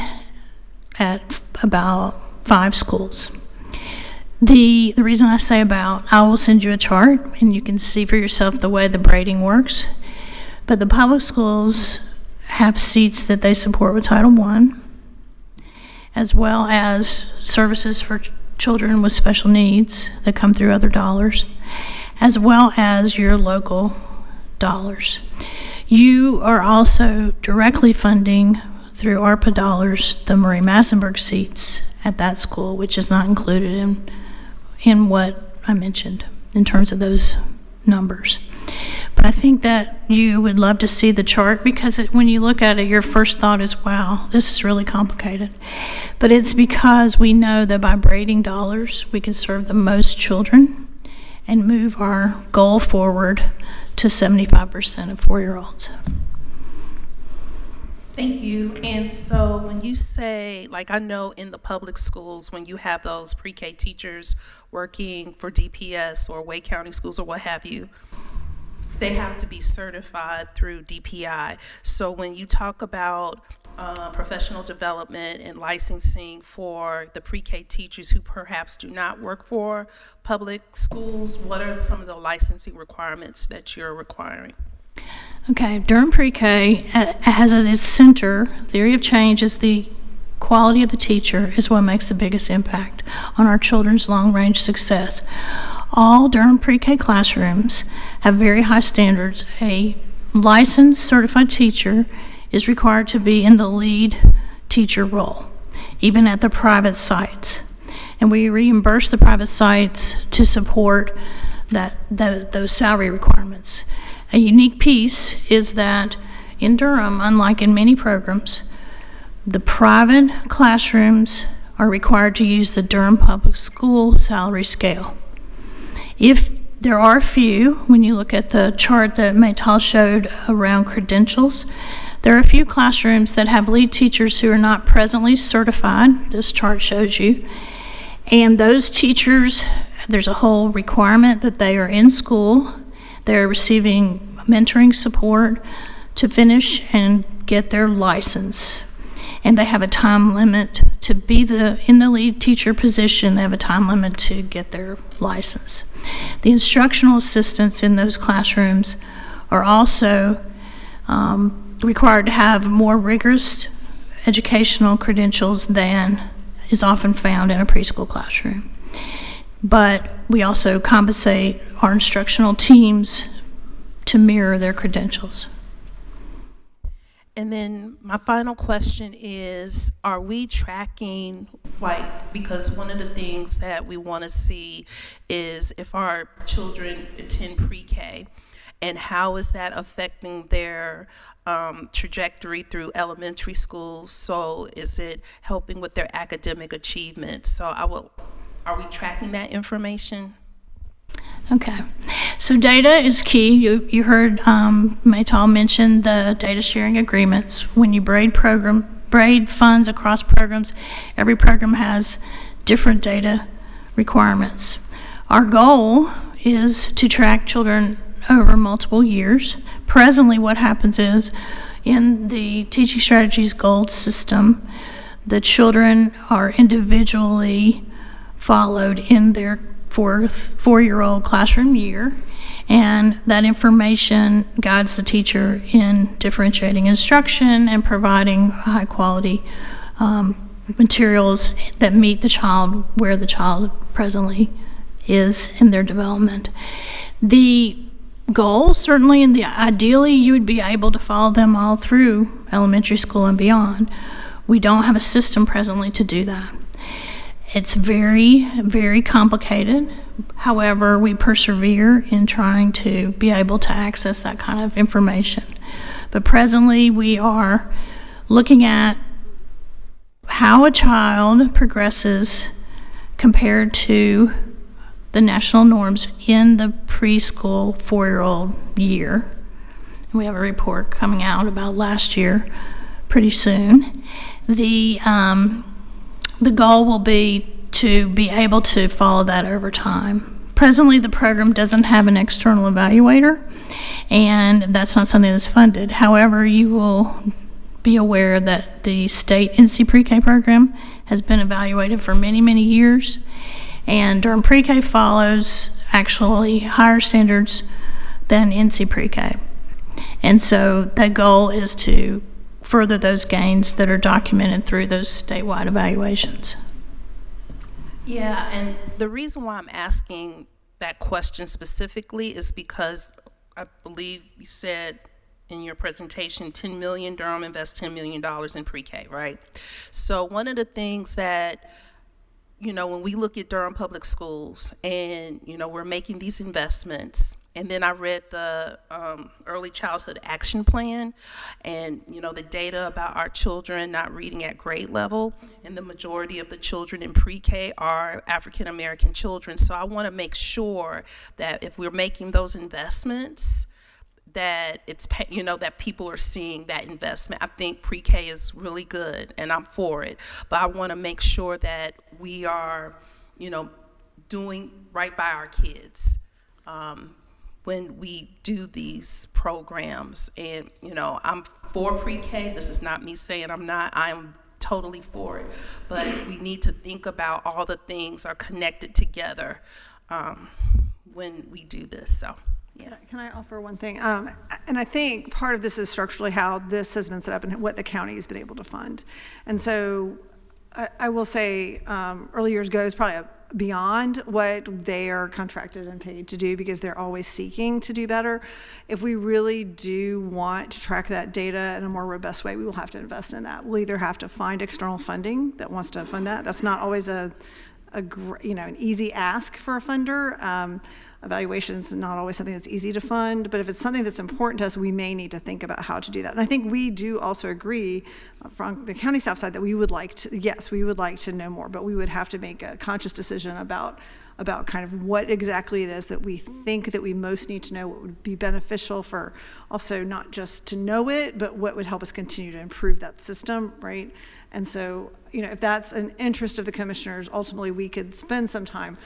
at about 5 schools. The reason I say about, I will send you a chart and you can see for yourself the way the braiding works. But the public schools have seats that they support with Title I, as well as services for children with special needs that come through other dollars, as well as your local dollars. You are also directly funding through ARPA dollars the Marie Massenburg seats at that school, which is not included in what I mentioned in terms of those numbers. But I think that you would love to see the chart, because when you look at it, your first thought is, wow, this is really complicated. But it's because we know that by braiding dollars, we can serve the most children and move our goal forward to 75% of 4-year-olds. Thank you. And so when you say, like, I know in the public schools, when you have those pre-K teachers working for DPS or Wake County schools or what have you, they have to be certified through DPI. So when you talk about professional development and licensing for the pre-K teachers who perhaps do not work for public schools, what are some of the licensing requirements that you're requiring? Okay, Durham Pre-K has at its center, theory of change is the quality of the teacher is what makes the biggest impact on our children's long-range success. All Durham Pre-K classrooms have very high standards. A licensed certified teacher is required to be in the lead teacher role, even at the private sites. And we reimburse the private sites to support those salary requirements. A unique piece is that in Durham, unlike in many programs, the private classrooms are required to use the Durham Public School salary scale. If there are a few, when you look at the chart that Maytal showed around credentials, there are a few classrooms that have lead teachers who are not presently certified. This chart shows you. And those teachers, there's a whole requirement that they are in school. They're receiving mentoring support to finish and get their license. And they have a time limit to be in the lead teacher position. They have a time limit to get their license. The instructional assistants in those classrooms are also required to have more rigorous educational credentials than is often found in a preschool classroom. But we also compensate our instructional teams to mirror their credentials. And then my final question is, are we tracking, because one of the things that we want to see is if our children attend pre-K, and how is that affecting their trajectory through elementary school? So is it helping with their academic achievement? So are we tracking that information? Okay, so data is key. You heard Maytal mention the data sharing agreements. When you braid funds across programs, every program has different data requirements. Our goal is to track children over multiple years. Presently, what happens is in the Teaching Strategies Gold system, the children are individually followed in their four-year-old classroom year, and that information guides the teacher in differentiating instruction and providing high-quality materials that meet the child where the child presently is in their development. The goal, certainly, and ideally, you would be able to follow them all through elementary school and beyond. We don't have a system presently to do that. It's very, very complicated. However, we persevere in trying to be able to access that kind of information. But presently, we are looking at how a child progresses compared to the national norms in the preschool 4-year-old year. We have a report coming out about last year pretty soon. The goal will be to be able to follow that over time. Presently, the program doesn't have an external evaluator, and that's not something that's funded. However, you will be aware that the state NC Pre-K program has been evaluated for many, many years, and Durham Pre-K follows actually higher standards than NC Pre-K. And so the goal is to further those gains that are documented through those statewide evaluations. Yeah, and the reason why I'm asking that question specifically is because I believe you said in your presentation, $10 million, Durham invests $10 million in pre-K, right? So one of the things that you know, when we look at Durham Public Schools and, you know, we're making these investments, and then I read the Early Childhood Action Plan and, you know, the data about our children not reading at grade level, and the majority of the children in pre-K are African American children. So I want to make sure that if we're making those investments, that it's, you know, that people are seeing that investment. I think pre-K is really good and I'm for it, but I want to make sure that we are, you know, doing right by our kids when we do these programs. And, you know, I'm for pre-K. This is not me saying I'm not. I am totally for it, but we need to think about all the things are connected together when we do this. So. Yeah. Can I offer one thing? And I think part of this is structurally how this has been set up and what the county has been able to fund. And so I will say early years goes probably beyond what they are contracted and paid to do, because they're always seeking to do better. If we really do want to track that data in a more robust way, we will have to invest in that. We'll either have to find external funding that wants to fund that. That's not always an easy ask for a funder. Evaluation is not always something that's easy to fund, but if it's something that's important to us, we may need to think about how to do that. And I think we do also agree from the county staff side that we would like to, yes, we would like to know more, but we would have to make a conscious decision about kind of what exactly it is that we think that we most need to know, what would be beneficial for also not just to know it, but what would help us continue to improve that system, right? And so, you know, if that's an interest of the commissioners, ultimately we could spend some time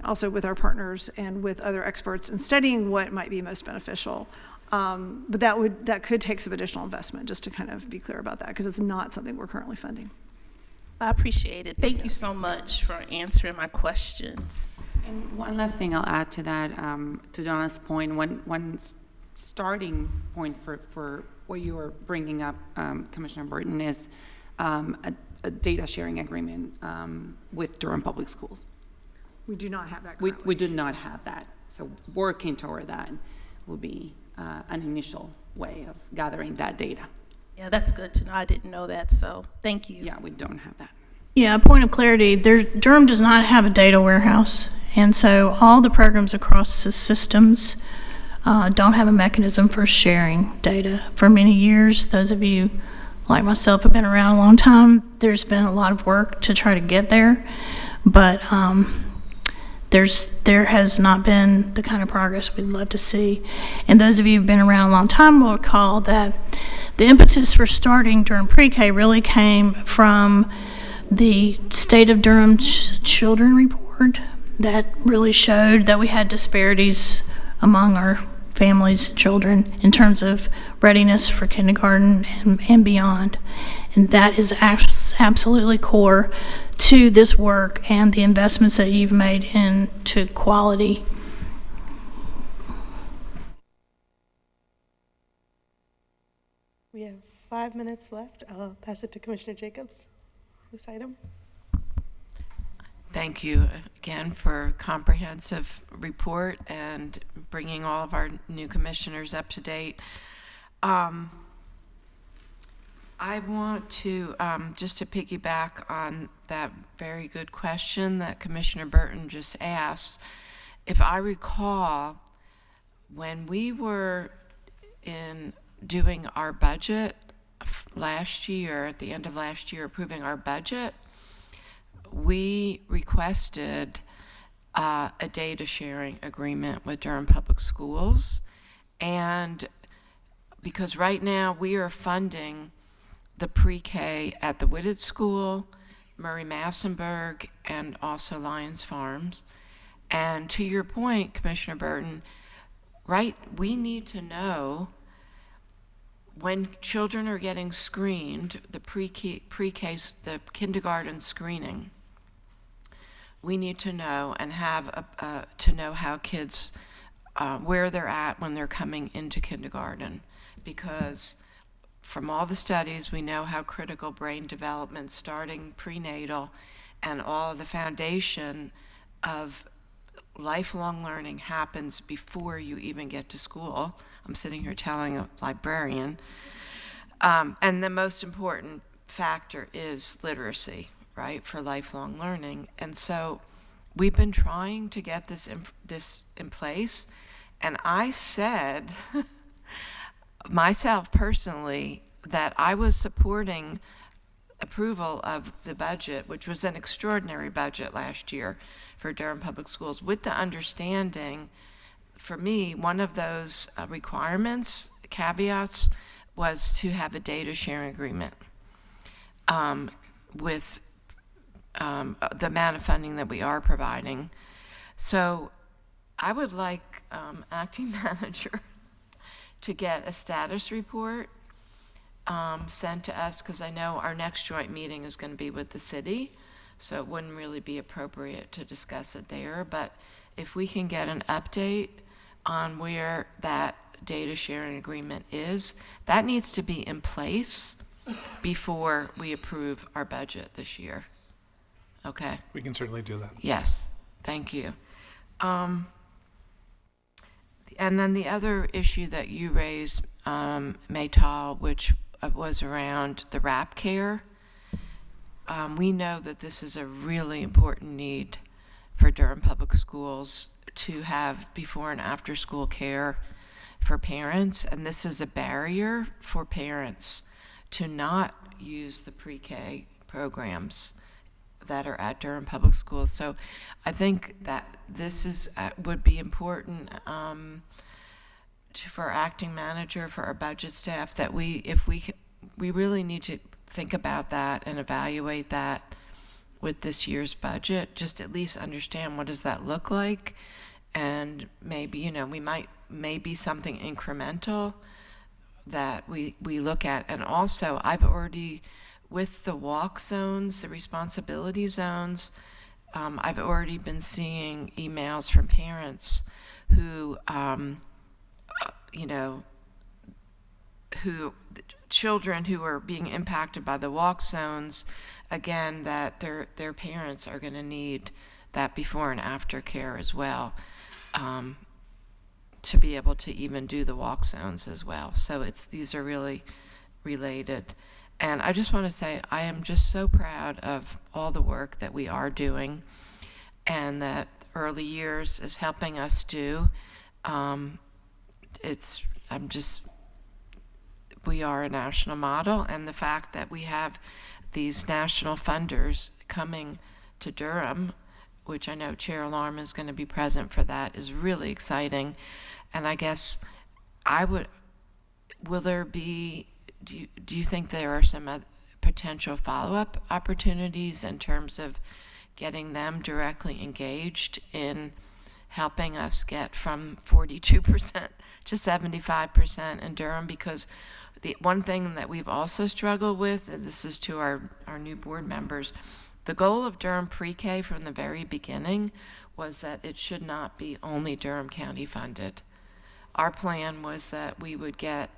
also with our partners and with other experts in studying what might be most beneficial. But that could take some additional investment, just to kind of be clear about that, because it's not something we're currently funding. I appreciate it. Thank you so much for answering my questions. And one last thing I'll add to that, to Donna's point, one starting point for what you were bringing up, Commissioner Burton, is a data sharing agreement with Durham Public Schools. We do not have that. We do not have that. So working toward that will be an initial way of gathering that data. Yeah, that's good to know. I didn't know that, so thank you. Yeah, we don't have that. Yeah, a point of clarity, Durham does not have a data warehouse, and so all the programs across the systems don't have a mechanism for sharing data. For many years, those of you like myself have been around a long time, there's been a lot of work to try to get there, but there has not been the kind of progress we'd love to see. And those of you who've been around a long time will recall that the impetus for starting Durham Pre-K really came from the State of Durham Children Report that really showed that we had disparities among our families' children in terms of readiness for kindergarten and beyond. And that is absolutely core to this work and the investments that you've made into quality. We have 5 minutes left. I'll pass it to Commissioner Jacobs, this item. Thank you again for a comprehensive report and bringing all of our new commissioners up to date. I want to, just to piggyback on that very good question that Commissioner Burton just asked. If I recall, when we were doing our budget last year, at the end of last year, approving our budget, we requested a data sharing agreement with Durham Public Schools. And because right now we are funding the pre-K at the Whitted School, Murray-Massenburg, and also Lyons Farms. And to your point, Commissioner Burton, right, we need to know when children are getting screened, the pre-K, the kindergarten screening, we need to know and have to know how kids, where they're at when they're coming into kindergarten, because from all the studies, we know how critical brain development, starting prenatal, and all of the foundation of lifelong learning happens before you even get to school. I'm sitting here telling a librarian. And the most important factor is literacy, right, for lifelong learning. And so we've been trying to get this in place. And I said, myself personally, that I was supporting approval of the budget, which was an extraordinary budget last year for Durham Public Schools, with the understanding, for me, one of those requirements, caveats, was to have a data sharing agreement with the amount of funding that we are providing. So I would like acting manager to get a status report sent to us, because I know our next joint meeting is going to be with the city, so it wouldn't really be appropriate to discuss it there. But if we can get an update on where that data sharing agreement is, that needs to be in place before we approve our budget this year. Okay? We can certainly do that. Yes, thank you. And then the other issue that you raised, Maytal, which was around the RAP care. We know that this is a really important need for Durham Public Schools to have before and after school care for parents, and this is a barrier for parents to not use the pre-K programs that are at Durham Public Schools. So I think that this is would be important for our acting manager, for our budget staff, that we really need to think about that and evaluate that with this year's budget, just at least understand what does that look like, and maybe, you know, maybe something incremental that we look at. And also, I've already, with the walk zones, the responsibility zones, I've already been seeing emails from parents who, children who are being impacted by the walk zones, again, that their parents are going to need that before and after care as well, to be able to even do the walk zones as well. So these are really related. And I just want to say, I am just so proud of all the work that we are doing and that Early Years is helping us do. We are a national model, and the fact that we have these national funders coming to Durham, which I know Chair Alarm is going to be present for that, is really exciting. And I guess will there be, do you think there are some potential follow-up opportunities in terms of getting them directly engaged in helping us get from 42% to 75% in Durham? Because the one thing that we've also struggled with, and this is to our new board members, the goal of Durham Pre-K from the very beginning was that it should not be only Durham County funded. Our plan was that we would get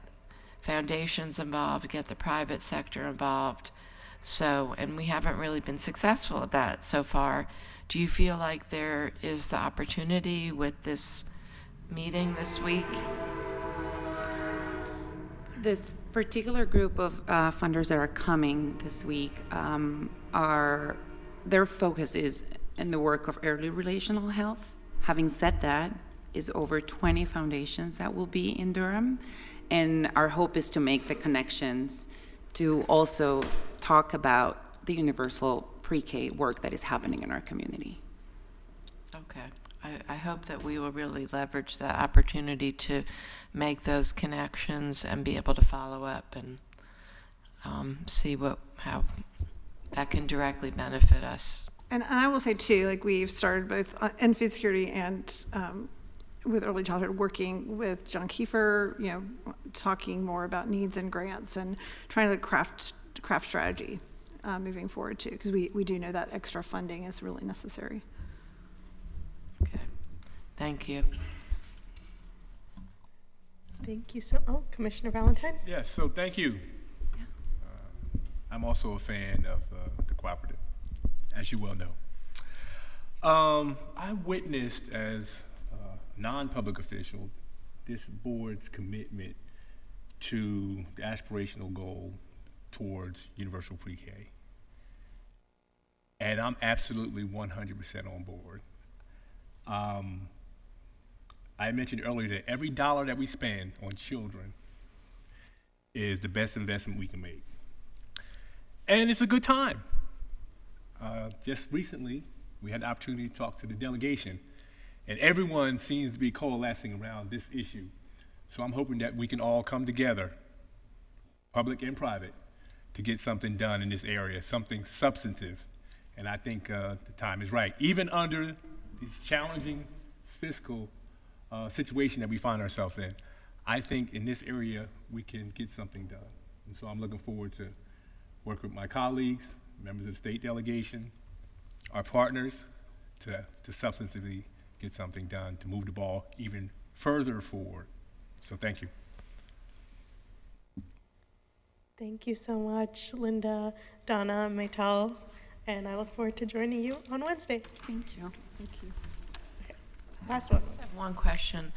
foundations involved, get the private sector involved. So, and we haven't really been successful at that so far. Do you feel like there is the opportunity with this meeting this week? This particular group of funders that are coming this week, their focus is in the work of early relational health. Having said that, is over 20 foundations that will be in Durham, and our hope is to make the connections to also talk about the universal pre-K work that is happening in our community. Okay. I hope that we will really leverage that opportunity to make those connections and be able to follow up and see how that can directly benefit us. And I will say too, like we've started both in food security and with early childhood, working with John Kiefer, talking more about needs and grants and trying to craft strategy moving forward too, because we do know that extra funding is really necessary. Okay, thank you. Thank you Commissioner Valentine? Yes, so thank you. I'm also a fan of the cooperative, as you well know. I witnessed as a non-public official this board's commitment to the aspirational goal towards universal pre-K. And I'm absolutely 100% on board. I mentioned earlier that every dollar that we spend on children is the best investment we can make. And it's a good time. Just recently, we had the opportunity to talk to the delegation, and everyone seems to be coalescing around this issue. So I'm hoping that we can all come together, public and private, to get something done in this area, something substantive. And I think the time is right. Even under this challenging fiscal situation that we find ourselves in, I think in this area we can get something done. And so I'm looking forward to work with my colleagues, members of the state delegation, our partners, to substantively get something done, to move the ball even further forward. So thank you. Thank you so much, Linda, Donna, Maytal, and I look forward to joining you on Wednesday. Thank you. Thank you. Okay. Last one. I have one question.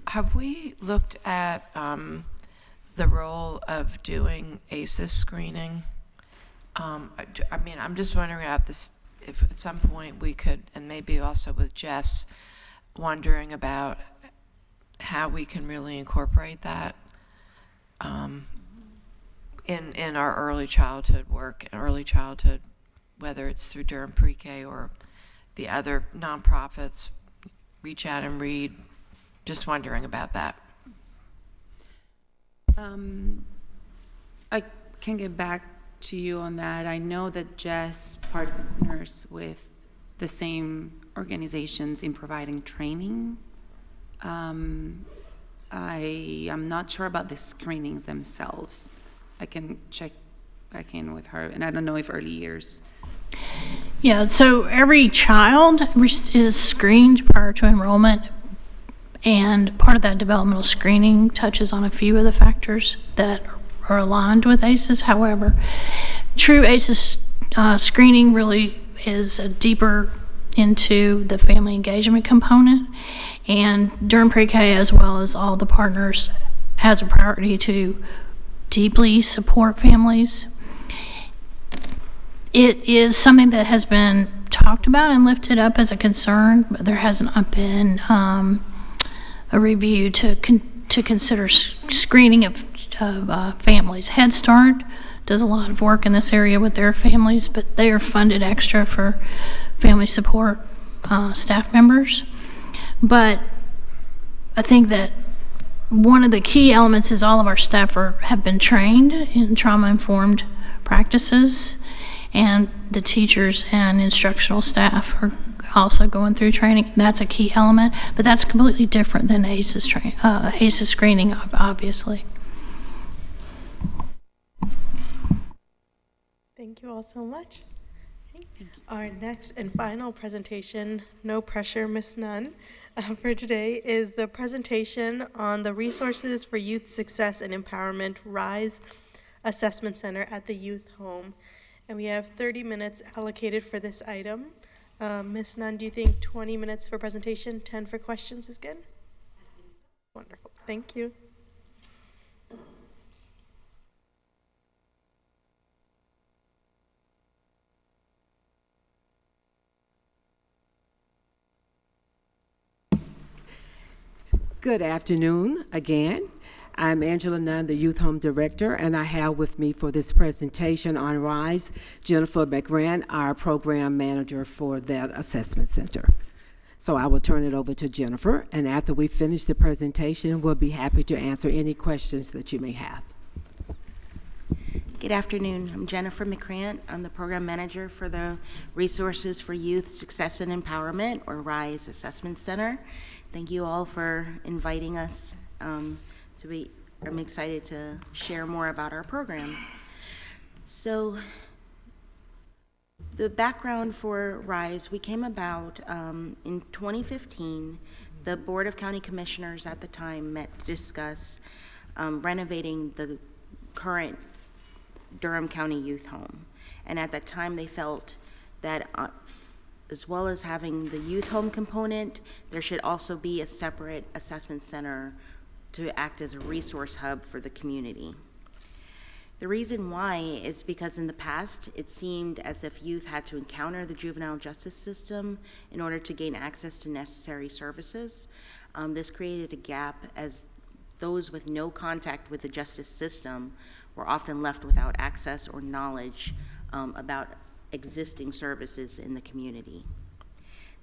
Have we looked at the role of doing ACEs screening? I mean, I'm just wondering if at some point we could, and maybe also with Jess, wondering about how we can really incorporate that in our early childhood work, whether it's through Durham Pre-K or the other nonprofits, Reach Out and Read. Just wondering about that. I can get back to you on that. I know that Jess partners with the same organizations in providing training. I am not sure about the screenings themselves. I can check back in with her, and I don't know if early years. Yeah, so every child is screened prior to enrollment, and part of that developmental screening touches on a few of the factors that are aligned with ACEs. However, true ACEs screening really is deeper into the family engagement component, and Durham Pre-K, as well as all the partners, has a priority to deeply support families. It is something that has been talked about and lifted up as a concern, but there hasn't been a review to consider screening of families. Head Start does a lot of work in this area with their families, but they are funded extra for family support staff members. But I think that one of the key elements is all of our staff have been trained in trauma-informed practices, and the teachers and instructional staff are also going through training. That's a key element, but that's completely different than ACEs screening, obviously. Thank you all so much. Our next and final presentation, no pressure, Miss Nunn, for today is the presentation on the Resources for Youth Success and Empowerment RISE Assessment Center at the Youth Home. And we have 30 minutes allocated for this item. Ms. Nunn, do you think 20 minutes for presentation, 10 for questions is good? Wonderful. Thank you. Good afternoon again. I'm Angela Nunn, the Youth Home Director, and I have with me for this presentation on RISE, Jennifer McGran, our Program Manager for that Assessment Center. So I will turn it over to Jennifer, and after we finish the presentation, we'll be happy to answer any questions that you may have. Good afternoon. I'm Jennifer McCrant. I'm the Program Manager for the Resources for Youth Success and Empowerment, or RISE Assessment Center. Thank you all for inviting us. I'm excited to share more about our program. So the background for RISE, we came about in 2015. The Board of County Commissioners at the time met to discuss renovating the current Durham County Youth Home. And at that time they felt that as well as having the youth home component, there should also be a separate assessment center to act as a resource hub for the community. The reason why is because in the past, it seemed as if youth had to encounter the juvenile justice system in order to gain access to necessary services. This created a gap as those with no contact with the justice system were often left without access or knowledge about existing services in the community.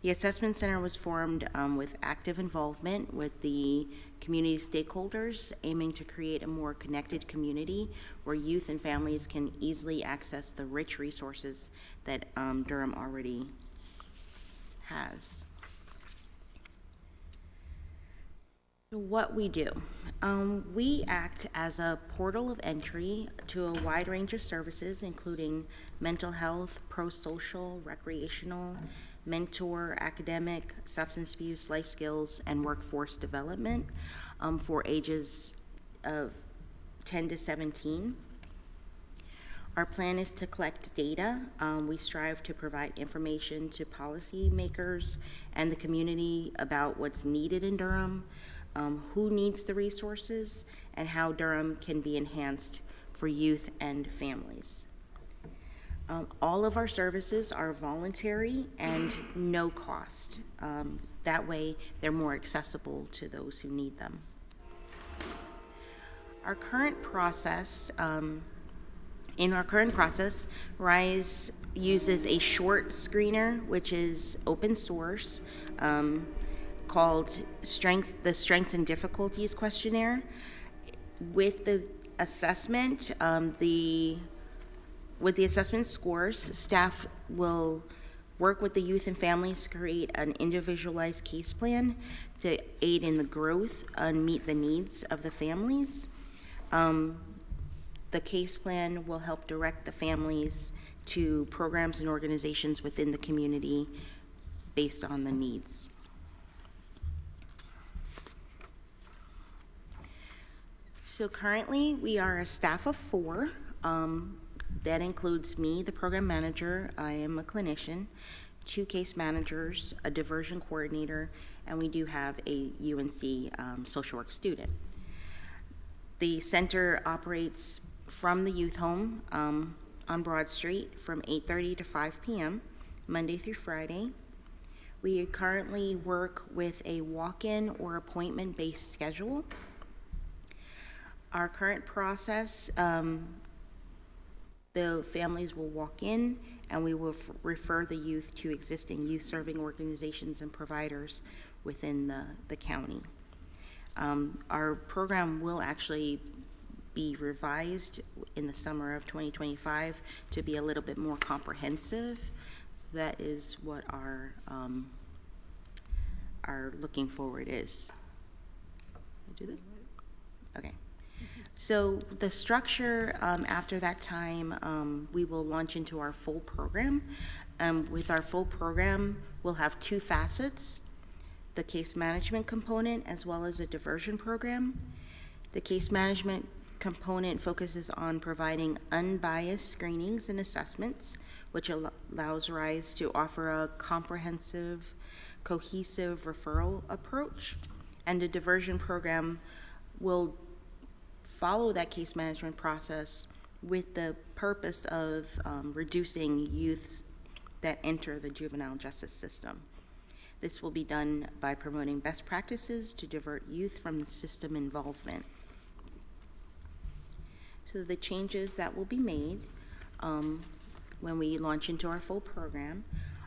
The assessment center was formed with active involvement with the community stakeholders, aiming to create a more connected community where youth and families can easily access the rich resources that Durham already has. What we do. We act as a portal of entry to a wide range of services, including mental health, pro-social, recreational, mentor, academic, substance abuse, life skills, and workforce development for ages of 10 to 17. Our plan is to collect data. We strive to provide information to policymakers and the community about what's needed in Durham, who needs the resources, and how Durham can be enhanced for youth and families. All of our services are voluntary and no cost. That way, they're more accessible to those who need them. Our current process, RISE uses a short screener, which is open source, called the Strengths and Difficulties Questionnaire. With the assessment, with the assessment scores, staff will work with the youth and families to create an individualized case plan to aid in the growth and meet the needs of the families. The case plan will help direct the families to programs and organizations within the community based on the needs. So currently, we are a staff of 4. That includes me, the program manager. I am a clinician, 2 case managers, a diversion coordinator, and we do have a UNC social work student. The center operates from the youth home on Broad Street from 8:30 to 5 p.m., Monday through Friday. We currently work with a walk-in or appointment-based schedule. Our current process, the families will walk in and we will refer the youth to existing youth-serving organizations and providers within the county. Our program will actually be revised in the summer of 2025 to be a little bit more comprehensive. So that is what our looking forward is. Can I do this? Okay. So the structure after that time, we will launch into our full program. With our full program, we'll have 2 facets, the case management component as well as a diversion program. The case management component focuses on providing unbiased screenings and assessments, which allows RISE to offer a comprehensive, cohesive referral approach. And the diversion program will follow that case management process with the purpose of reducing youths that enter the juvenile justice system. This will be done by promoting best practices to divert youth from the system involvement. So the changes that will be made when we launch into our full program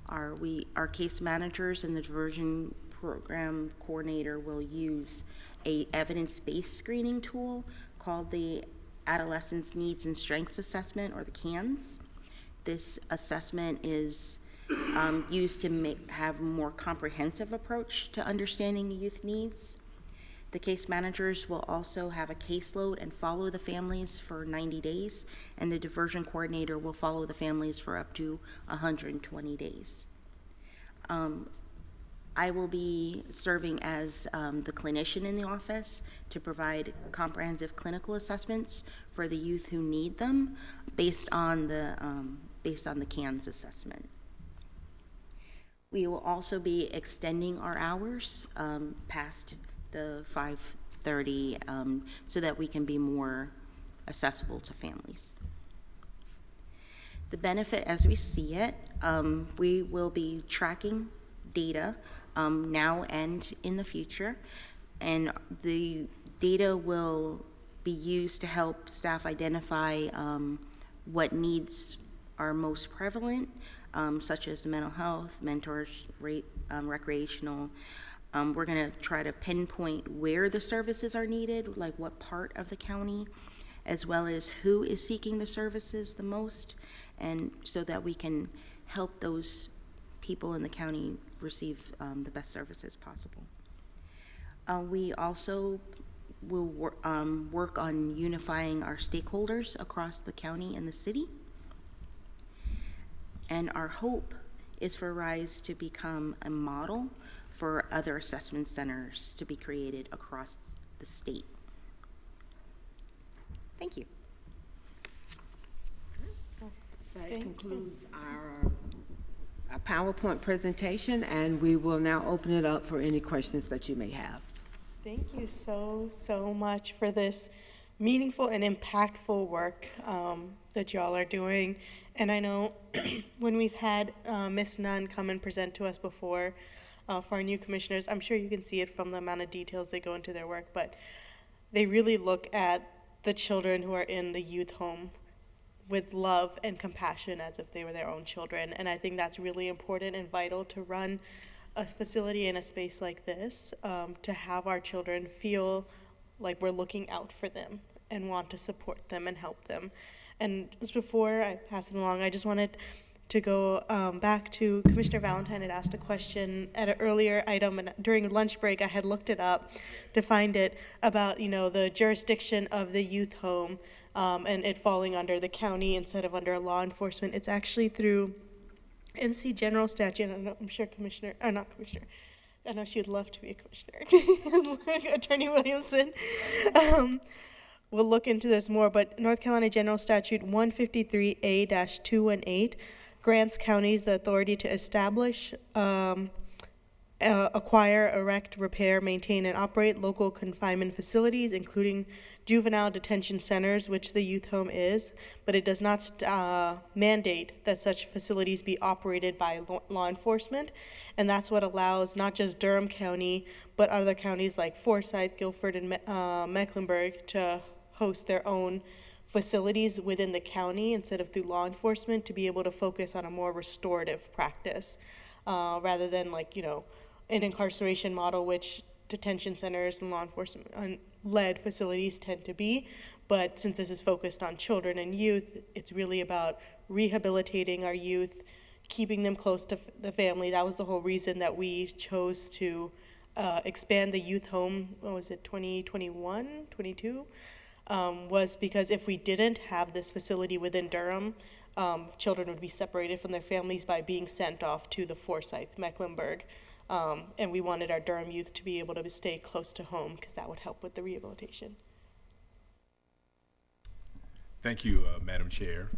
are our case managers and the diversion program coordinator will use a evidence-based screening tool called the Adolescents Needs and Strengths Assessment, or the CANS. This assessment is used to have a more comprehensive approach to understanding youth needs. The case managers will also have a caseload and follow the families for 90 days, and the diversion coordinator will follow the families for up to 120 days. I will be serving as the clinician in the office to provide comprehensive clinical assessments for the youth who need them based on the CANS assessment. We will also be extending our hours past the 5:30 so that we can be more accessible to families. The benefit as we see it, we will be tracking data now and in the future, and the data will be used to help staff identify what needs are most prevalent, such as mental health, mentors, recreational. We're going to try to pinpoint where the services are needed, like what part of the county, as well as who is seeking the services the most, and so that we can help those people in the county receive the best services possible. We also will work on unifying our stakeholders across the county and the city. And our hope is for RISE to become a model for other assessment centers to be created across the state. Thank you. That concludes our PowerPoint presentation, and we will now open it up for any questions that you may have. Thank you so much for this meaningful and impactful work that y'all are doing. And I know when we've had Ms. Nunn come and present to us before for our new commissioners, I'm sure you can see it from the amount of details they go into their work, but they really look at the children who are in the youth home with love and compassion as if they were their own children. And I think that's really important and vital to run a facility in a space like this, to have our children feel like we're looking out for them and want to support them and help them. And just before I pass it along, I just wanted to go back to Commissioner Valentine had asked a question at an earlier item, and during lunch break I had looked it up to find it about, you know, the jurisdiction of the youth home and it falling under the county instead of under law enforcement. It's actually through NC General Statute, and I'm sure not Commissioner, I know she would love to be a commissioner, Attorney Williamson. We'll look into this more, but North Carolina General Statute 153A-218 grants counties the authority to establish, acquire, erect, repair, maintain, and operate local confinement facilities, including juvenile detention centers, which the youth home is, but it does not mandate that such facilities be operated by law enforcement. And that's what allows not just Durham County, but other counties like Forsyth, Guilford, and Mecklenburg to host their own facilities within the county instead of through law enforcement, to be able to focus on a more restorative practice rather than, like, you know, an incarceration model, which detention centers and law enforcement led facilities tend to be. But since this is focused on children and youth, it's really about rehabilitating our youth, keeping them close to the family. That was the whole reason that we chose to expand the youth home, what was it, 2021, 22? Was because if we didn't have this facility within Durham, children would be separated from their families by being sent off to the Forsyth, Mecklenburg. And we wanted our Durham youth to be able to stay close to home because that would help with the rehabilitation. Thank you, Madam Chair.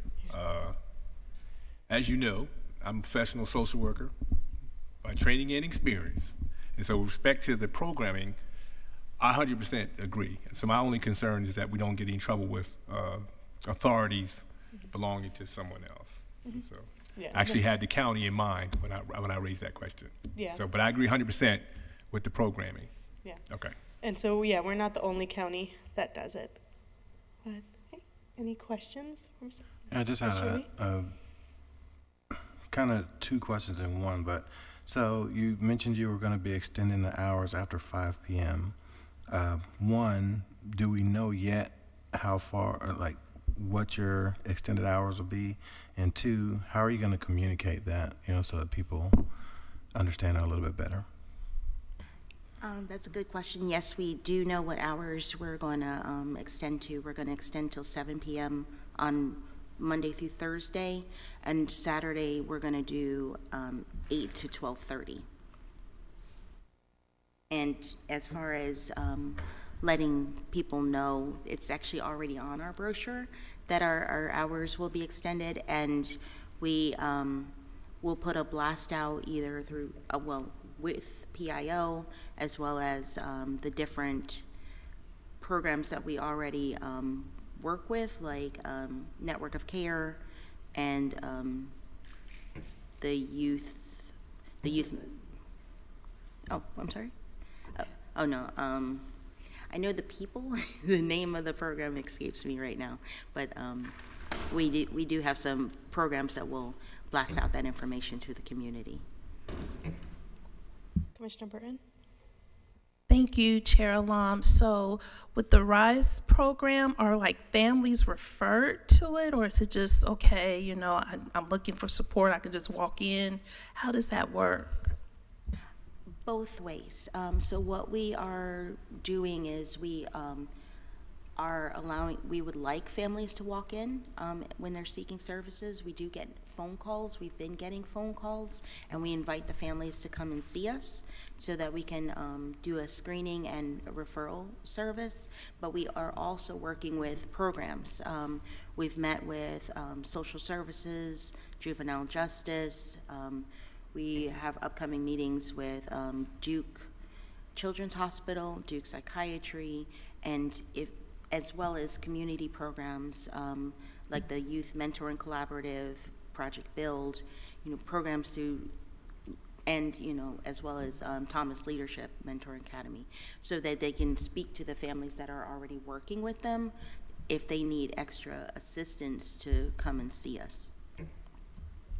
As you know, I'm a professional social worker by training and experience. And so with respect to the programming, I 100% agree. So my only concern is that we don't get in trouble with authorities belonging to someone else. So I actually had the county in mind when I raised that question. Yeah. So, but I agree 100% with the programming. Yeah. Okay. And so, yeah, we're not the only county that does it. But, hey, any questions? I just had a kind of two questions in one. But so you mentioned you were going to be extending the hours after 5 p.m. One, do we know yet how far, or like what your extended hours will be? And two, how are you going to communicate that, you know, so that people understand it a little bit better? That's a good question. Yes, we do know what hours we're going to extend to. We're going to extend till 7 p.m. on Monday through Thursday, and Saturday we're going to do 8 to 12:30. And as far as letting people know, it's actually already on our brochure that our hours will be extended, and we will put a blast out either through, with PIO, as well as the different programs that we already work with, like Network of Care and the youth. Oh, I'm sorry. Oh no. I know the people. The name of the program escapes me right now, but we do have some programs that will blast out that information to the community. Commissioner Burton? Thank you, Chair Alam. So with the RISE program, are like families referred to it, or is it just, okay, you know, I'm looking for support, I can just walk in? How does that work? Both ways. So what we are doing is we would like families to walk in when they're seeking services. We do get phone calls. We've been getting phone calls, and we invite the families to come and see us so that we can do a screening and a referral service. But we are also working with programs. We've met with social services, juvenile justice. We have upcoming meetings with Duke Children's Hospital, Duke Psychiatry, and as well as community programs like the Youth Mentoring Collaborative, Project Build, programs and as well as Thomas Leadership Mentoring Academy, so that they can speak to the families that are already working with them if they need extra assistance to come and see us.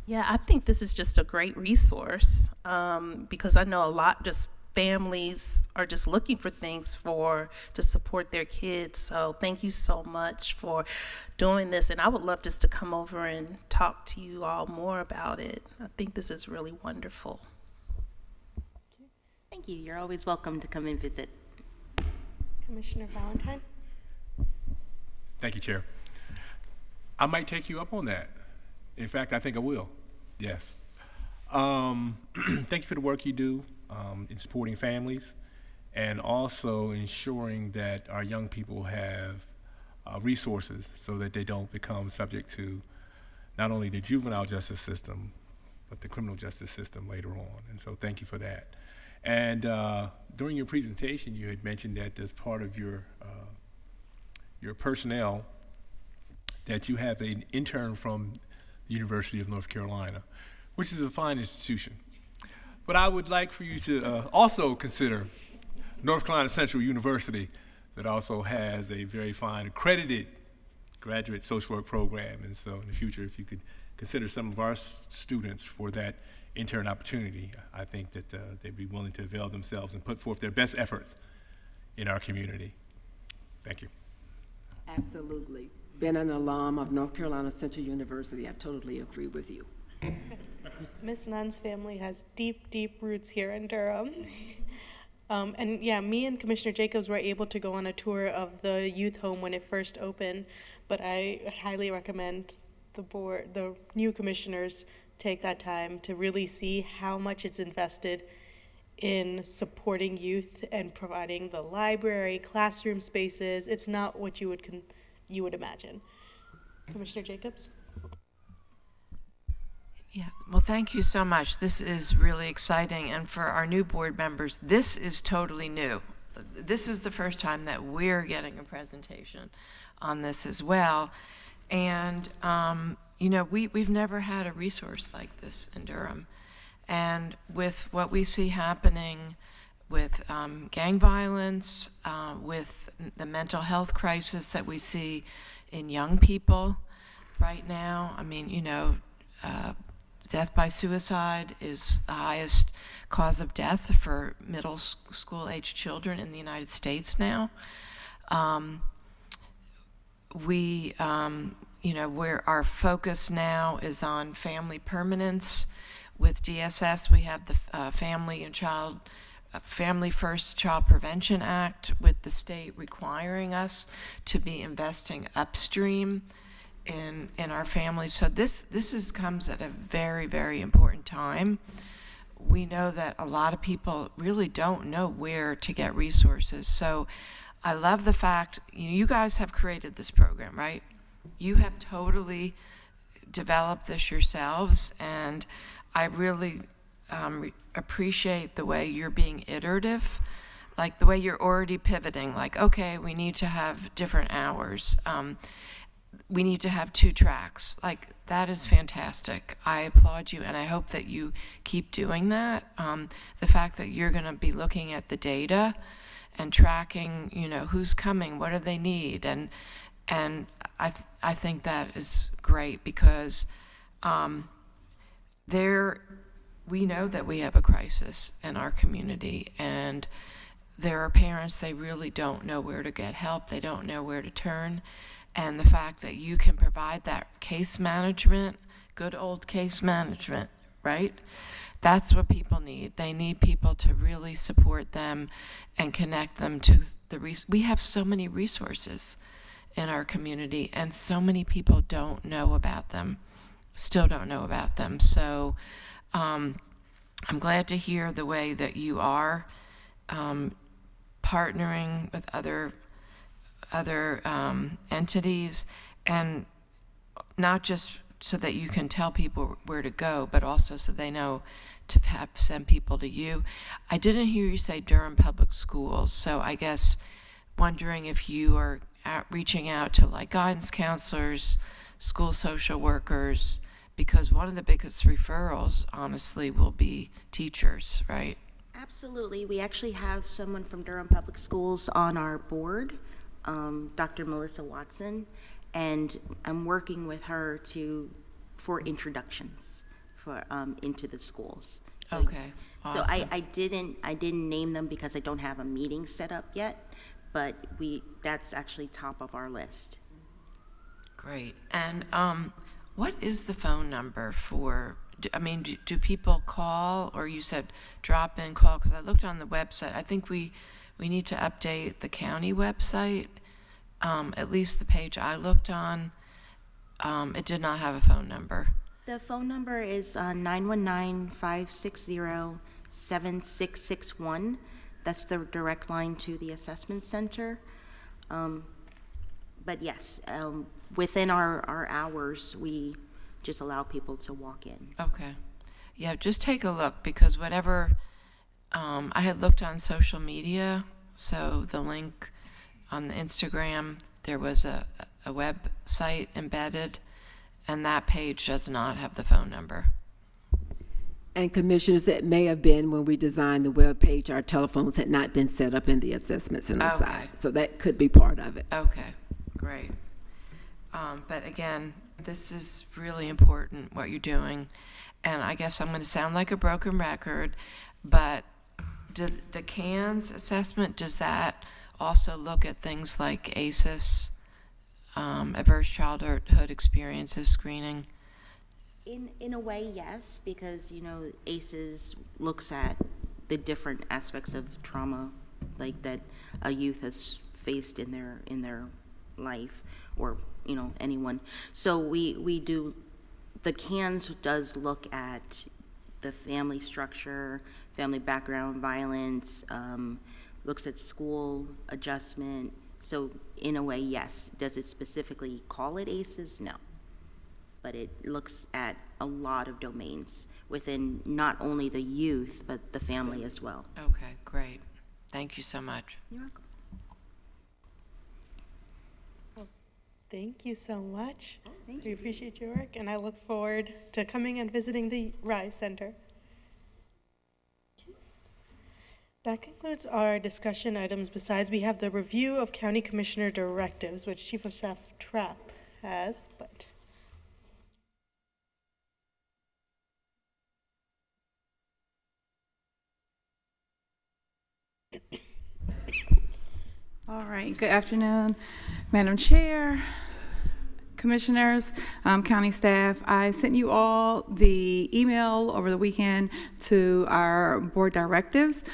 Yeah, I think this is just a great resource because I know a lot just families are just looking for things to support their kids. So thank you so much for doing this. And I would love just to come over and talk to you all more about it. I think this is really wonderful. Thank you. You're always welcome to come and visit. Commissioner Valentine? Thank you, Chair. I might take you up on that. In fact, I think I will. Yes. Thank you for the work you do in supporting families and also ensuring that our young people have resources so that they don't become subject to not only the juvenile justice system, but the criminal justice system later on. And so thank you for that. And during your presentation, you had mentioned that as part of your personnel, that you have an intern from the University of North Carolina, which is a fine institution. But I would like for you to also consider North Carolina Central University, that also has a very fine accredited graduate social work program. And so in the future, if you could consider some of our students for that intern opportunity, I think that they'd be willing to avail themselves and put forth their best efforts in our community. Thank you. Absolutely. Been an alum of North Carolina Central University. I totally agree with you. Miss Nunn's family has deep, deep roots here in Durham. And yeah, me and Commissioner Jacobs were able to go on a tour of the youth home when it first opened, but I highly recommend the new commissioners take that time to really see how much it's invested in supporting youth and providing the library, classroom spaces. It's not what you would imagine. Commissioner Jacobs? Yeah, well, thank you so much. This is really exciting. And for our new board members, this is totally new. This is the first time that we're getting a presentation on this as well. And, we've never had a resource like this in Durham. And with what we see happening with gang violence, with the mental health crisis that we see in young people right now, death by suicide is the highest cause of death for middle school age children in the United States now. Where our focus now is on family permanence. With DSS, we have the Family First Child Prevention Act, with the state requiring us to be investing upstream in our families. So this comes at a very, very important time. We know that a lot of people really don't know where to get resources. So I love the fact you guys have created this program, right? You have totally developed this yourselves, and I really appreciate the way you're being iterative like the way you're already pivoting, like, okay, we need to have different hours. We need to have 2 tracks. Like, that is fantastic. I applaud you, and I hope that you keep doing that. The fact that you're going to be looking at the data and tracking, you know, who's coming, what do they need, and I think that is great, because we know that we have a crisis in our community, and there are parents, they really don't know where to get help, they don't know where to turn, and the fact that you can provide that case management, good old case management, right? That's what people need. They need people to really support them and connect them to we have so many resources in our community, and so many people don't know about them, still don't know about them. So I'm glad to hear the way that you are partnering with other entities, and not just so that you can tell people where to go, but also so they know to send people to you. I didn't hear you say Durham Public Schools, so I guess wondering if you are reaching out to like guidance counselors, school social workers, because one of the biggest referrals, honestly, will be teachers, right? Absolutely. We actually have someone from Durham Public Schools on our board, Dr. Melissa Watson, and I'm working with her for introductions for into the schools. So, okay. So Awesome. I didn't name them because I don't have a meeting set up yet, but that's actually top of our list. Great. And what is the phone number for, do people call, or you said drop in call? Because I looked on the website. I think we need to update the county website. At least the page I looked on, it did not have a phone number. The phone number is 919-560-7661. That's the direct line to the assessment center. But yes, within our hours, we just allow people to walk in. Okay. Yeah, just take a look, because whatever, I had looked on social media, so the link on the Instagram, there was a website embedded, and that page does not have the phone number. And commissioners, it may have been when we designed the web page, our telephones had not been set up in the assessment center side. So that could be part of it. Okay, great. But again, this is really important, what you're doing. And I guess I'm going to sound like a broken record, but the CANS assessment, does that also look at things like ACEs, adverse childhood experiences screening? In a way, yes, because ACEs looks at the different aspects of trauma, like that a youth has faced in their life, or anyone. So we do. The CANS does look at the family structure, family background, violence, looks at school adjustment. So in a way, yes. Does it specifically call it ACEs? No. But it looks at a lot of domains within not only the youth, but the family as well. Okay, great. Thank you so much. You're welcome. Thank you so much. Thank We you. appreciate your work, and I look forward to coming and visiting the RISE Center. That concludes our discussion items. Besides, we have the review of County Commissioner directives, which Chief of Staff Trapp has, but all right, good afternoon, Madam Chair, Commissioners, county staff. I sent you all the email over the weekend to our board directives.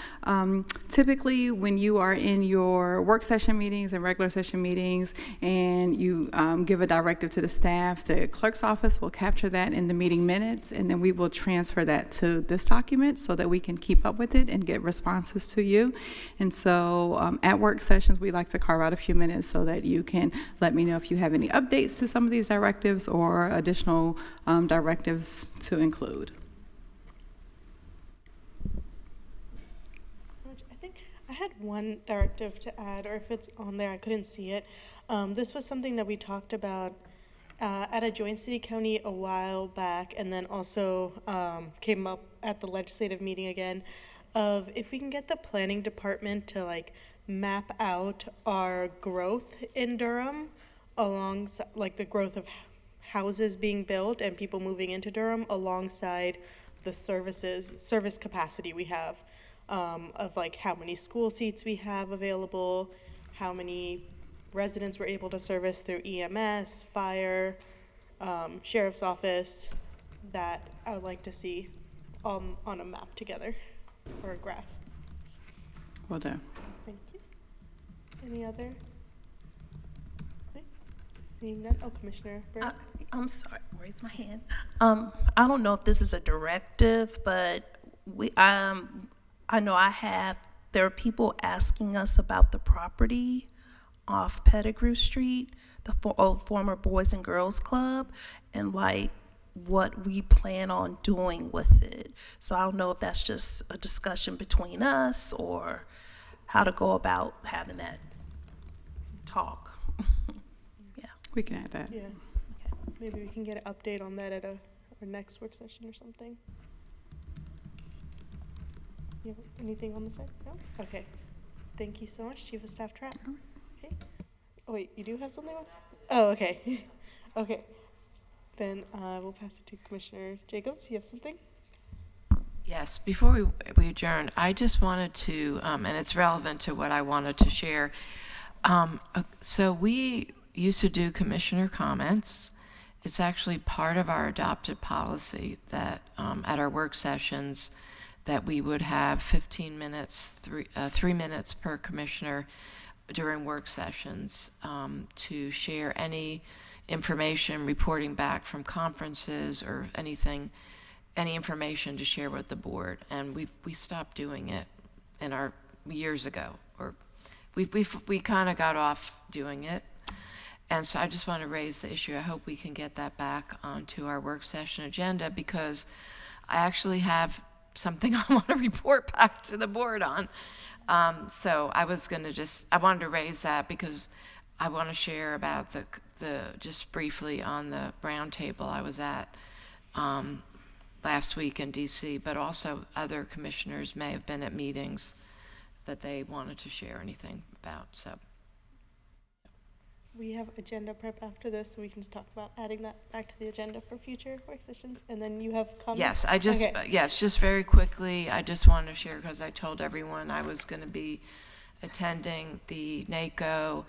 Typically, when you are in your work session meetings and regular session meetings and you give a directive to the staff, the clerk's office will capture that in the meeting minutes, and then we will transfer that to this document so that we can keep up with it and get responses to you. And so at work sessions, we like to carve out a few minutes so that you can let me know if you have any updates to some of these directives or additional directives to include. I had one directive to add, or if it's on there, I couldn't see it. This was something that we talked about at a joint city-county a while back, and then also came up at the legislative meeting again, of if we can get the planning department to like map out our growth in Durham alongside, like the growth of houses being built and people moving into Durham alongside the service capacity we have, of like how many school seats we have available, how many residents we're able to service through EMS, fire, sheriff's office, that I would like to see on a map together, or a graph. Will do. Thank you. Any other? Okay. Seeing none. Oh, Commissioner Burke. I'm sorry, raise my hand. I don't know if this is a directive, but I know there are people asking us about the property off Pettigrew Street, the old former Boys and Girls Club, and like what we plan on doing with it. So I don't know if that's just a discussion between us or how to go about having that talk. Yeah. We can add that. Yeah. Maybe we can get an update on that at our next work session or something. You have anything on the side? No? Okay. Thank you so much, Chief of Staff Trapp. Okay. Oh, wait, you do have something on? Oh, okay. Okay. Then we'll pass it to Commissioner Jacobs. You have something? Yes, before we adjourn, I just wanted to, and it's relevant to what I wanted to share. So we used to do commissioner comments. It's actually part of our adopted policy that at our work sessions that we would have 15 minutes, 3 minutes per commissioner during work sessions to share any information, reporting back from conferences or anything, any information to share with the board. And we stopped doing it in our years ago, or we kind of got off doing it. And so I just want to raise the issue. I hope we can get that back onto our work session agenda, because I actually have something I want to report back to the board on. So I wanted to raise that because I want to share about the just briefly on the roundtable I was at last week in DC, but also other commissioners may have been at meetings that they wanted to share anything about. So We have agenda prep after this, so we can just talk about adding that back to the agenda for future work sessions. And then you have comments? Yes, just very quickly, I just wanted to share, because I told everyone I was going to be attending the NACO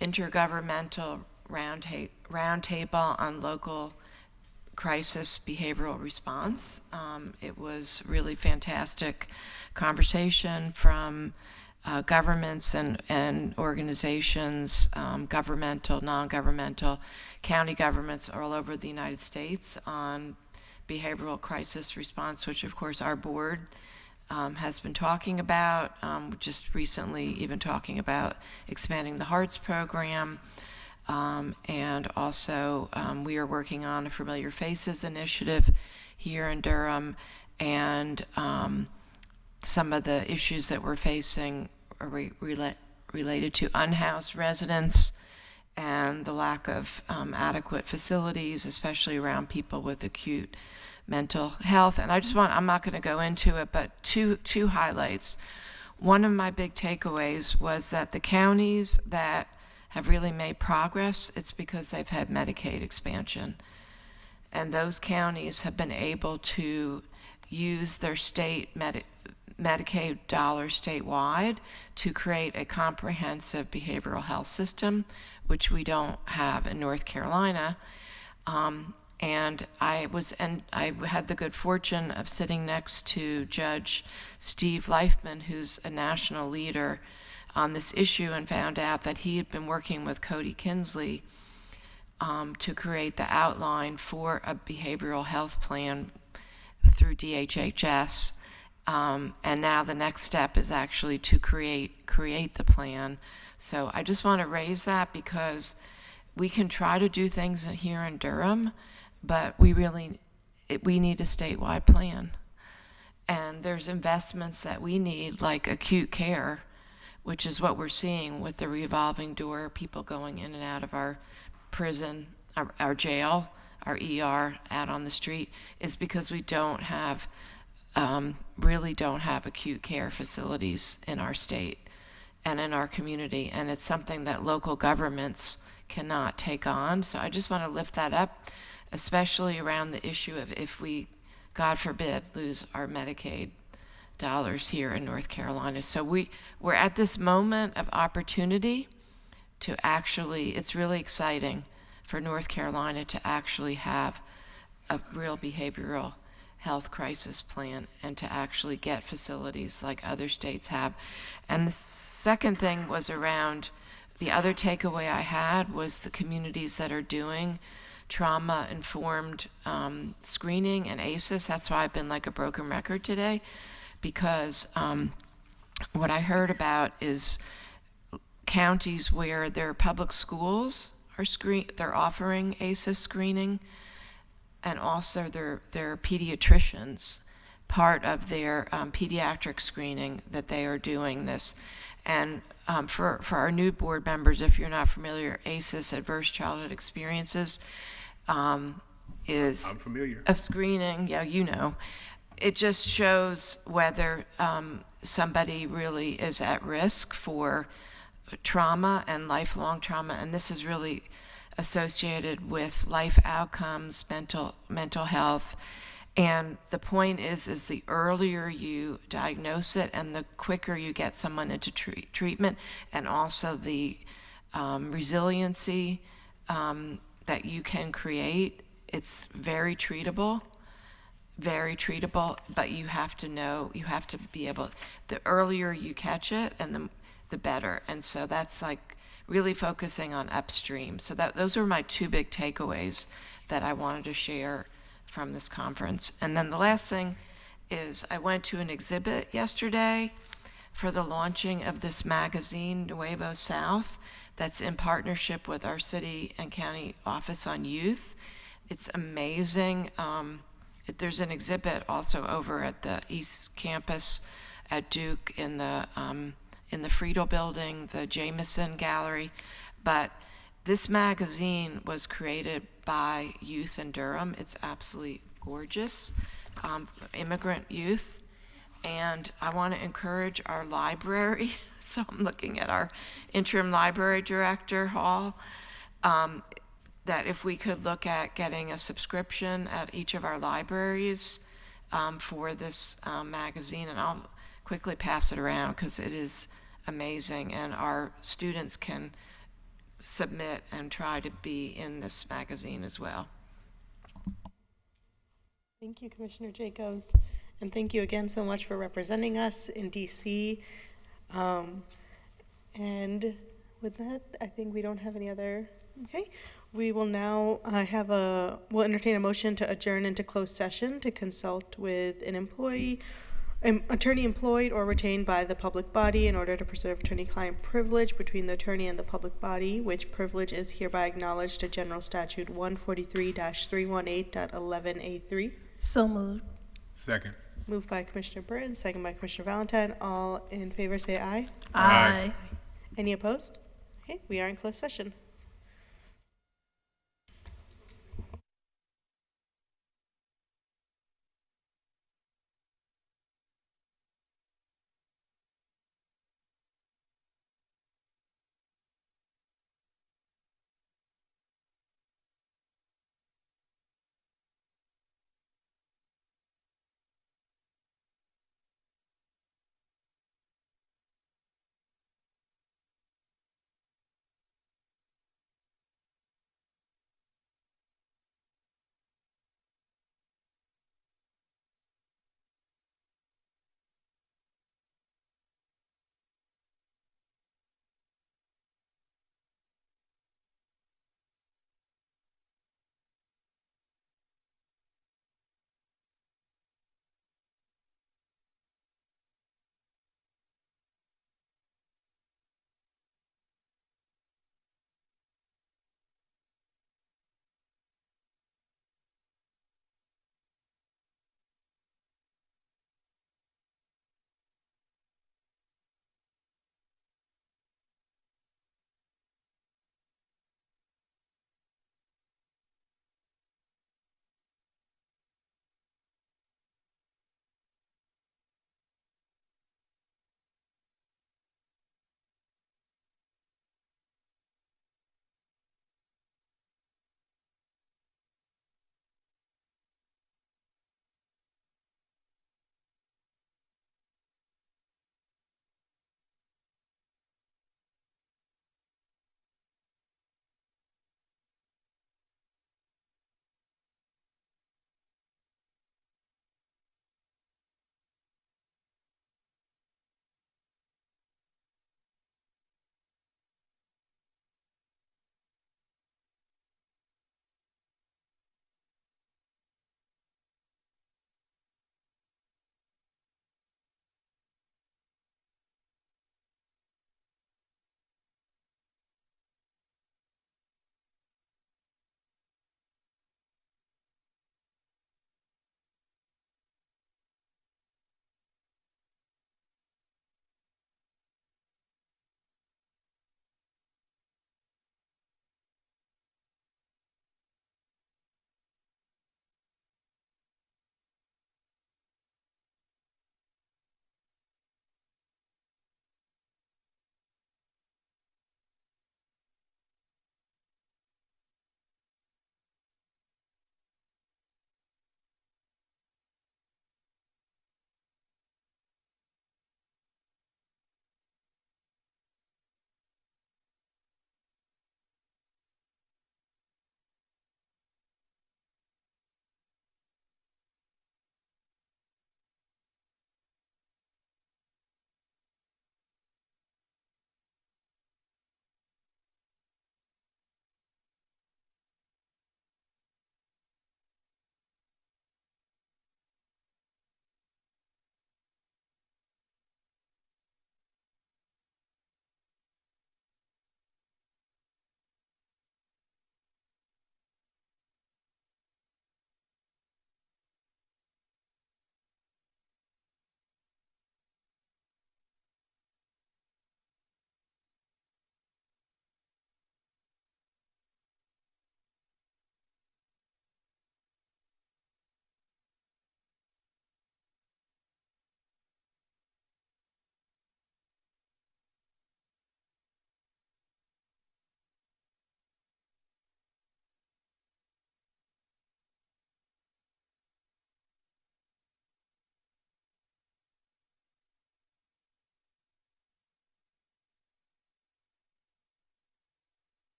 Intergovernmental Roundtable on Local Crisis Behavioral Response. It was really fantastic conversation from governments and organizations, governmental, non-governmental, county governments all over the United States on behavioral crisis response, which of course our board has been talking about, just recently even talking about expanding the HEARTS program, and also we are working on a Familiar Faces initiative here in Durham, and some of the issues that we're facing are related to unhoused residents and the lack of adequate facilities, especially around people with acute mental health. And I'm not going to go into it, but two highlights. One of my big takeaways was that the counties that have really made progress, it's because they've had Medicaid expansion. And those counties have been able to use their state Medicaid dollars statewide to create a comprehensive behavioral health system, which we don't have in North Carolina. And I had the good fortune of sitting next to Judge Steve Leifman, who's a national leader on this issue, and found out that he had been working with Cody Kinsley to create the outline for a behavioral health plan through DHHS. And now the next step is actually to create the plan. So I just want to raise that, because we can try to do things here in Durham, but we need a statewide plan. And there's investments that we need, like acute care, which is what we're seeing with the revolving door, people going in and out of our prison, our jail, our ER out on the street, is because we don't have, really don't have acute care facilities in our state and in our community. And it's something that local governments cannot take on. So I just want to lift that up, especially around the issue of if we, God forbid, lose our Medicaid dollars here in North Carolina. So we're at this moment of opportunity to actually, it's really exciting for North Carolina to actually have a real behavioral health crisis plan and to actually get facilities like other states have. And the second thing was around, the other takeaway I had was the communities that are doing trauma-informed screening and ACEs. That's why I've been like a broken record today, because what I heard about is counties where their public schools are they're offering ACEs screening, and also their pediatricians, part of their pediatric screening, that they are doing this. And for our new board members, if you're not familiar, ACEs, Adverse Childhood Experiences, is I'm familiar. a screening, yeah, you know. It just shows whether somebody really is at risk for trauma and lifelong trauma, and this is really associated with life outcomes, mental health. And the point is the earlier you diagnose it and the quicker you get someone into treatment, and also the resiliency that you can create. It's very treatable, but you have to know, you have to be able, the earlier you catch it and the better. And so that's like really focusing on upstream. So those are my two big takeaways that I wanted to share from this conference. And then the last thing is I went to an exhibit yesterday for the launching of this magazine, Nuevo South, that's in partnership with our city and county office on youth. It's amazing. There's an exhibit also over at the East Campus at Duke in the Friedel building, the Jameson Gallery. But this magazine was created by youth in Durham. It's absolutely gorgeous, immigrant youth. And I want to encourage our library. So I'm looking at our interim library director, Hall, that if we could look at getting a subscription at each of our libraries for this magazine. And I'll quickly pass it around because it is amazing, and our students can submit and try to be in this magazine as well. Thank you, Commissioner Jacobs, and thank you again so much for representing us in DC. And with that, I think we don't have any other, okay. We will now we'll entertain a motion to adjourn into closed session to consult with an attorney employed or retained by the public body in order to preserve attorney-client privilege between the attorney and the public body, which privilege is hereby acknowledged to General Statute 143-318.11A3. So moved. Second. Moved by Commissioner Burton, second by Commissioner Valentine. All in favor say aye. Aye. Any opposed? Okay, we are in closed session.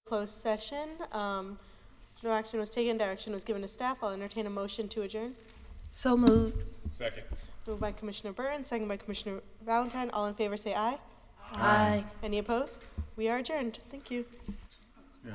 closed session. No action was taken, direction was given to staff. I'll entertain a motion to adjourn. So moved. Second. Moved by Commissioner Burns, second by Commissioner Valentine. All in favor say aye. Aye. Any opposed? We are adjourned. Thank you. Yeah,